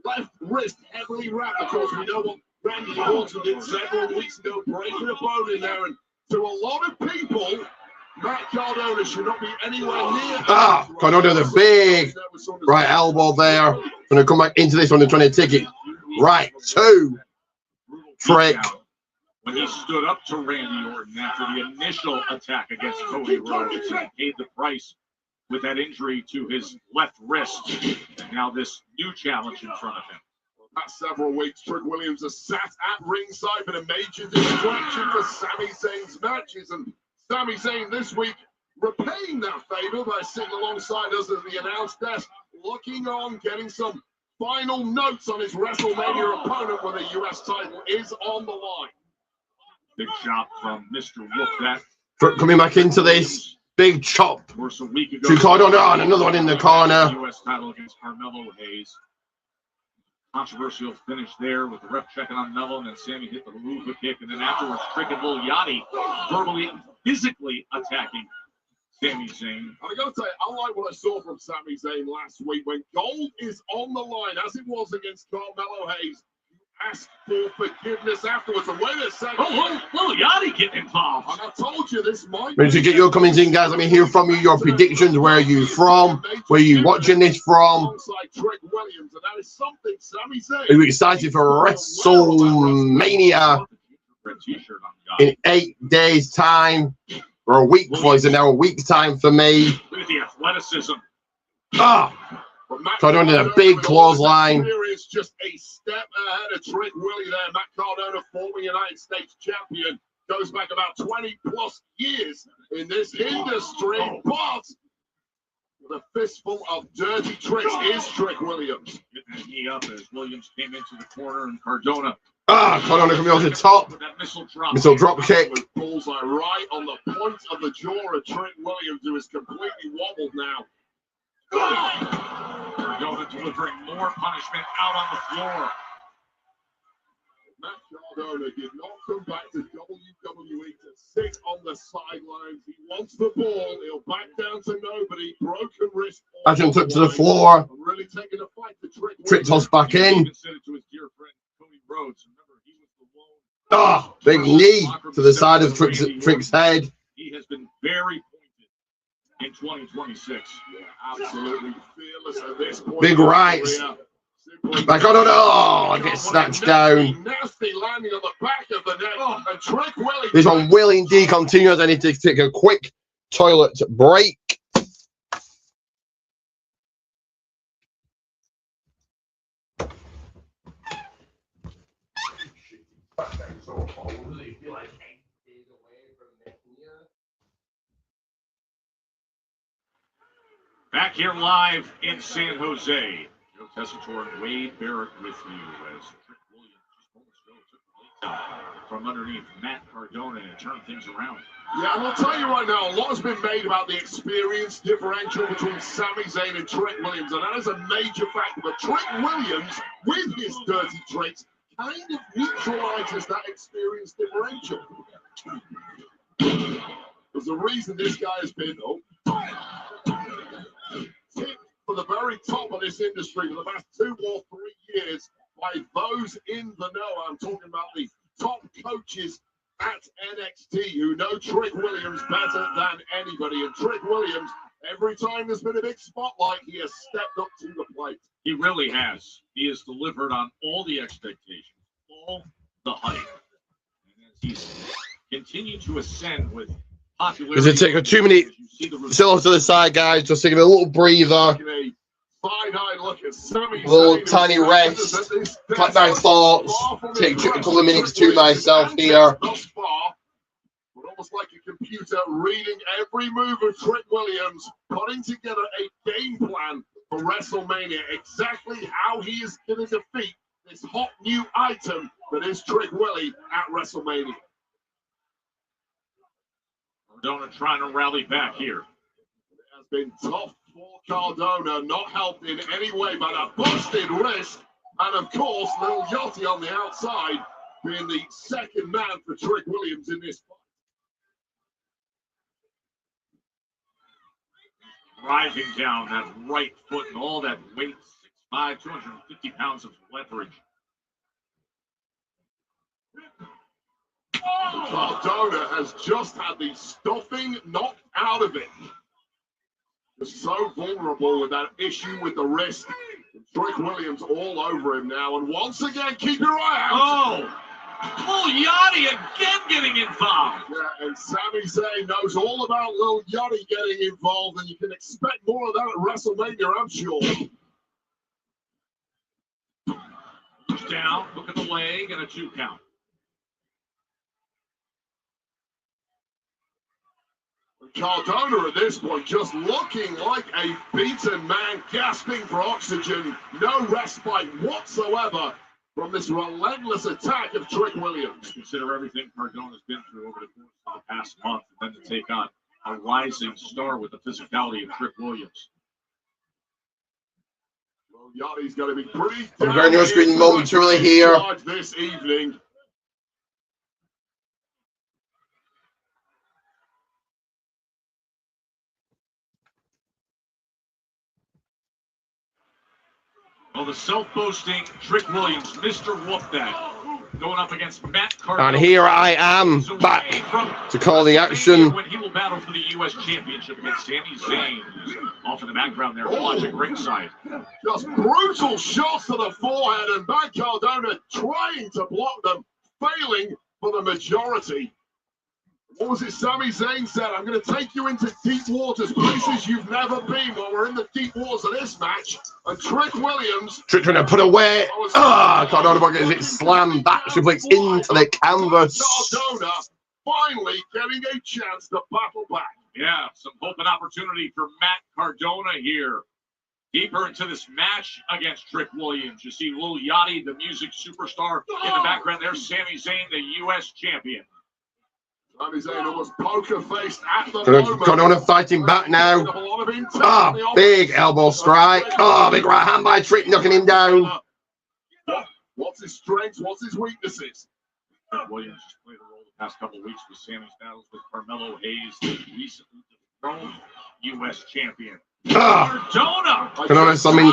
left wrist heavily wrapped. Of course, we know what Randy Orton did several weeks ago, breaking a bone in there. And to a lot of people, Matt Cardona should not be anywhere near. Cardona the big right elbow there. Going to come back into this one and trying to take it right to Trick. When he stood up to Randy Orton after the initial attack against Cody Rhodes and paid the price with that injury to his left wrist. And now this new challenge in front of him. Past several weeks, Trick Williams has sat at ringside, but a major distraction for Sami Zayn's matches. And Sami Zayn this week repaying that favor by sitting alongside us at the announce desk, looking on, getting some final notes on his WrestleMania opponent when the US title is on the line. Big chop from Mr. Wolf. That Coming back into this. Big chop a week ago, to Cardona and another one in the corner. U.S. title against Carmelo Hayes. Controversial finish there with the ref checking on Mello, and then Sami hit the Luva kick, and then afterwards, Trick and Lil Yachty verbally, physically attacking Sami Zayn. I gotta tell you, I like what I saw from Sami Zayn last week. When gold is on the line, as it was against Carmelo Hayes, ask for forgiveness afterwards. And wait a second. Lil Yachty getting involved. And I told you this might Ready to get your comments in, guys. Let me hear from you, your predictions. Where are you from? Where are you watching this from? Alongside Trick Williams, and that is something Sami Zayn. Are you excited for WrestleMania in 8 days' time? Or a week, boys, and now a week's time for me. Look at the athleticism. Cardona did a big clothesline. Here is just a step ahead of Trick Willie there. Matt Cardona, former United States champion, goes back about 20 plus years in this industry. But with a fistful of dirty tricks is Trick Williams. Getting his knee up as Williams came into the corner, and Cardona. Cardona coming off the top. That missile drop kick. With bullseye right on the point of the jaw of Trick Williams, who is completely wobbled now. Cardona delivering more punishment out on the floor. Matt Cardona did not come back to WWE to sit on the sidelines. He wants the ball. He'll back down to nobody. Broken wrist. Ashton took to the floor. I'm really taking a fight to Trick toss back in. Ah, big knee to the side of Trick's head. He has been very pointed in 2026. Yeah, absolutely fearless at this point. Big rights. Back on, I get snatched down. Nasty landing on the back of the net. And Trick Willie. This one will indeed continue as I need to take a quick toilet break. Back here live in San Jose. Joe Tessitore and Wade Barrett with you as Trick Williams just moments ago took the lead from underneath Matt Cardona and turned things around. Yeah, and I'll tell you right now, a lot has been made about the experience differential between Sami Zayn and Trick Williams, and that is a major factor. But Trick Williams, with his dirty tricks, kind of neutralizes that experience differential. There's a reason this guy has been tipped for the very top of this industry for the past 2 or 3 years by those in the know. I'm talking about the top coaches at NXT who know Trick Williams better than anybody. And Trick Williams, every time there's been a big spotlight, he has stepped up to the plate. He really has. He has delivered on all the expectations, all the hype. And as he's continued to ascend with popularity. Does it take a 2 minute still off to the side, guys? Just taking a little breather. Side-eye look at Sami A little Zayn, tiny rest. Collect my thoughts. Take a couple of minutes to myself here. Thus far, but almost like a computer reading every move of Trick Williams, putting together a game plan for WrestleMania, exactly how he is going to defeat this hot new item that is Trick Willie at WrestleMania. Cardona trying to rally back here. It has been tough for Cardona, not helped in any way by that busted wrist. And of course, Lil Yachty on the outside being the second man for Trick Williams in this fight. Driving down that right foot and all that weight, 6'5", 250 pounds of leverage. Cardona has just had the stuffing knocked out of it. Just so vulnerable with that issue with the wrist. Trick Williams all over him now. And once again, keep your eye out. Oh, Lil Yachty again getting involved. Yeah, and Sami Zayn knows all about Lil Yachty getting involved, and you can expect more of that at WrestleMania, I'm sure. Down, look at the leg, and a 2 count. Cardona at this point just looking like a beaten man, gasping for oxygen. No respite whatsoever from this relentless attack of Trick Williams. Consider everything Cardona's been through over the course of the past month, and then to take on a rising star with the physicality of Trick Williams. Well, Yachty's going to be pretty I'm going to your screen momentarily here. This evening. Well, the self-boasting Trick Williams, Mr. Whoop That, going up against Matt Cardona. And here I am back to call the action. When he will battle for the U.S. Championship against Sami Zayn. Off in the background there, watching ringside. Just brutal shots to the forehead, and Matt Cardona trying to block them, failing for the majority. What was it Sami Zayn said? I'm going to take you into deep waters, places you've never been. While we're in the deep waters of this match, and Trick Williams... Trick trying to put away. Cardona gets it slammed back, suplex into the canvas. Cardona finally getting a chance to battle back. Yeah, some hope and opportunity for Matt Cardona here. Deeper into this match against Trick Williams. You see Lil Yachty, the music superstar, in the background. There's Sami Zayn, the U.S. champion. Sami Zayn almost poker-faced at the moment. Cardona fighting back now. Big elbow strike. Big right hand by Trick, knocking him down. What's his strengths? What's his weaknesses? Rick Williams just played a role the past couple of weeks with Sammy's battles with Carmelo Hayes, the recently dethroned U.S. champion. Cardona! I mean,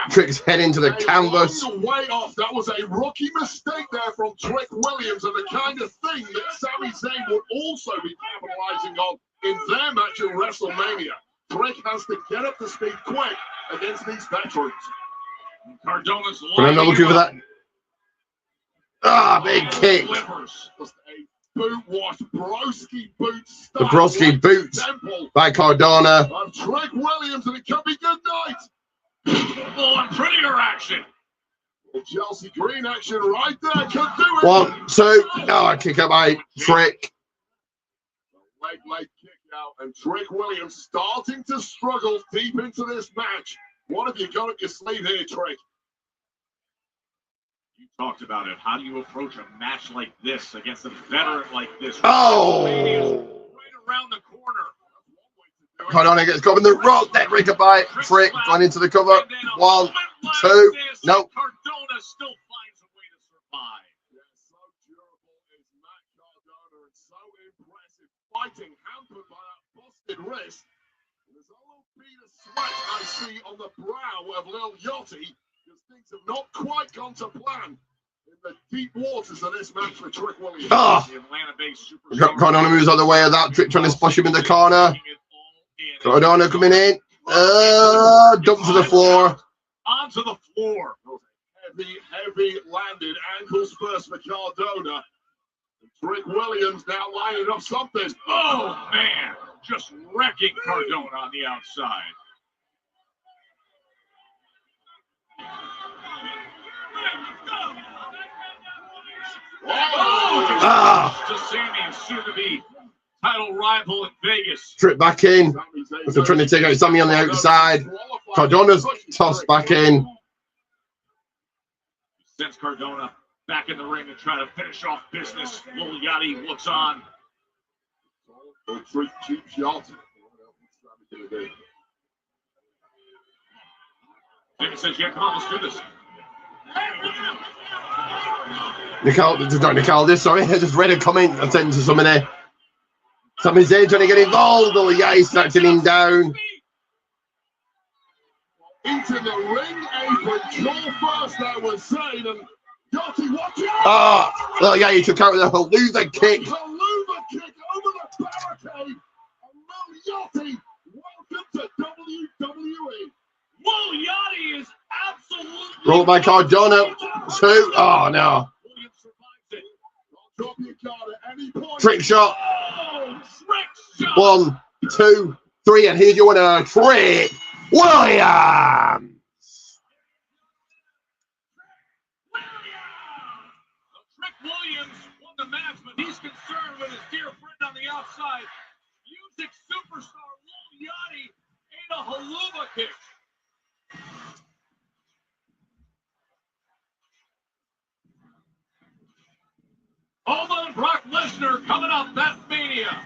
Trick's head into the canvas. Way off. That was a rookie mistake there from Trick Williams, and the kind of thing that Sami Zayn would also be capitalizing on in their match at WrestleMania. Trick has to get up to speed quick against these veterans. Cardona's I'm looking for that. Big kick. Just a boot wash, broski boot. The broski boots by Cardona. Trick Williams, and it could be good night. Oh, and prettier action. Chelsea Green action right there. Could do it. 1, 2. Kick out by Trick. Leg kick out, and Trick Williams starting to struggle deep into this match. What have you got up your sleeve here, Trick? You talked about it. How do you approach a match like this against a veteran like this? Oh! Right around the corner. Cardona gets caught in the rope. Neck breaker by Trick. Going into the cover. 1, 2. Nope. Cardona still finds a way to survive. Yeah, so durable is Matt Cardona, and so impressive. Fighting hampered by that busted wrist. There's a little bead of sweat I see on the brow of Lil Yachty, because things have not quite gone to plan in the deep waters of this match for Trick Williams. The Atlanta-based superstar. Cardona moves out of the way of that. Trick trying to splash him in the corner. Cardona coming in. Dump to the floor. Onto the floor. Heavy landed ankles first for Cardona. Trick Williams now lining up something. Oh, man. Just wrecking Cardona on the outside. To Sami, soon to be title rival in Vegas. Trick back in. They're trying to take out Sami on the outside. Cardona's tossed back in. Sends Cardona back in the ring to try to finish off business. Lil Yachty looks on. Trick cheap shot. Jimmy says, yeah, come on, let's do this. Sorry. I just read a comment attending to somebody there. Sami Zayn trying to get involved. Lil Yachty snatching him down. Into the ring apron. Joel first, I was saying, and Yachty, watch out! Lil Yachty took out the Haluva kick. Haluva kick over the barricade. And Lil Yachty, welcome to WWE. Lil Yachty is absolutely... Rolled by Cardona. 2. Oh, no. Drop your card at any point. Trick shot. Oh, trick shot. 1, 2, 3. And here's your winner, Trick Williams. Trick Williams won the match, but he's concerned with his dear friend on the outside. Music superstar Lil Yachty ate a haluva kick. Alma and Brock Lesnar coming up that Mania.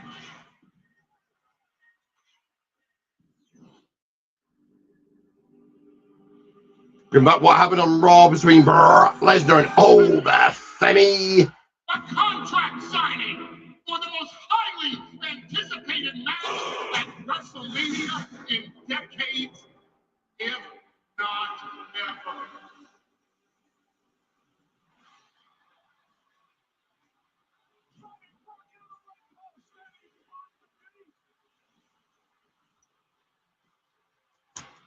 About what happened on Raw between Brock Lesnar and Obafemi. A contract signing for the most highly anticipated match at WrestleMania in decades, if not never.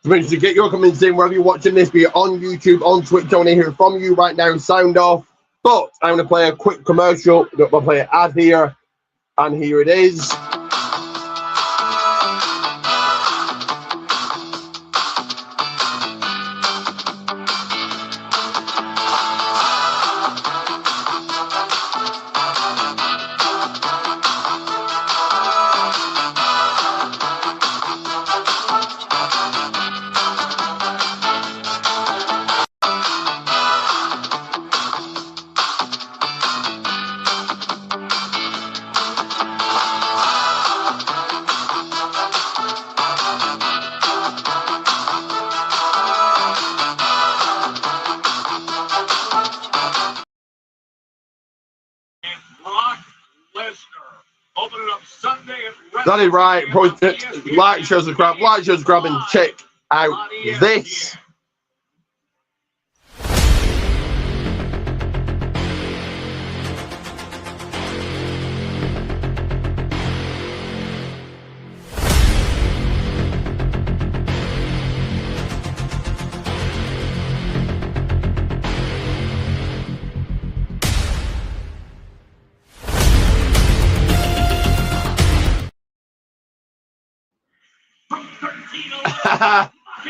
Remember to get your comments in wherever you're watching this, be it on YouTube, on Twitch. I want to hear from you right now. Sound off. But I'm going to play a quick commercial. I'll play an ad here. And here it is. That is right. Like, share, subscribe, and check out this.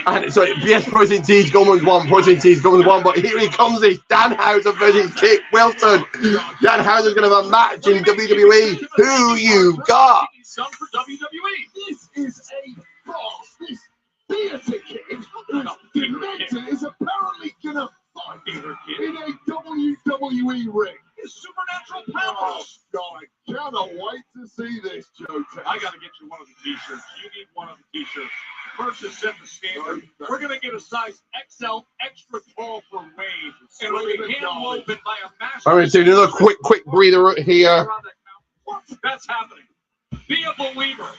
And so yes, Protein T's Goldman's one, but here he comes, this Danhausen versus Kit Wilson. Danhausen's gonna have a match in WWE. Who you got? Some for WWE. This is a farce. This theater kid who's demented is apparently gonna fight in a WWE ring. His supernatural powers. Oh, I cannot wait to see this, Joe. I gotta get you one of the t-shirts. You need one of the t-shirts. First is set the standard. We're gonna get a size XL extra tall for Wade. It'll be hand woven by a master. I'm gonna take another quick breather here. That's happening. Be a believer.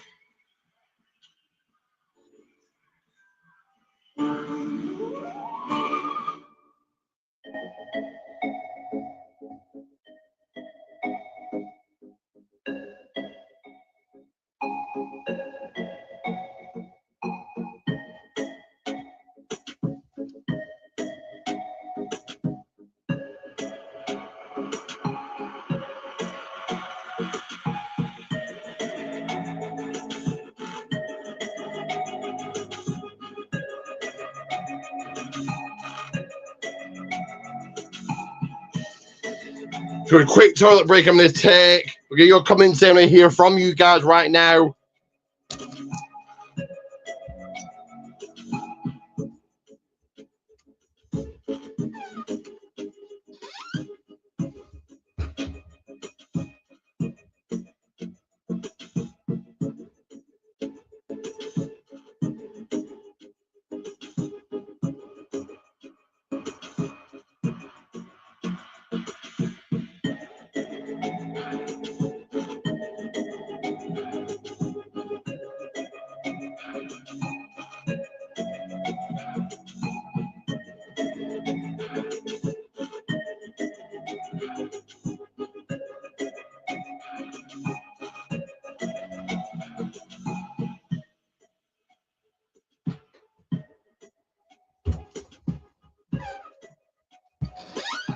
So a quick toilet break I'm going to take. We'll get your comments in and hear from you guys right now.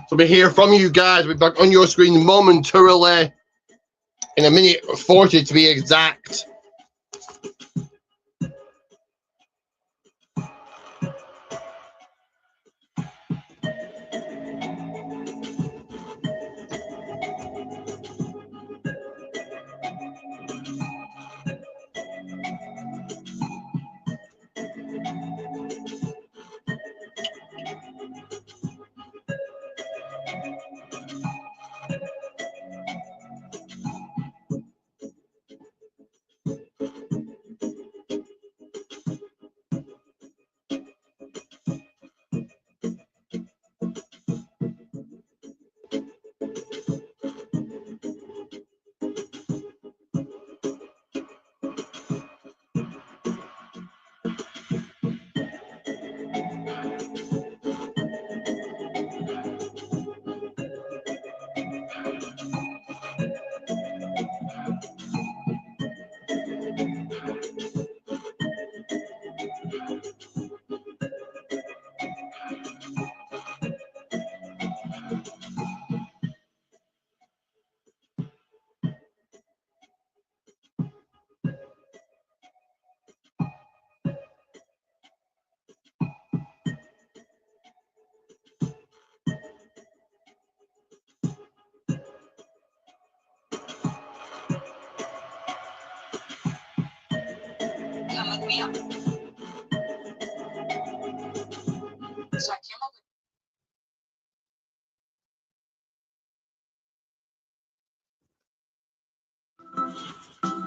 So we'll hear from you guys. We'll be back on your screen momentarily in a minute 40 to be exact.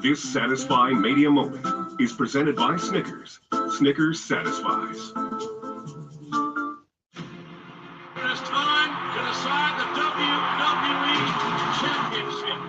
This satisfying media moment is presented by Snickers. Snickers satisfies. It is time to decide the WWE Championship.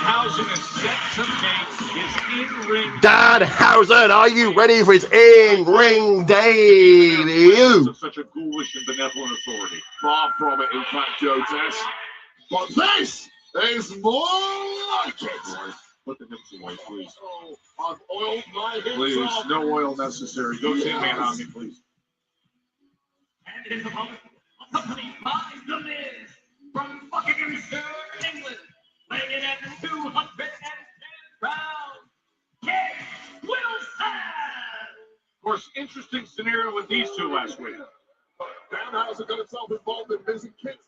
Danhausen is set to make his in-ring. Danhausen, are you ready for his in-ring debut? Such a ghoulish and benevolent authority. Far from it, in fact, Joe Tess. But this is more like it. Put the hips away, please. Oh, I've oiled my hips Please, off. no oil necessary. Go Tin Man on me, please. And his opponent, accompanied by The Miz, from Buckinghamshire, England, weighing in at 210 pounds, Kit Wilson! Of course, interesting scenario with these two last week. Danhausen got himself involved in Miz and Kit's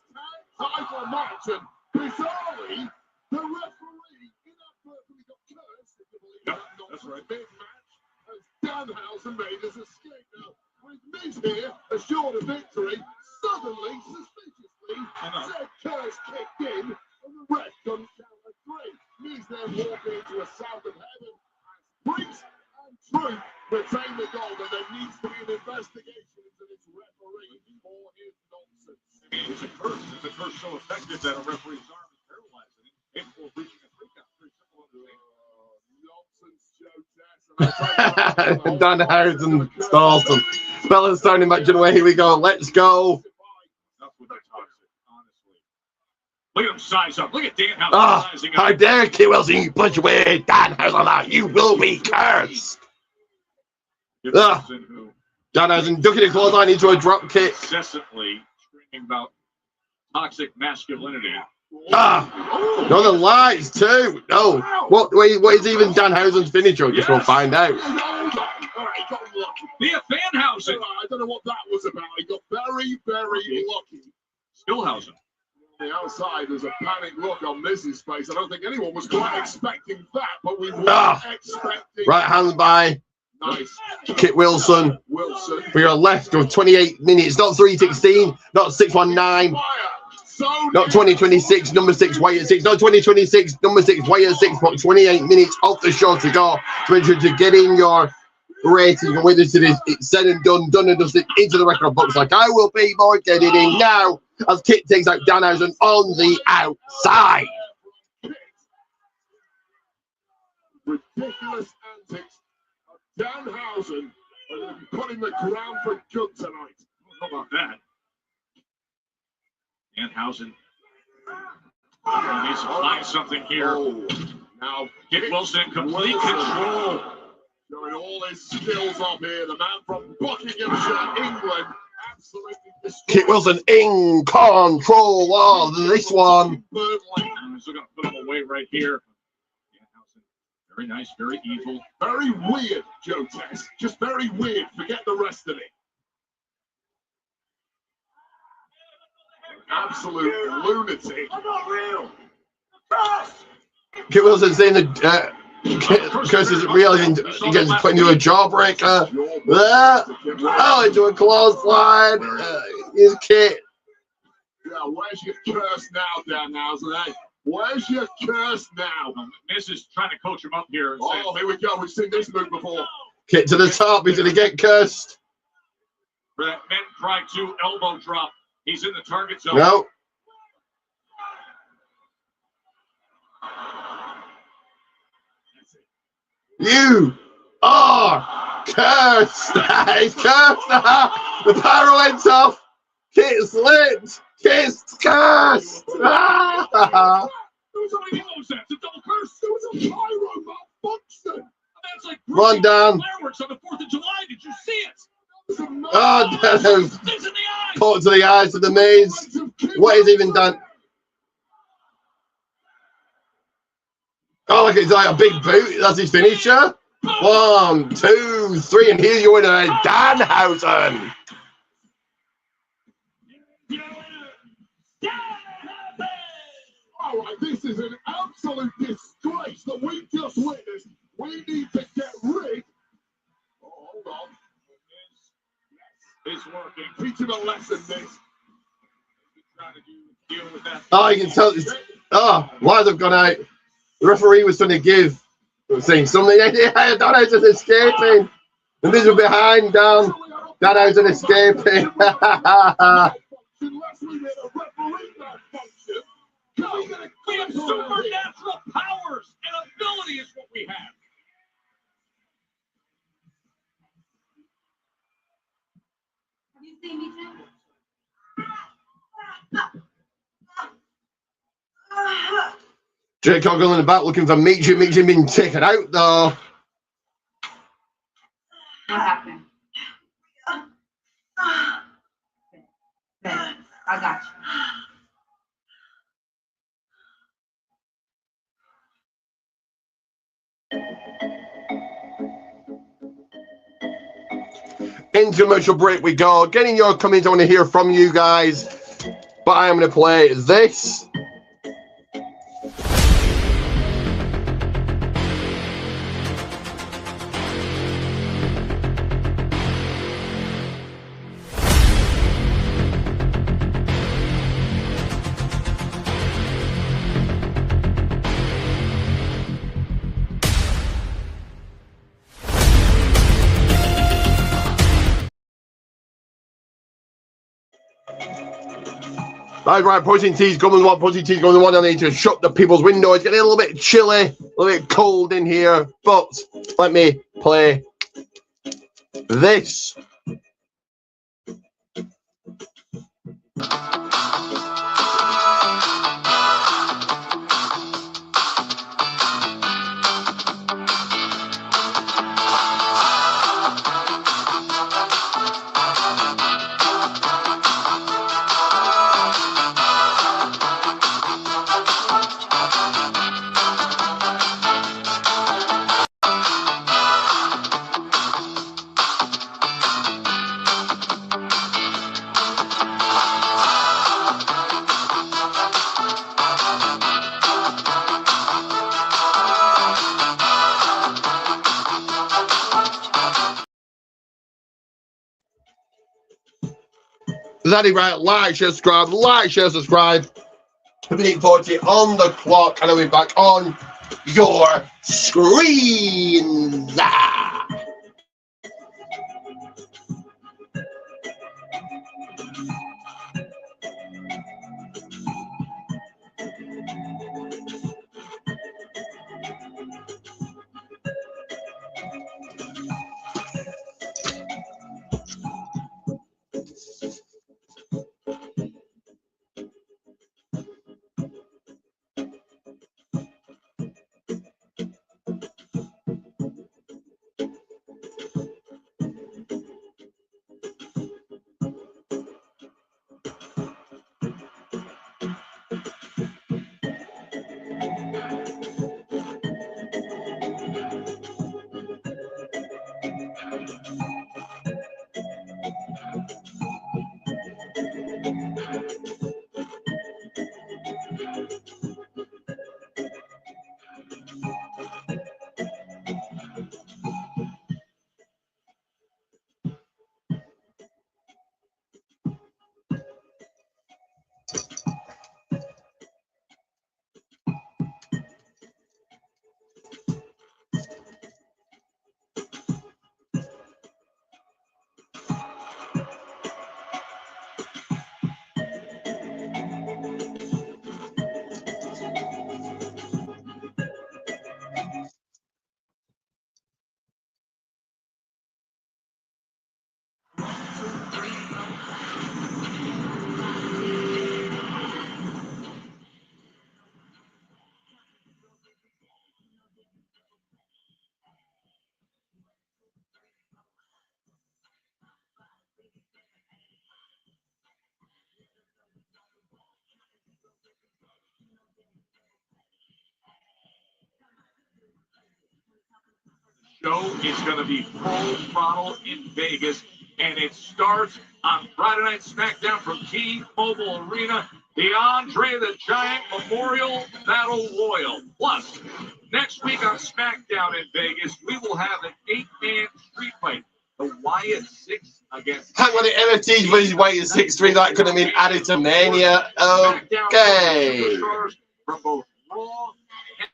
tag title match, and bizarrely, the referee inadvertently got cursed, if you believe that nonsense, mid-match, as Danhausen made his escape. Now, with Miz here, assured of victory, suddenly, suspiciously, said curse kicked in, and the ref doesn't count at 3. Miz then walking into a sound of heaven, as Priest and Truth retain the gold, and there needs to be an investigation into this referee for his nonsense. I mean, it's a curse. It's a curse so effective that a referee's arm is paralyzing him, capable of reaching a 3 count. Pretty simple understanding. Danhausen stalls them. Speller's sounding back to the way. Here we go. Let's go. Enough with the toxic, honestly. Look at him size up. Look at Danhausen Ah, sizing how up. dare Kit Wilson, you punch away Danhausen out. You will be cursed. Ah, Gibson, who Danhausen ducking a clothesline into a drop kick. incessantly screaming about toxic masculinity. Ah, no, the lights too. No, what is even Danhausen's finisher? Just we'll find out. Via Fanhausen. I don't know what that was about. He got very, very lucky. Skillhausen. On the outside, there's a panic look on Miz's face. I don't think anyone was quite expecting that, but we were expecting. Right hand by Nice. Kit Wilson. Wilson. For your left of 28 minutes, not 3:16, not 6:19. Not 2026, number 6, way at 6. Not 2026, number 6, way at 6. But 28 minutes off the show to go. To make sure to get in your rating and witness to this. It's said and done and dusted into the record books like I will be more getting in now as Kit takes out Danhausen on the outside. Ridiculous antics of Danhausen. Put in the ground for good tonight. How about that? Danhausen needs to find something here. Now, Kit Wilson in complete control. Showing all his skills off here. The man from Buckinghamshire, England. Absolutely destroyed. Kit Wilson in control of this one. I'm still going to put him away right here. Danhausen, very nice, very evil. Very weird, Joe Tess. Just very weird. Forget the rest of it. Absolute lunatic. I'm not real. Kit Wilson saying that Curse isn't real. He gets put into a jawbreaker. Oh, into a clothesline. Here's Kit. Yeah, where's your curse now, Danhausen? Eh? Where's your curse now? Miz is trying to coach him up here. And oh, here we go. We've seen this move before. Kit to the top. He's going to get cursed. For that men cry 2 elbow drop. He's in the target zone. No. You are cursed. He's cursed now. The power went off. Kit's lit. Kit's cursed. There was only no sense. It's double curse. There was a pyro malfunction. That's like Run down. fireworks on the 4th of July. Did you see it? Oh, caught to the eyes of the Miz. What is even done? Oh, look, it's like a big boot. That's his finisher. 1, 2, 3, and here's your winner, Danhausen. All right, this is an absolute disgrace that we just witnessed. We need to get rid. Oh, hold on. It's working. Teach him a lesson, Miz. Trying to deal with that. Oh, you can tell. Oh, lights have gone out. The referee was trying to give. Saying something. Danhausen escaping. The Miz behind down. Danhausen escaping. We have supernatural powers and ability is what we have. Have you seen me, Tim? Jake Coggle in the back looking for Meechie. Meechie being taken out though. What happened? Ben, I got you. Into commercial break we go. Getting your comments, I want to hear from you guys. But I am going to play this. Right, Poison Tea's going one, Poison Tea's going one. I need to shut the people's window. It's getting a little bit chilly, a little bit cold in here. But let me play this. Zaddy right, like, share, subscribe, 8:40 on the clock, and I'll be back on your screens. Show is going to be full throttle in Vegas, and it starts on Friday Night Smackdown from T-Mobile Arena, the Andre the Giant Memorial Battle Royal. Plus, next week on Smackdown in Vegas, we will have an 8-man street fight. The Wyatt 6 against... Hang on, the NFTs versus Wyatt 6-3. That could have been added to Mania. Okay. From both Raw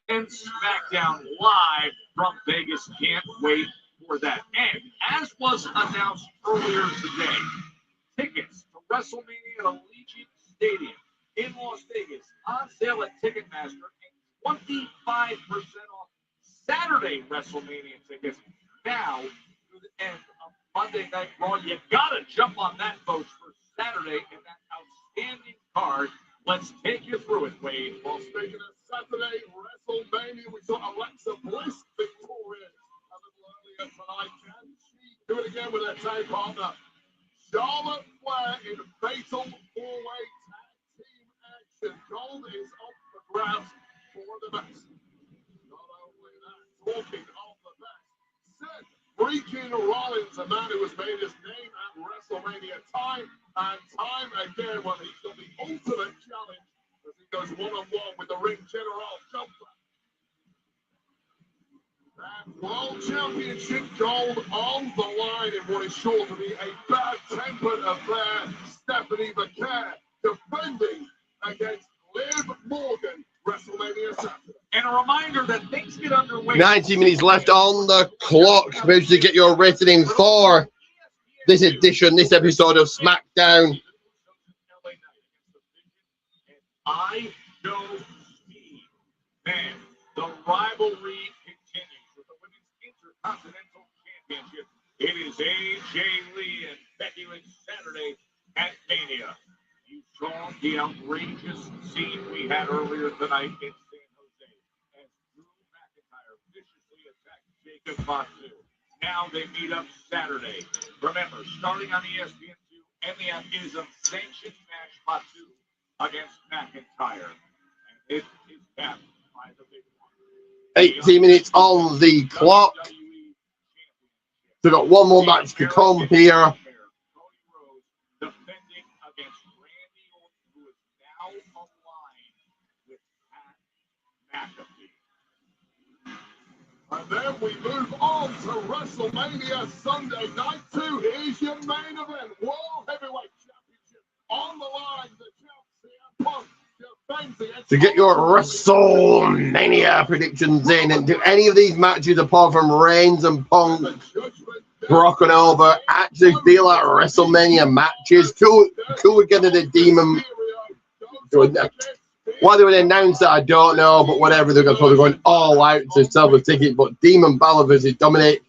and Smackdown live from Vegas. Can't wait for that. And as was announced earlier today, tickets to WrestleMania at Allegiant Stadium in Las Vegas. On sale at Ticketmaster and 25% off Saturday WrestleMania tickets now through the end of Monday Night Raw. You gotta jump on that, folks, for Saturday and that outstanding card. Let's take you through it, Wade. Well, speaking of Saturday WrestleMania, we saw Alexa Bliss victorious a little earlier tonight. Can she do it again with her tag partner Charlotte Flair in fatal four-way tag team action? Gold is up for grabs for the best. Not only that, talking of the best, Seth freaking Rollins, a man who has made his name at WrestleMania time and time again. Well, he's got the ultimate challenge as he goes one-on-one with the ring general jumper. And World Championship gold on the line in what is sure to be a bad-tempered affair. Stephanie McCare defending against Liv Morgan, WrestleMania Saturday. And a reminder that things get underway. 90 minutes left on the clock. Make sure to get your rating for this edition, this episode of Smackdown. I know Steve. Man, the rivalry continues with the Women's Intercontinental Championship. It is AJ Lee and Becky Lynch Saturday at Mania. You saw the outrageous scene we had earlier tonight in San Jose as Drew McIntyre viciously attacked Jacob Fatu. Now they meet up Saturday. Remember, starting on ESPN2, MEF is a sanctioned match Fatu against McIntyre. And it is capped by the big one. 18 minutes on the clock. We've got one more match to come here. Defending against Randy Orton, who is now aligned with Pat McAfee. And then we move on to WrestleMania Sunday Night 2. Here's your main event, World Heavyweight Championship on the line. The champ CM Punk defends against. To get your WrestleMania predictions in, and do any of these matches apart from Reigns and Punk, Brock and Over, actually feel like WrestleMania matches? Cool again to the Demon. Why they would announce that, I don't know, but whatever, they're probably going all out to sell the ticket. But Demon Balor versus Dominic,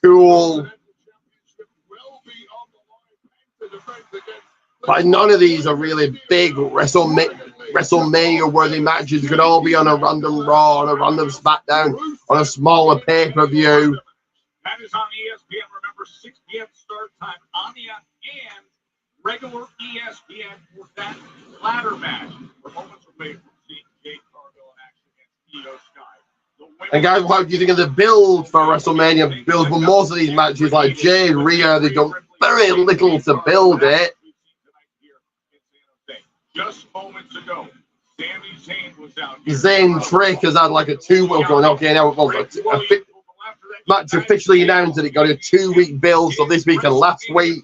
cool. But none of these are really big WrestleMania-worthy matches. They could all be on a random Raw, on a random SmackDown, on a smaller pay-per-view. That is on ESPN. Remember, 6 p.m. start time on the app and regular ESPN for that ladder match. We're moments away from seeing Jade Cargill in action against Io Sky. And guys, what do you think of the build for WrestleMania? Build for most of these matches, like Jade, Rhea, they've done very little to build it. Just moments ago, Sami Zayn was out. Zayn Trick has had like a 2-week going. Okay, now match officially announced that it got a 2-week build, so this week and last week.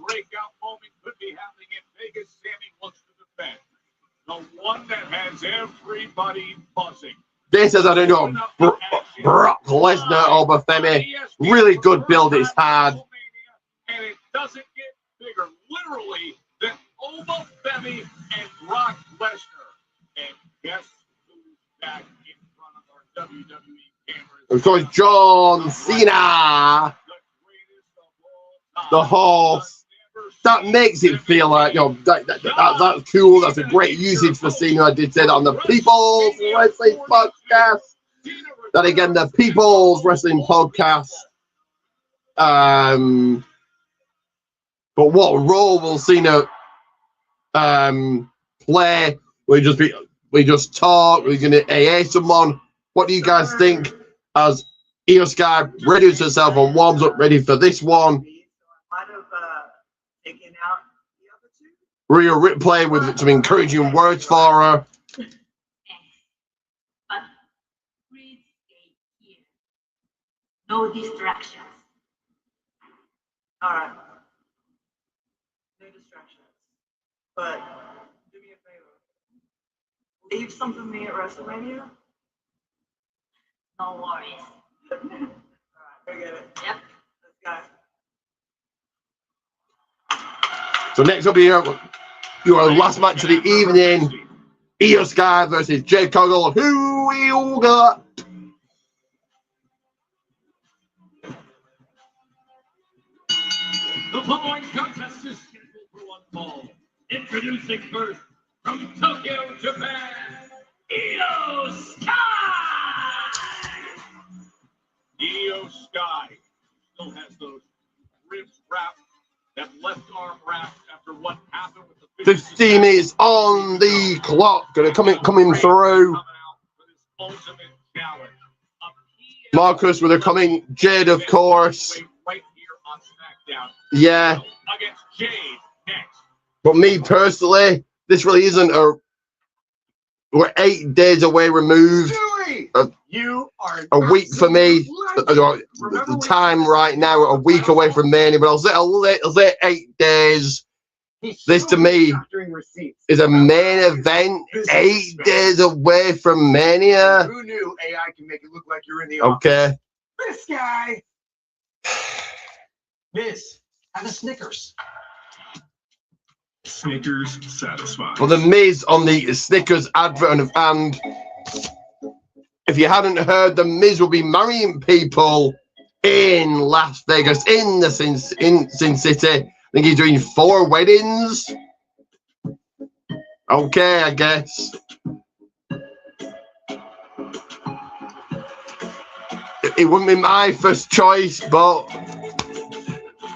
The one that has everybody buzzing. This is, I don't know, Brock Lesnar over Femi. Really good build, it's hard. And it doesn't get bigger, literally, than Oma Femi and Brock Lesnar. And guess who's back in front of our WWE cameras? Of course, John Cena, the horse. That makes it feel like, you know, that's cool. That's a great usage for Cena. I did say that on the People's Wrestling Podcast. That again, the People's Wrestling Podcast. But what role will Cena play? We just talk. We're gonna AA someone. What do you guys think? As Io Sky readies herself and warms up, ready for this one. Rhea Ripley with some encouraging words for her. But please stay here. No distractions. All right. No distractions. But do me a favor. Leave some for me at WrestleMania. No worries. All right, I get it. Yep. Let's go. So next up here, your last match of the evening. Io Sky versus Jade Cargill. Who you got? The following contest is scheduled for one fall. Introducing first, from Tokyo, Japan, Io Sky! Io Sky still has those ribs wrapped, that left arm wrapped after what happened with the 15 minutes on the clock. Gonna coming through. ultimate challenge. Marcus with a coming. Jade, of course. Right here on Smackdown. Yeah. Against Jade next. But me personally, this really isn't a. We're 8 days away removed. You are a week for me. The time right now, a week away from Mania, but I'll say 8 days. This to me is a main event. 8 days away from Mania. Who knew AI can make it look like you're in the Okay. office? This guy. Miss, have a Snickers. Snickers satisfied. Well, the Miz on the Snickers advert, and if you hadn't heard, the Miz will be marrying people in Las Vegas, in Sin City. I think he's doing 4 weddings. Okay, I guess. It wouldn't be my first choice, but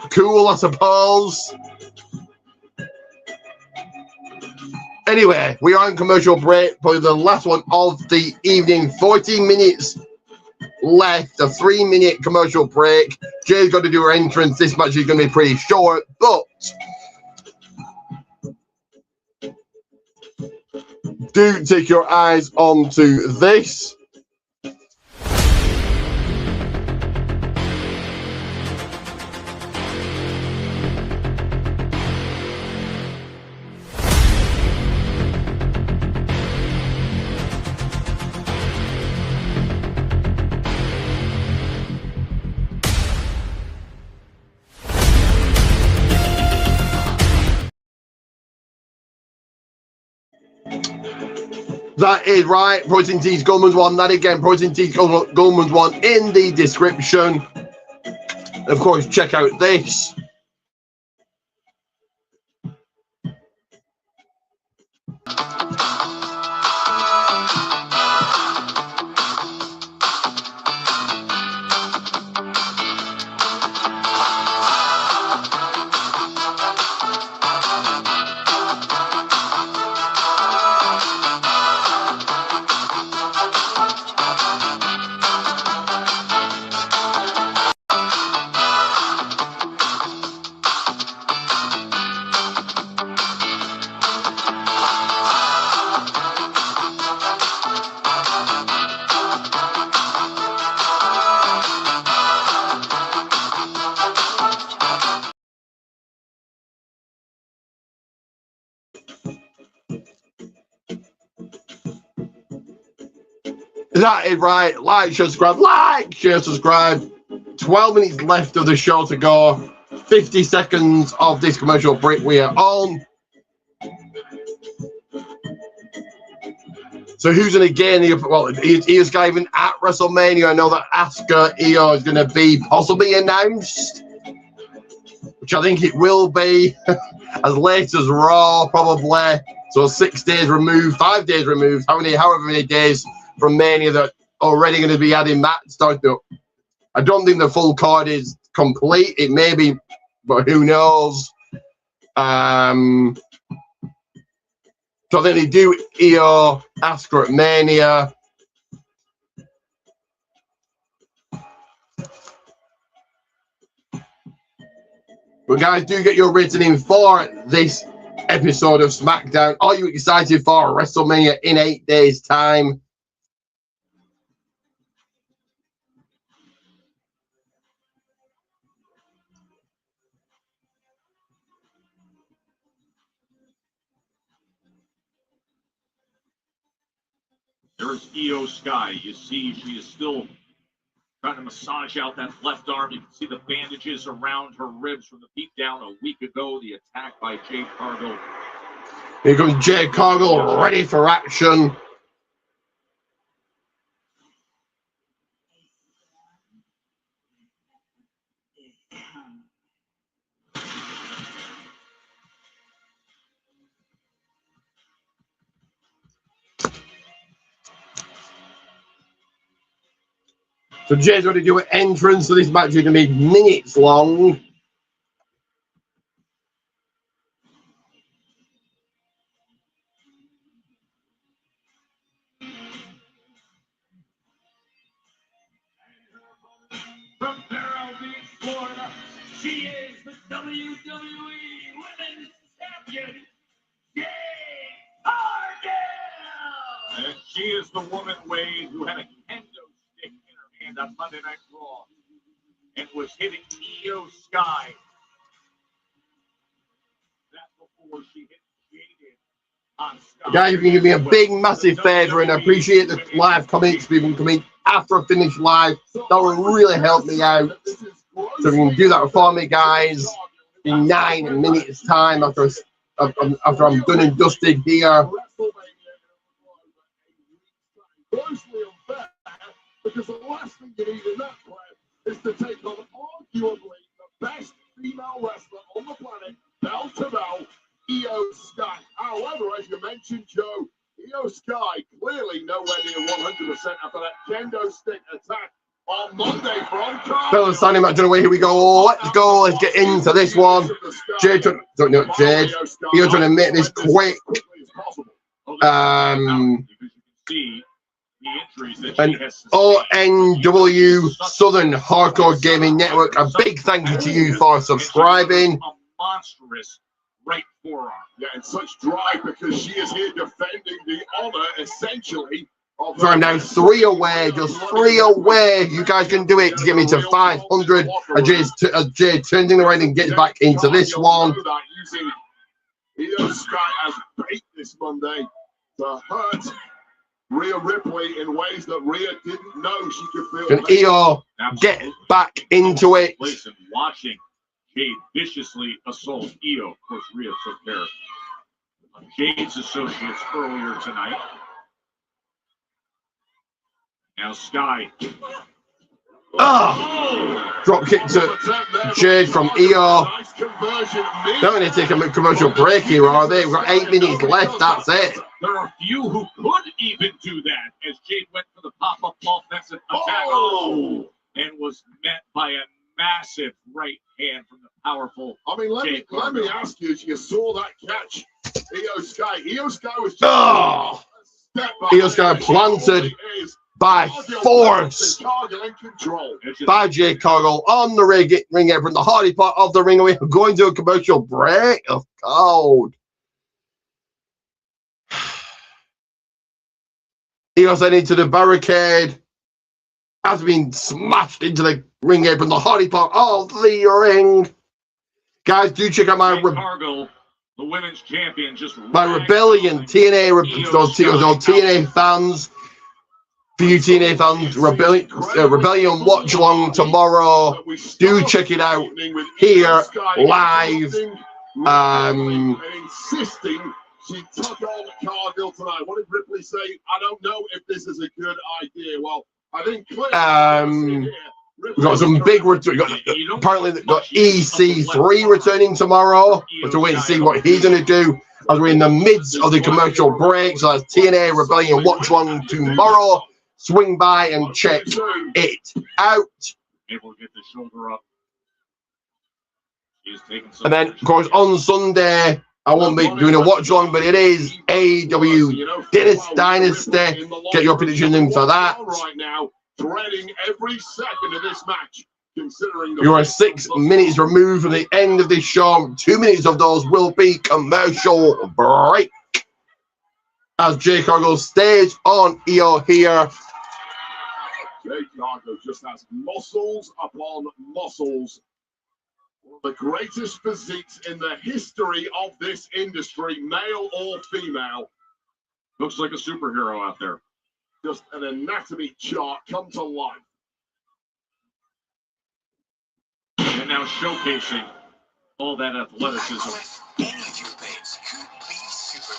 cool, I suppose. Anyway, we are on commercial break, probably the last one of the evening. 14 minutes left, a 3-minute commercial break. Jay's got to do her entrance. This match is going to be pretty short, but do take your eyes onto this. That is right. Protein Tees Goldman's one. That again, Protein Tees Goldman's one in the description. Of course, check out this. That is right. Like, share, subscribe. Like, share, subscribe. 12 minutes left of the show to go. 50 seconds of this commercial break we are on. So who's going to gain the... Well, Io's guy even at WrestleMania. I know that Asuka Io is going to be possibly announced, which I think it will be as late as Raw, probably. So 6 days removed, 5 days removed, however many days from Mania that already going to be adding that start up. I don't think the full card is complete. It may be, but who knows? So I think they do Io, Asuka at Mania. But guys, do get your rating in for this episode of Smackdown. Are you excited for WrestleMania in 8 days' time? There's Io Sky. You see she is still trying to massage out that left arm. You can see the bandages around her ribs from the beatdown a week ago, the attack by Jade Cargill. Here comes Jade Cargill, ready for action. So Jade's going to do an entrance, so this match is going to be minutes long. From Vero Beach, Florida, she is the WWE Women's Champion, Jade Cargill! And she is the woman, Wade, who had a kendo stick in her hand on Monday Night Raw and was hitting Io Sky. That's before she hit Jade on Sky. Guys, if you can give me a big, massive favour, and I appreciate the live comments, people coming after I finish live, that will really help me out. So if you can do that for me, guys, in 9 minutes' time after I'm done and dusted here. Because the last thing you need in that place is to take on arguably the best female wrestler on the planet, bell to bell, Io Sky. However, as you mentioned, Joe, Io Sky clearly nowhere near 100% after that kendo stick attack on Monday from Carl. Fellas, standing match underway. Here we go. Let's go. Let's get into this one. Jade, don't know Jade. Io's trying to make this quick. And ONW Southern Hardcore Gaming Network, a big thank you to you for subscribing. A monstrous right forearm. Yeah, and such drive because she is here defending the honor, essentially. So I'm now 3 away, just 3 away. You guys can do it to get me to 500. Jade turns in around and gets back into this one. Using Io Sky as bait this Monday to hurt Rhea Ripley in ways that Rhea didn't know she could feel. Can Io get back into it? Listen, watching Jade viciously assault Io. Of course, Rhea took care of Jade's associates earlier tonight. Now Sky. Drop kick to Jade from Io. They're going to take a commercial break here, are they? We've got 8 minutes left. That's it. There are few who could even do that as Jade went for the pop-up offensive attack and was met by a massive right hand from the powerful. I mean, let me ask you, you saw that catch, Io Sky. Io Sky was just Io Sky planted by force by Jade Cargill on the ring apron, the hardy part of the ring. We're going to a commercial break of cold. Io's then into the barricade, has been smashed into the ring apron, the hardy part of the ring. Guys, do check out my Cargill, the women's champion, just my Rebellion TNA TNA fans. For you TNA fans, Rebellion watch along tomorrow. Do check it out here live. Insisting she took on Cargill tonight. What did Ripley say? I don't know if this is a good idea. Well, I think clearly we've got some big apparently they've got EC3 returning tomorrow, which we'll wait and see what he's going to do as we're in the midst of the commercial break. So that's TNA Rebellion watch along tomorrow. Swing by and check it out. Able to get the shoulder up. And then, of course, on Sunday, I won't be doing a watch along, but it is AEW Dynasty. Get your prediction in for that. Right now, dreading every second of this match. Considering you are 6 minutes removed from the end of this show. 2 minutes of those will be commercial break. As Jade Cargill stays on Io here. Jade Cargill just has muscles upon muscles. One of the greatest physiques in the history of this industry, male or female. Looks like a superhero out there. Just an anatomy chart come to life. And now showcasing all that athleticism. Any of you babes could be superheroes.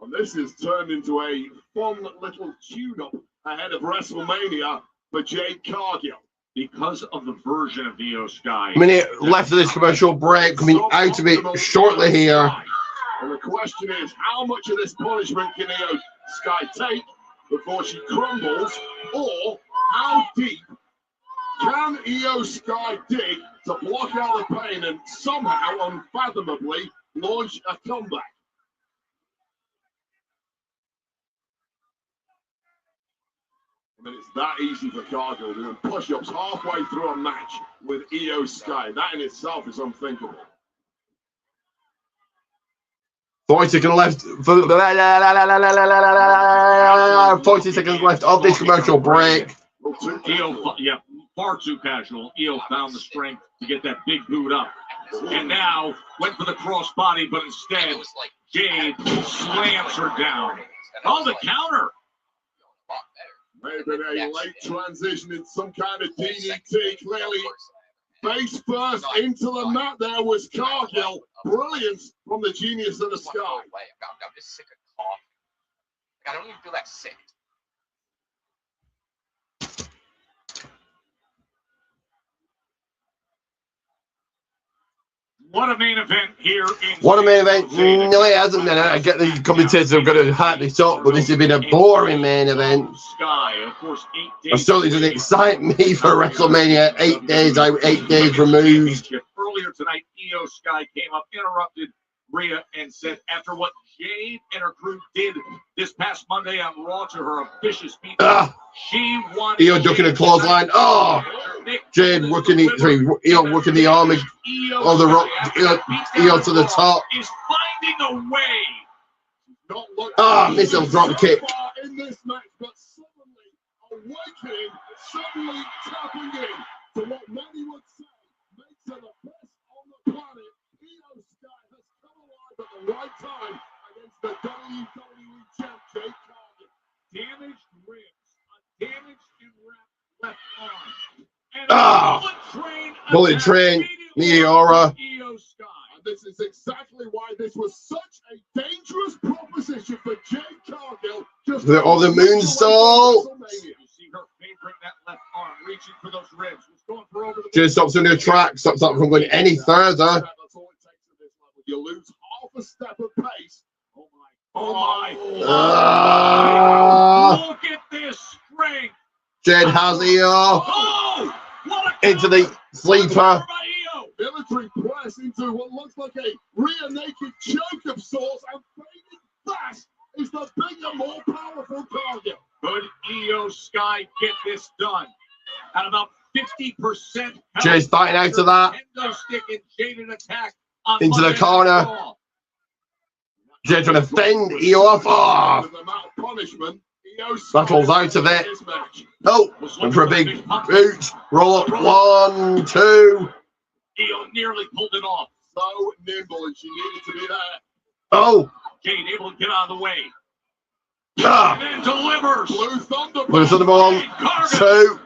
And this has turned into a fun little tune-up ahead of WrestleMania for Jade Cargill. Because of the version of Io Sky. Minute left of this commercial break, coming out of it shortly here. And the question is, how much of this punishment can Io Sky take before she crumbles, or how deep can Io Sky dig to block out the pain and somehow, unfathomably, launch a comeback? I mean, it's that easy for Cargill doing push-ups halfway through a match with Io Sky. That in itself is unthinkable. 40 seconds left. 40 seconds left of this commercial break. Io, yeah, far too casual. Io found the strength to get that big boot up. And now went for the crossbody, but instead, Jade slams her down. Oh, the counter. Maybe a late transition in some kind of DDT. Clearly, face first into the mat there was Cargill. Brilliance from the genius of the sky. I'm just sick of cough. I don't even feel that sick. What a main event here in What a main event. No, it hasn't been. I get the commentators have got to hype this up, but this has been a boring main event. Sky, of course, 8 days. I certainly doesn't excite me for WrestleMania. 8 days, 8 days removed. Earlier tonight, Io Sky came up, interrupted Rhea, and said, after what Jade and her crew did this past Monday on Raw to her vicious people, she wanted Io ducking a clothesline. Oh, Jade working the Io working the arm of the rock. Io to the top. Is finding a way. Missile drop kick. In this match, but suddenly awakening, suddenly tapping in to what many would say makes her the best on the planet. Io Sky has come alive at the right time against the WWE champ Jade Cargill. Damaged ribs, a damaged and wrapped left arm, and bullet train, Meteora. Io Sky. And this is exactly why this was such a dangerous proposition for Jade Cargill. Just The moonsault. You see her favoring that left arm, reaching for those ribs. Was going for over the Jade stops on the track, stops up from going any further. That's all it takes at this level. You lose half a step of pace. Oh my. Look at this strength. Jade has Io into the sleeper. Military press into what looks like a rear naked choke of sorts, and fading fast is the bigger, more powerful Cargill. Could Io Sky get this done? At about 50%. Jade's fighting out of that. Kendo stick and Jade attack Into the corner. Jade trying to fend Io off. Battles out of it. Oh, and for a big boot. Roll up. 1, 2. Io nearly pulled it off. So nimble, and she needed to be there. Oh. Jade able to get out of the way. And then delivers. Blue Thunderbolt. Blue Thunderbolt. 2.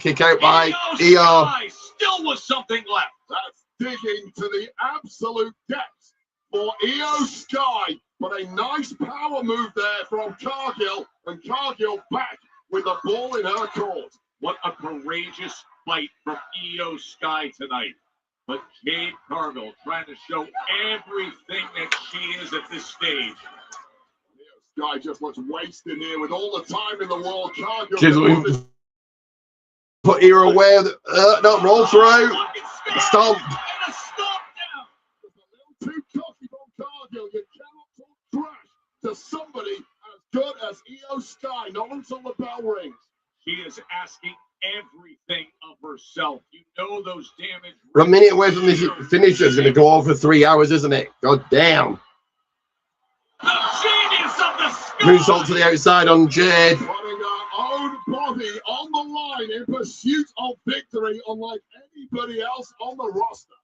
Kick out by Io. Still was something left. That's digging to the absolute depths for Io Sky. But a nice power move there from Cargill, and Cargill back with the ball in her court. What a courageous fight from Io Sky tonight. But Jade Cargill trying to show everything that she is at this stage. Io Sky just looks wasted here with all the time in the world. Cargill put Io away. No, roll through. Stomp. Too cocky from Cargill. You cannot talk trash to somebody as good as Io Sky, not until the bell rings. She is asking everything of herself. You know those damaged. We're a minute away from this finish. It's going to go on for 3 hours, isn't it? God damn. The genius of the sky. Moonsault to the outside on Jade. Putting her own body on the line in pursuit of victory, unlike anybody else on the roster.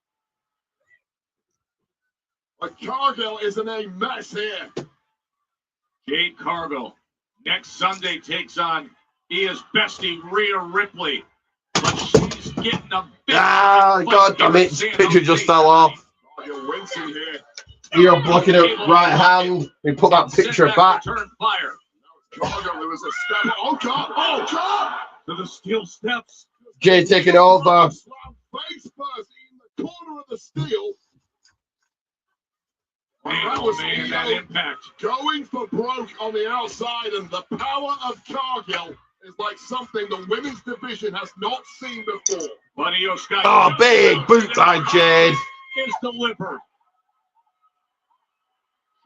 But Cargill is in a mess here. Jade Cargill next Sunday takes on Ia's bestie Rhea Ripley, but she's getting a bit. God damn it! Picture just fell off. Cargill wincing here. Here blocking it right hand. We put that picture back. Fire. Cargill, there was a step. Oh, God. Oh, God. To the steel steps. Jay taking over. Face first in the corner of the steel. That was that impact. Going for broke on the outside, and the power of Cargill is like something the women's division has not seen before. Oh, big boot by Jade. Is delivered.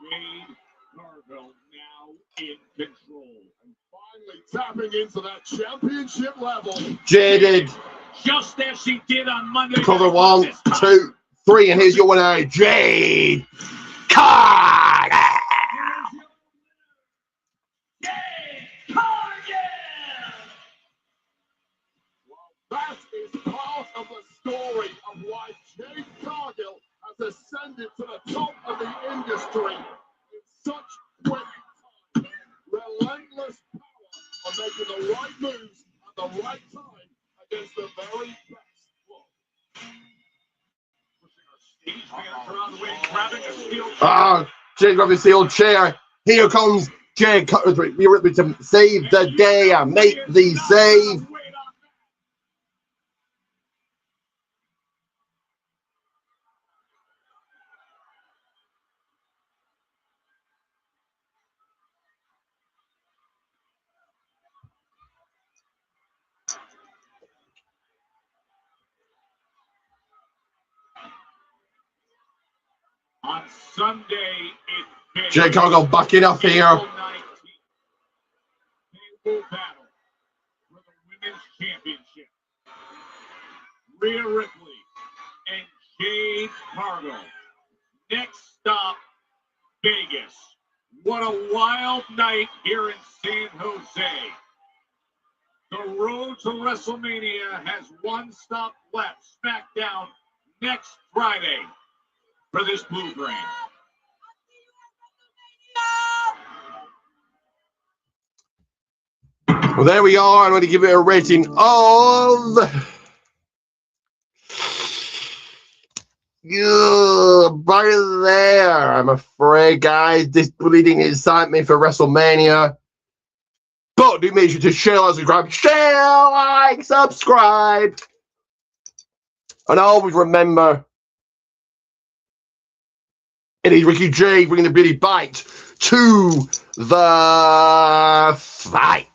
Jade Cargill now in control. And finally tapping into that championship level. Jaded. Just as she did on Monday. Cover 1, 2, 3, and here's your winner, Jade Cargill. That is part of the story of why Jade Cargill has ascended to the top of the industry in such quick time. Relentless power on making the right moves at the right time against the very best. Ah, Jade grabbing the old chair. Here comes Jade Cargill. You're with me to save the day and make the save. On Sunday, Jade Cargill backing up here. They will battle for the Women's Championship. Rhea Ripley and Jade Cargill. Next stop, Vegas. What a wild night here in San Jose. The road to WrestleMania has one stop left. Smackdown next Friday for this blue brand. Well, there we are. I'm going to give it a rating of... right there. I'm afraid, guys, this really didn't excite me for WrestleMania. But do make sure to share, like, subscribe, share, like, subscribe. And always remember, it is Ricky J bringing the Billy Bite to the fight.